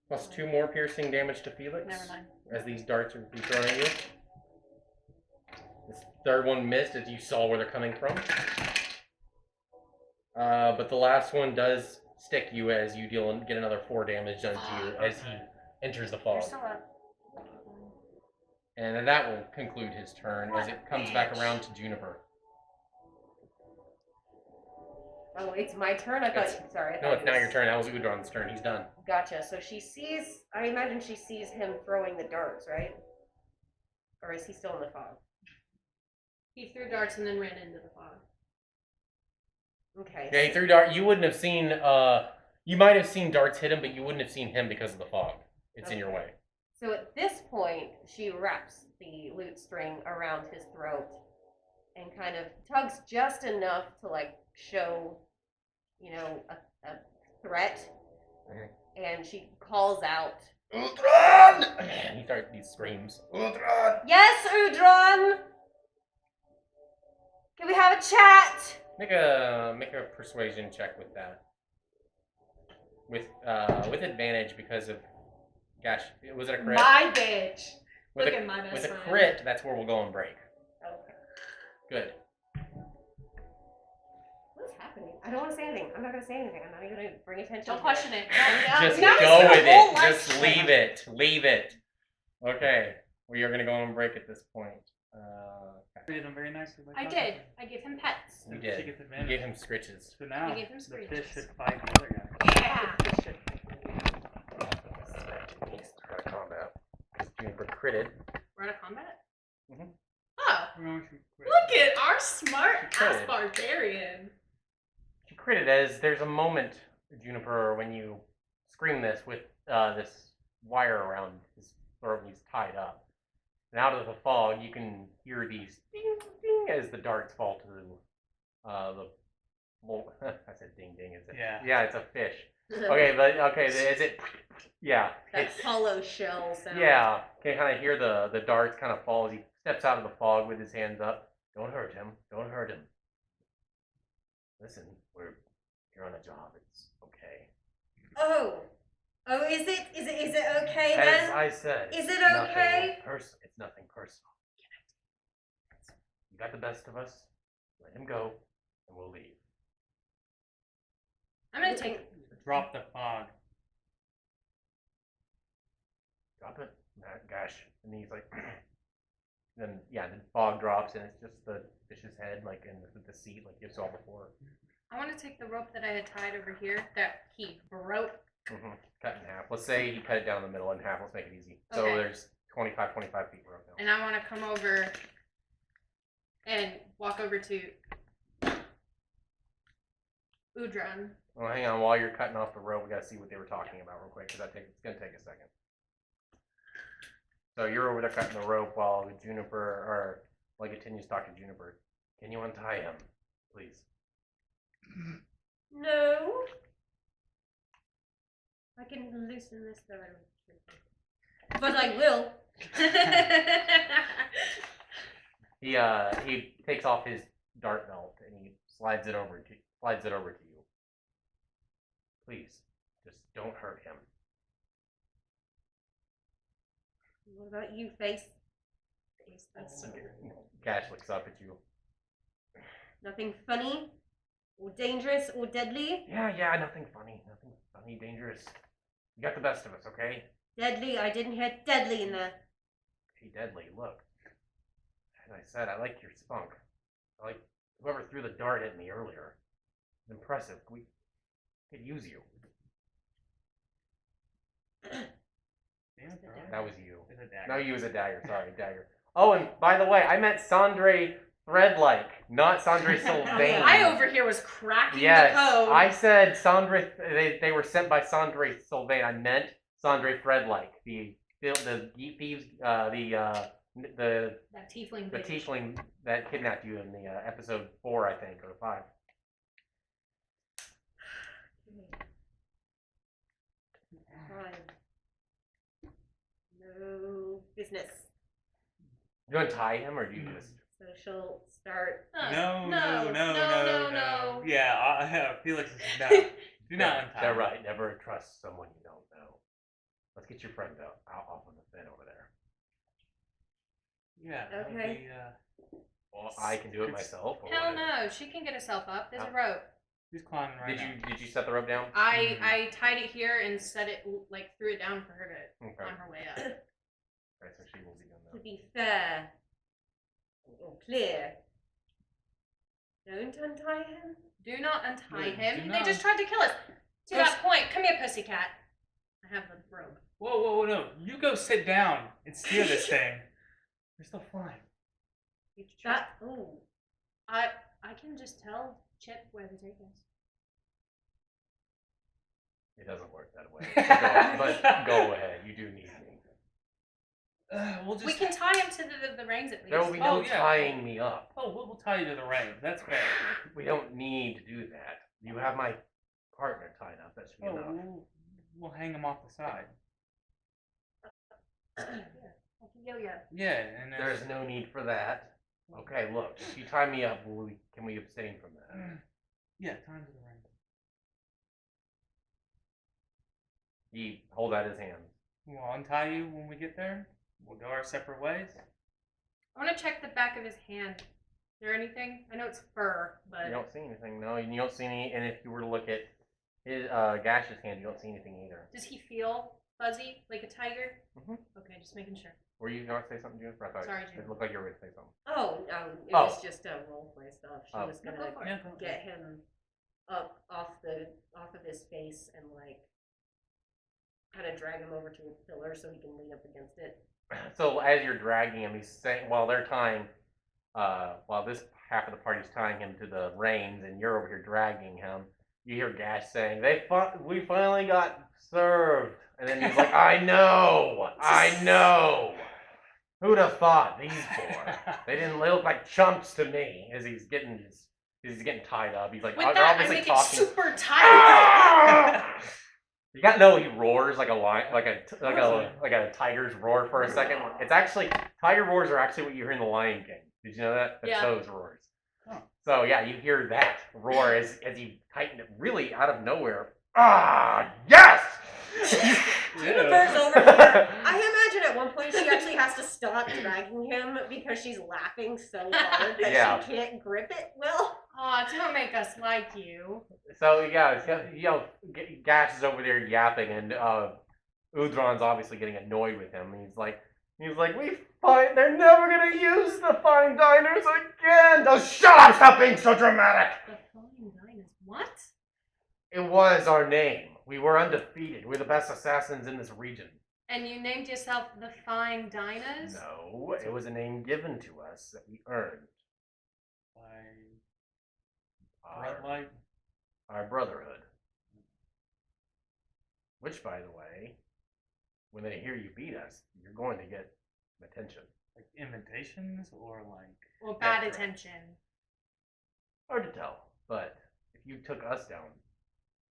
plus 2 more piercing damage to Felix. Never mind. As these darts are being thrown at you. This third one missed as you saw where they're coming from. But the last one does stick you as you get another 4 damage done to you as he enters the You're fog. still up. And then that will conclude his turn as it comes back around to Juniper. Oh, it's my turn? I thought. Sorry. I No, thought it's it now was- your turn. That was Udron's turn. He's done. Gotcha. So she sees. I imagine she sees him throwing the darts, right? Or is he still in the fog? He threw darts and then ran into the fog. Okay. Yeah, he threw dart. You wouldn't have seen. You might have seen darts hit him, but you wouldn't have seen him because of the fog. It's in your way. So at this point, she wraps the lute string around his throat and kind of tugs just enough to like show, a threat. Mhm. And she calls out, Udron! He screams. Udron! "Yes, Udron! Can we have a chat?" Make a persuasion check with that. With advantage because of, gosh, was it a crit? My bitch. With Look a, at my best with a friend. crit, that's where we'll go and break. Okay. Good. What's happening? I don't want to say anything. I'm not going to say anything. I'm not even going to bring attention. Don't to question it. Just Now go it's with the whole it. life Just story. leave it. Leave it. Okay. We are going to go and break at this point. Treated him very nicely. by I talking did. to him. I gave him pets. You And did. She gets You advantage. gave him scritches. So now I gave him the screeches. fish should fight the other guy. Yeah. Out of combat. Juniper critted. We're out of combat? Mhm. Oh. We're going to quit. Look at our smart She ass critted. barbarian. She critted as there's a moment, Juniper, when you scream this with this wire around his throat and he's tied up. And out of the fog, you can hear these ding, ding as the darts fall to the. Well, I said ding ding. Is it? Yeah. Yeah, it's a fish. Okay, but okay, is it? Yeah, That it's hollow shell sound. yeah. Can kind of hear the darts kind of fall as he steps out of the fog with his hands up. Don't hurt him. Don't hurt him. Listen, you're on a job. It's okay. Oh, is it okay As then? I said, Is it's it nothing okay? It's nothing personal. You got the best of us. Let him go, and we'll leave. I'm gonna take. Drop the fog. Drop it. Gosh. And he's like, then yeah, the fog drops, and it's just the fish's head, like in the seat, like you saw before. I want to take the rope that I had tied over here that he broke. Mm-hmm. Cut in half. Let's say he cut it down the middle in half. Let's make it easy. So Okay. there's 25 feet rope now. And I want to come over and walk over to Udron. Well, hang on. While you're cutting off the rope, we gotta see what they were talking about real quick, because it's gonna take a second. So you're over there cutting the rope while it continues to talk to Juniper. Can you untie him, please? No. I can loosen this though. But I will. He takes off his dart belt and he slides it over to you. Please, just don't hurt him. What about you, face? That's so weird. Gash looks up at you. Nothing funny, or dangerous, or deadly? Yeah, nothing funny, dangerous. You got the best of us, okay? Deadly? I didn't hear deadly in there. Hey, Deadly, look. As I said, I like your spunk. I like whoever threw the dart at me earlier. Impressive. We could use you. That was you. It's a dagger. No, you was a dagger. Sorry, dagger. Oh, and by the way, I meant Sandre Threadlike, not Sandre Sylvain. I over here was cracking Yes, the code. I said Sandre. They were sent by Sandre Sylvain. I meant Sandre Threadlike, the thieves, the That tiefling the bitch. tiefling that kidnapped you in the episode 4, I think, or 5. Fine. No business. Do you untie him, or do you just? So she'll start. No. No. Yeah, Felix is no. Do not untie. They're right. Never trust someone you don't know. Let's get your friend out off on the fin over there. Yeah. that would Okay. be, Well, I can do it myself. Or Hell whatever. no, she can get herself up. There's a rope. He's climbing right now. Did you set the rope down? I tied it here and set it, like, threw it down for her to Okay. on her way up. Right, so she will be done To now. be fair or clear, don't untie him. Do not untie Yeah, him. do They not- just tried to kill us. To that point, come here, pussycat. I have the robe. Whoa, no. You go sit down and steer this thing. You're still flying. I can just tell Chip where to take us. It doesn't work that way. But go ahead. You do need me. We'll just... We can tie him to the reins at least. There will be no Oh, yeah. tying me up. Oh, we'll tie you to the reins. That's fair. We don't need to do that. You have my partner tied up. That should be enough. We'll hang him off the side. Yo-yo. Yeah, and There's no need for that. Okay, look. If you tie me up, can we abstain from that? Yeah, time to the reins. He hold out his hands. We'll untie you when we get there. We'll go our separate ways. I want to check the back of his hand. Is there anything? I know it's fur, but You don't see anything. No, you don't see any. And if you were to look at his Gash's hand, you don't see anything either. does he feel fuzzy like a tiger? Mhm. Okay, just making sure. Were you going to say something, Jennifer? I thought Sorry, it Jennifer. looked like you were going to say something. It Oh. was just role play stuff. She Oh. was gonna No, go for it. get him up off of his face and like kind of drag him over to a pillar so he can lean up against it. So as you're dragging him, he's saying, while they're tying, while this half of the party's tying him to the reins, and you're over here dragging him, you hear Gash saying, "We finally got served," and then he's like, "I know. Who'd have thought these four? They look like chumps to me." As he's getting tied up, he's like, With they're that, I obviously make talking. it super tight. Ah! You got to know he roars like a lion, like a tiger's roar for a second. It's actually tiger roars are actually what you hear in the Lion King. Did you know that? That's Yeah. those roars. Oh. So yeah, you hear that roar as you tighten it really out of nowhere. Ah, yes! Jennifer's over here. I imagine at one point she actually has to stop dragging him because she's laughing so hard that Yeah. she can't grip it well. Aw, don't make us like you. So yeah, Gash is over there yapping, and Udron's obviously getting annoyed with him. He's like, they're never gonna use the fine diners again. Oh, shut up! Stop being so dramatic. The Flying Diners. What? It was our name. We were undefeated. We're the best assassins in this region. And you named yourself the Fine Diners? No, it was a name given to us that we earned. Our brotherhood. Which, by the way, when they hear you beat us, you're going to get attention. Like invitations or like... Or bad That's right. attention. Hard to tell, but if you took us down,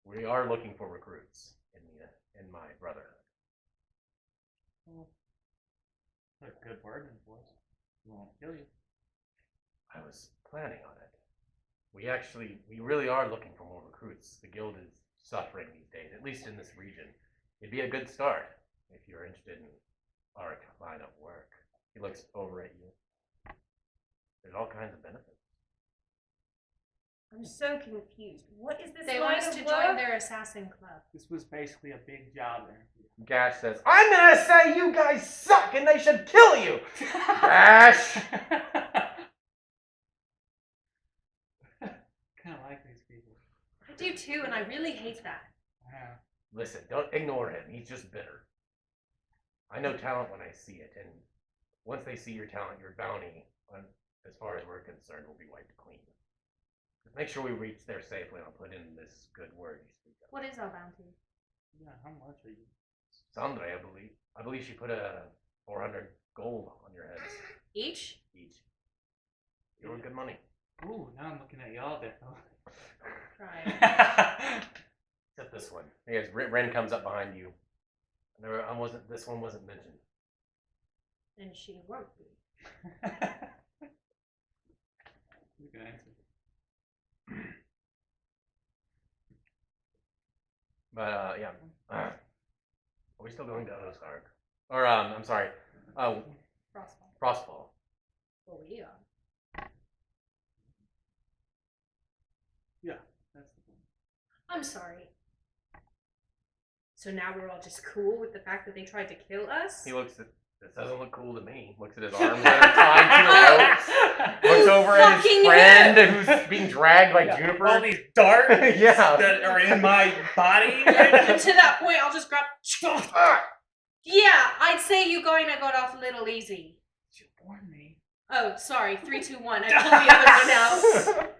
we are looking for recruits in my brotherhood. Well, that's a good bargain for us. We won't kill you. I was planning on it. We really are looking for more recruits. The guild is suffering these days, at least in this region. It'd be a good start if you're interested in our line of work. He looks over at you. There's all kinds of benefits. I'm so confused. What is this They line want us of to work? join their assassin club. This was basically a big job there. Gash says, "I'm gonna say you guys suck and they should kill you!" Gash! Kind of like these people. I do too, and I really hate that. Yeah. Listen, don't ignore him. He's just bitter. I know talent when I see it, and once they see your talent, your bounty, as far as we're concerned, will be wiped clean. Just make sure we reach there safely, and I'll put in this good word you speak of. What is our bounty? Yeah, how much are you? Sandre, I believe. I believe she put a 400 gold on your heads Each? each. You were good money. Ooh, now I'm looking at y'all differently. Try. Except this one. Yes, Ren comes up behind you. This one wasn't mentioned. And she won't be. Good answer. But yeah. Are we still going to Ozark? Or I'm sorry. Frostfall. Frostfall. Well, we are. Yeah, that's the I'm sorry. So now we're all just cool with the fact that they tried to kill us? He looks at this doesn't look cool to me. Looks at his arms that are tied to ropes. Looks over at his Fucking friend who's being dragged by Juniper. All these darts Yeah. that are in my body. And to that point, I'll just grab. Yeah, I'd say you going to got off a little easy. You warned me. Oh, sorry. 3, 2, 1. I pulled the other one out.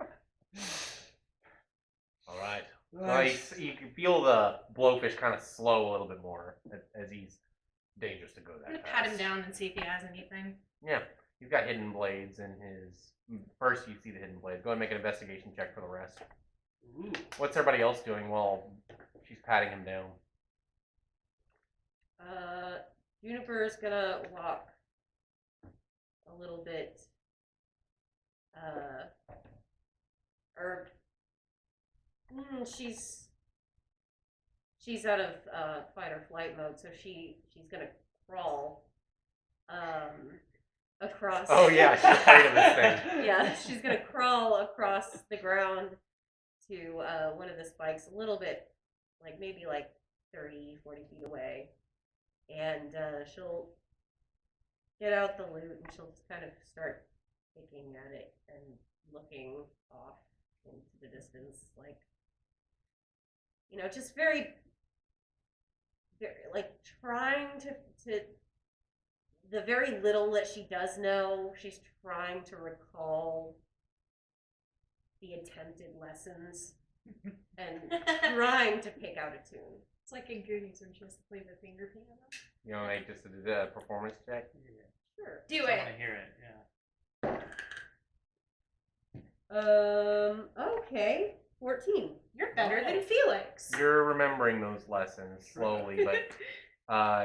All right. Nice. You can feel the blowfish kind of slow a little bit more as he's dangerous to go that I'm gonna fast. pat him down and see if he has anything. Yeah, he's got hidden blades in his. First, you see the hidden blades. Go ahead and make an investigation check for the rest. Ooh. What's everybody else doing while she's patting him down? Juniper's gonna walk a little bit, she's out of fight or flight mode, so she's gonna crawl across. Oh yeah, she's afraid of this thing. Yeah, she's gonna crawl across the ground to one of the spikes, a little bit, like maybe like 30, 40 feet away, and she'll get out the loot and she'll just kind of start picking at it and looking off into the distance, like, you know, just very, very like trying to the very little that she does know, she's trying to recall the attempted lessons and trying to pick out a tune. It's like in Goonies when she has to play the finger piano. You want to make just a performance check? Yeah. Sure. Do I it. want to hear it. Yeah. Okay. 14. You're better than Felix. You're remembering those lessons slowly, but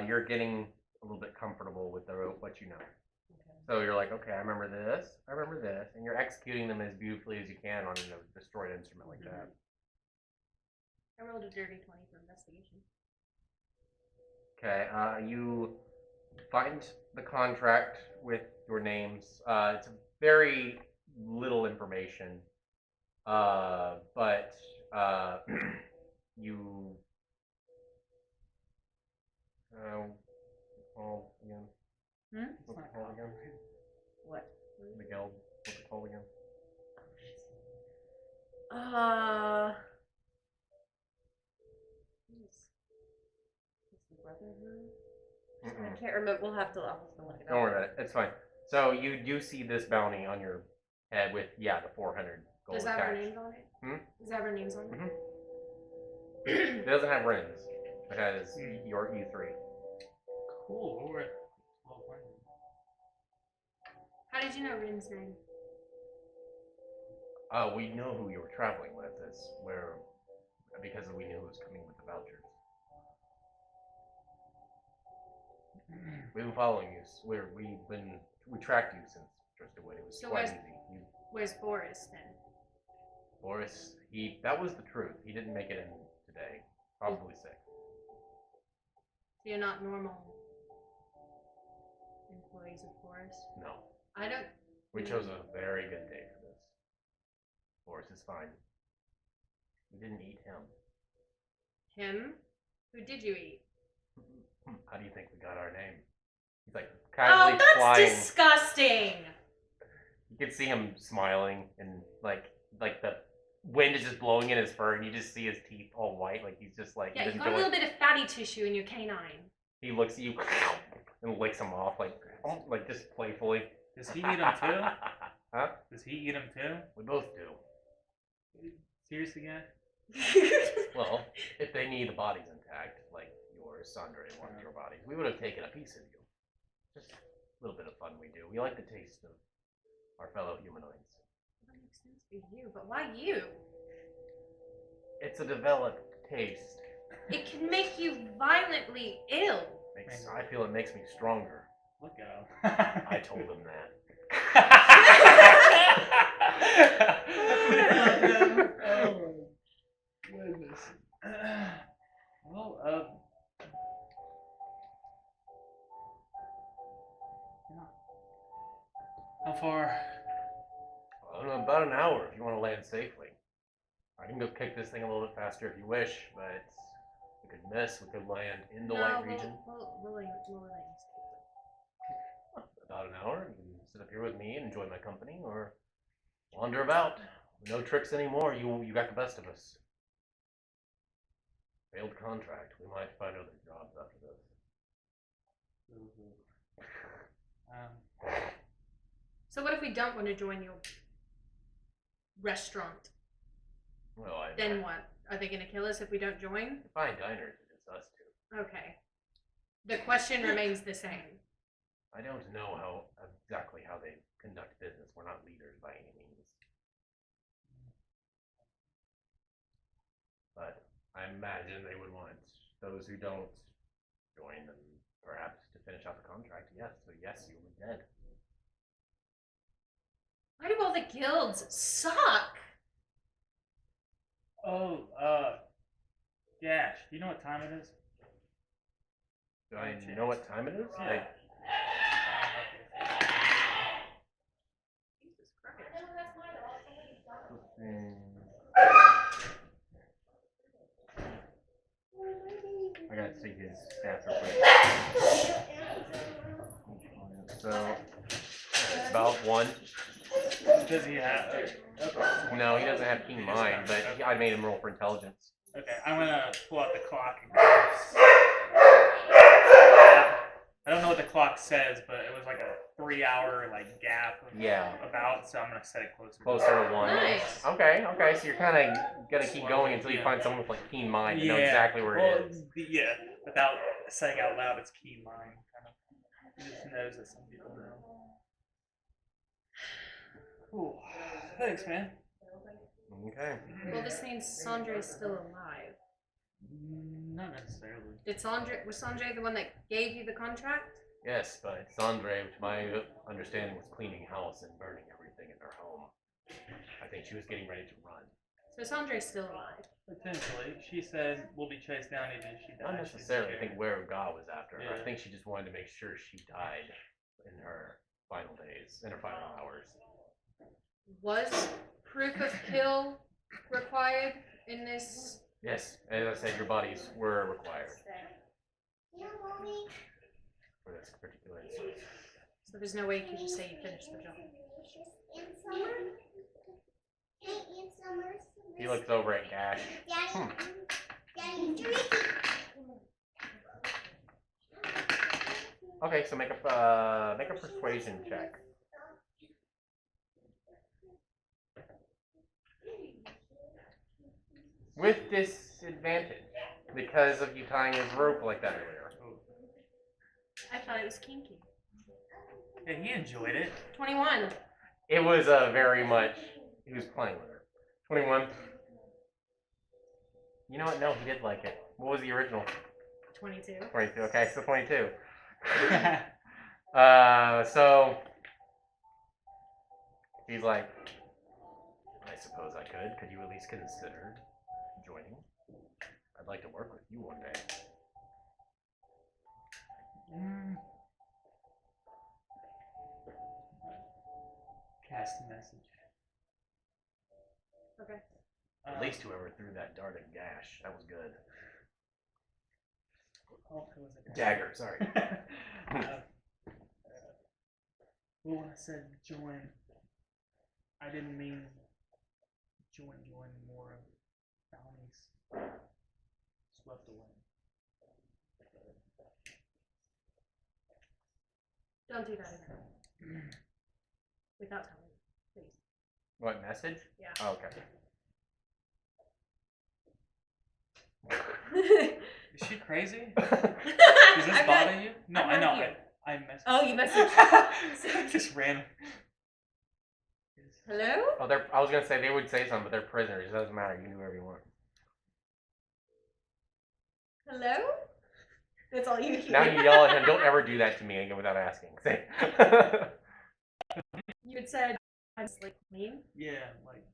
you're getting a little bit comfortable with what you know. Okay. So you're like, okay, I remember this, and you're executing them as beautifully as you can on a destroyed instrument like that. I rolled a dirty 20 for investigation. Okay, you find the contract with your names. It's very little information, but you call again. What's it called again? What? The guild. What's it called again? What's the Brotherhood? I can't remember. I'll have to look it up. Don't worry about it. It's fine. So you do see this bounty on your head with the 400 gold Does that have our cash. names on it? Hmm? Does that have our names on it? It doesn't have rings. It has your E3. Cool. We're at 1200. How did you know Rin's name? We know who you were traveling with. Because we knew who was coming with the vouchers. We've been following you. We tracked you since Drifted Away. It was So quite where's- easy. Where's Boris then? Boris, that was the truth. He didn't make it in today. Probably sick. So you're not normal employees of Boris? No. I don't. We chose a very good day for this. Boris is fine. We didn't eat him. Him? Who did you eat? How do you think we got our name? He's like Oh, casually that's flying. disgusting! You can see him smiling, and like the wind is just blowing in his fur, and you just see his teeth all white, like he's just like Yeah, he you doesn't got a feel little like, bit of fatty tissue in your canine. he looks at you and licks him off, like just playfully. Does he eat them too? Huh? Does he eat them too? We both do. Seriously, guy? Well, if they need the bodies intact, like yours, Sandra wanted your bodies, we would have taken a piece of you. Just a little bit of fun we do. We like the taste of our fellow humanoids. That makes sense for you, but why you? It's a developed taste. It can make you violently ill. I feel it makes me stronger. Look at him. I told him that. Oh, goodness. Well, yeah. How far? About an hour if you want to land safely. I I can go kick this thing a little bit faster if you wish, but we could miss. We could land in the white region. We'll let you stay. About an hour. You can sit up here with me and enjoy my company, or wander about. No tricks anymore. You got the best of us. Failed contract. We might find other jobs after this. So what if we don't want to join your restaurant? Well, Then what? Are they going to kill us if we don't join? Fine diners, it's us two. Okay. The question remains the same. I don't know exactly how they conduct business. We're not leaders by any means. But I imagine they would want those who don't join them, perhaps to finish out the contract. Yes, so yes, you'll be dead. Why do all the guilds suck? Oh, Gash, do you know what time it is? Do I know what time it is? Yeah. Jesus Christ. I gotta see his stats real quick. So, it's about 1. Does he have? Okay. No, he doesn't have keen mind, but I made him roll for intelligence. Okay, I'm gonna pull out the clock. I don't know what the clock says, but it was like a 3-hour gap. Yeah. About, so I'm gonna set it closer. Closer to 1. Nice. Okay, so you're kind of gonna keep going until you find someone with keen mind and know exactly where it is. Yeah, without saying out loud, it's keen mind. Kind of. He just knows that some people know. Ooh, thanks, man. Okay. Well, this means Sandra's still alive. Not necessarily. Was Sanjay the one that gave you the contract? Yes, but Sandre, which my understanding was cleaning house and burning everything in her home. I think she was getting ready to run. So Sandra's still alive. Potentially. She said we'll be chased down even if she dies. Not necessarily. I think Where God was after her. Yeah. I think she just wanted to make sure she died in her final days, in her final hours. Was proof of kill required in this? Yes, as I said, your bodies were required for this particular instance. So there's no way you could just say you finished the job. He looks over at Gash. Okay, so make a persuasion check. With disadvantage, because of you tying his rope like that earlier. I thought it was kinky. Yeah, he enjoyed it. 21. It was very much, he was playing with her. 21. You know what? No, he did like it. What was the original? 22. 22. Okay, so 22. So he's like, I suppose I could. Could you at least consider joining? I'd like to work with you one day. Cast a message. Okay. At least whoever threw that dart at Gash, that was good. Oh, it was a Dagger, sorry. Well, when I said join, I didn't mean join more of bounties swept away. Don't do that again. Without telling me, please. What, message? Yeah. Oh, okay. Is she crazy? Does Does this bother you? No, I'm I know. not here. I messaged. Oh, you messaged. Just random. Hello? Oh, I was gonna say they would say something, but they're prisoners. It doesn't matter. You can do whatever you want. Hello? That's all you hear. Now you yell at him. Don't ever do that to me again without asking. Say. You had said, I'm like clean. Yeah, like,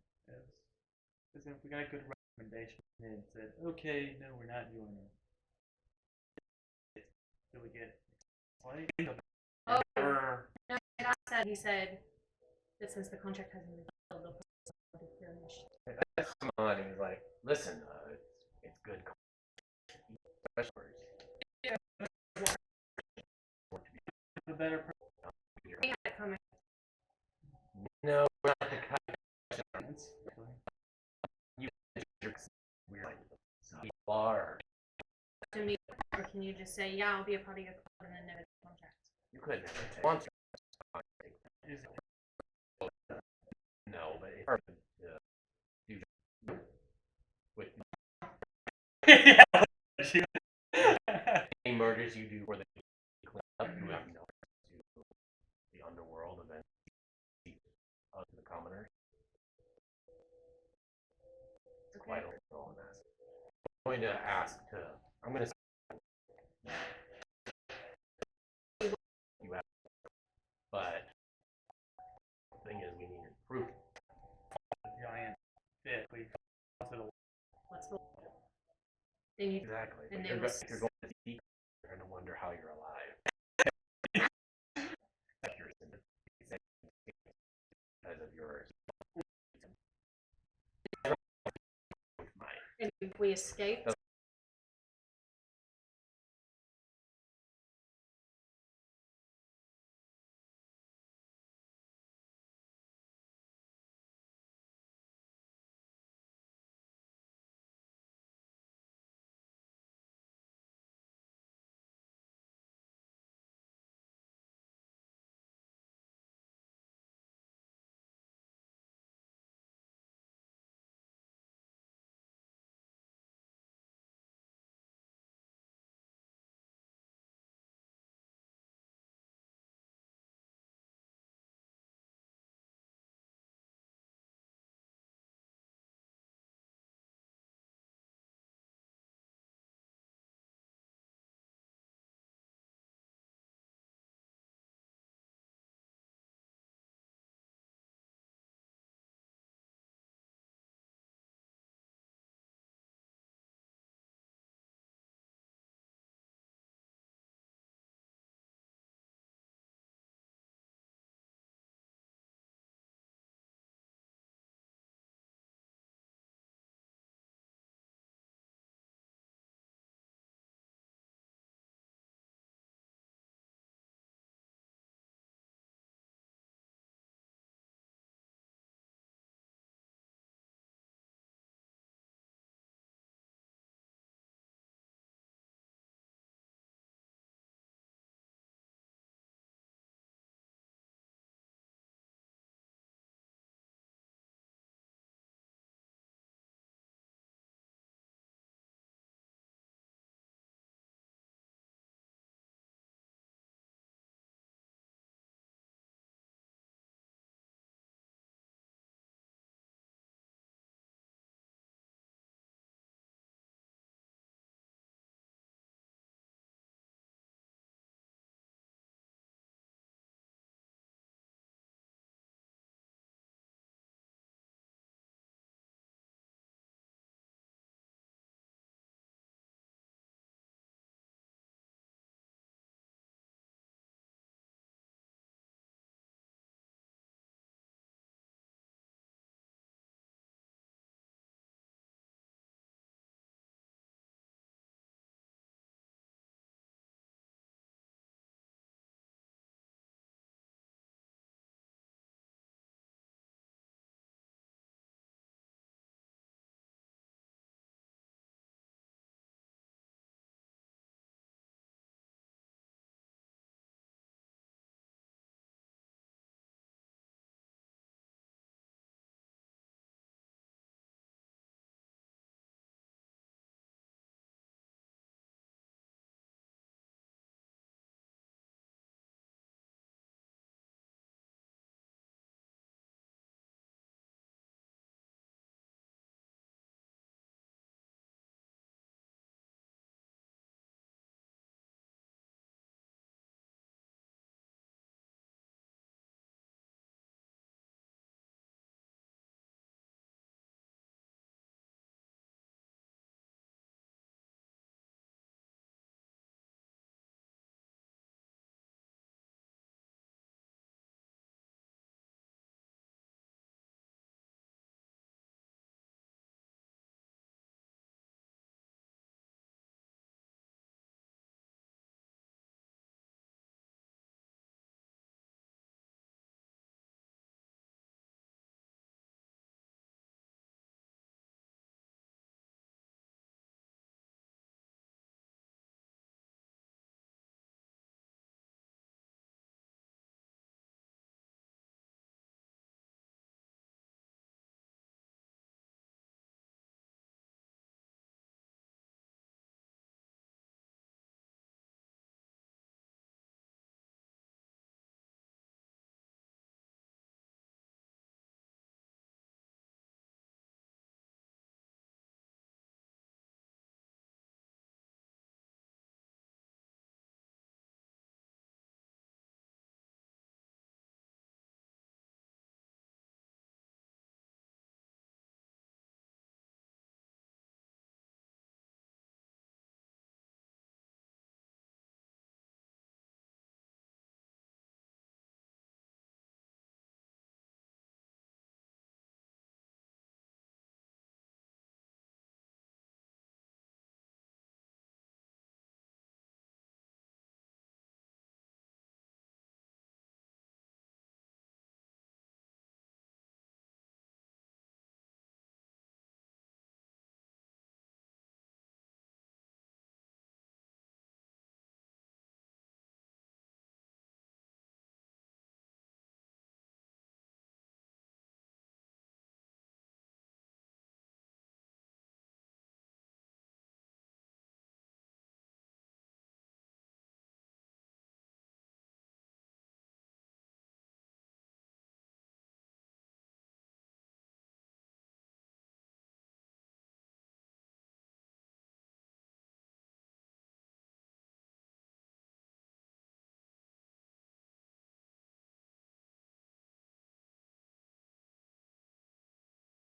as if we got a good recommendation and said, okay, no, we're not doing it. Do we get like? Oh. No, he said that since the contract hasn't been filled, they'll put something their mission. Come on, he's like, listen, it's good. Especially The better We had it coming. no, not the kind person's. you weird. So you are. To me, or can you just say, yeah, I'll be a part of your club and then never get contract? You could never take once. No, but it's hard to do with Yeah. any murders you do for the clean up, you have no to the underworld and then to the commoners. It's quite a role in that. I'm going to ask to. I'm going to. You have, but the thing is, we need proof. Giant fit. We What's the then you Exactly. And But they you're, will if you're going to see, you're going to wonder how you're alive. That's your because of yours. and if we escaped,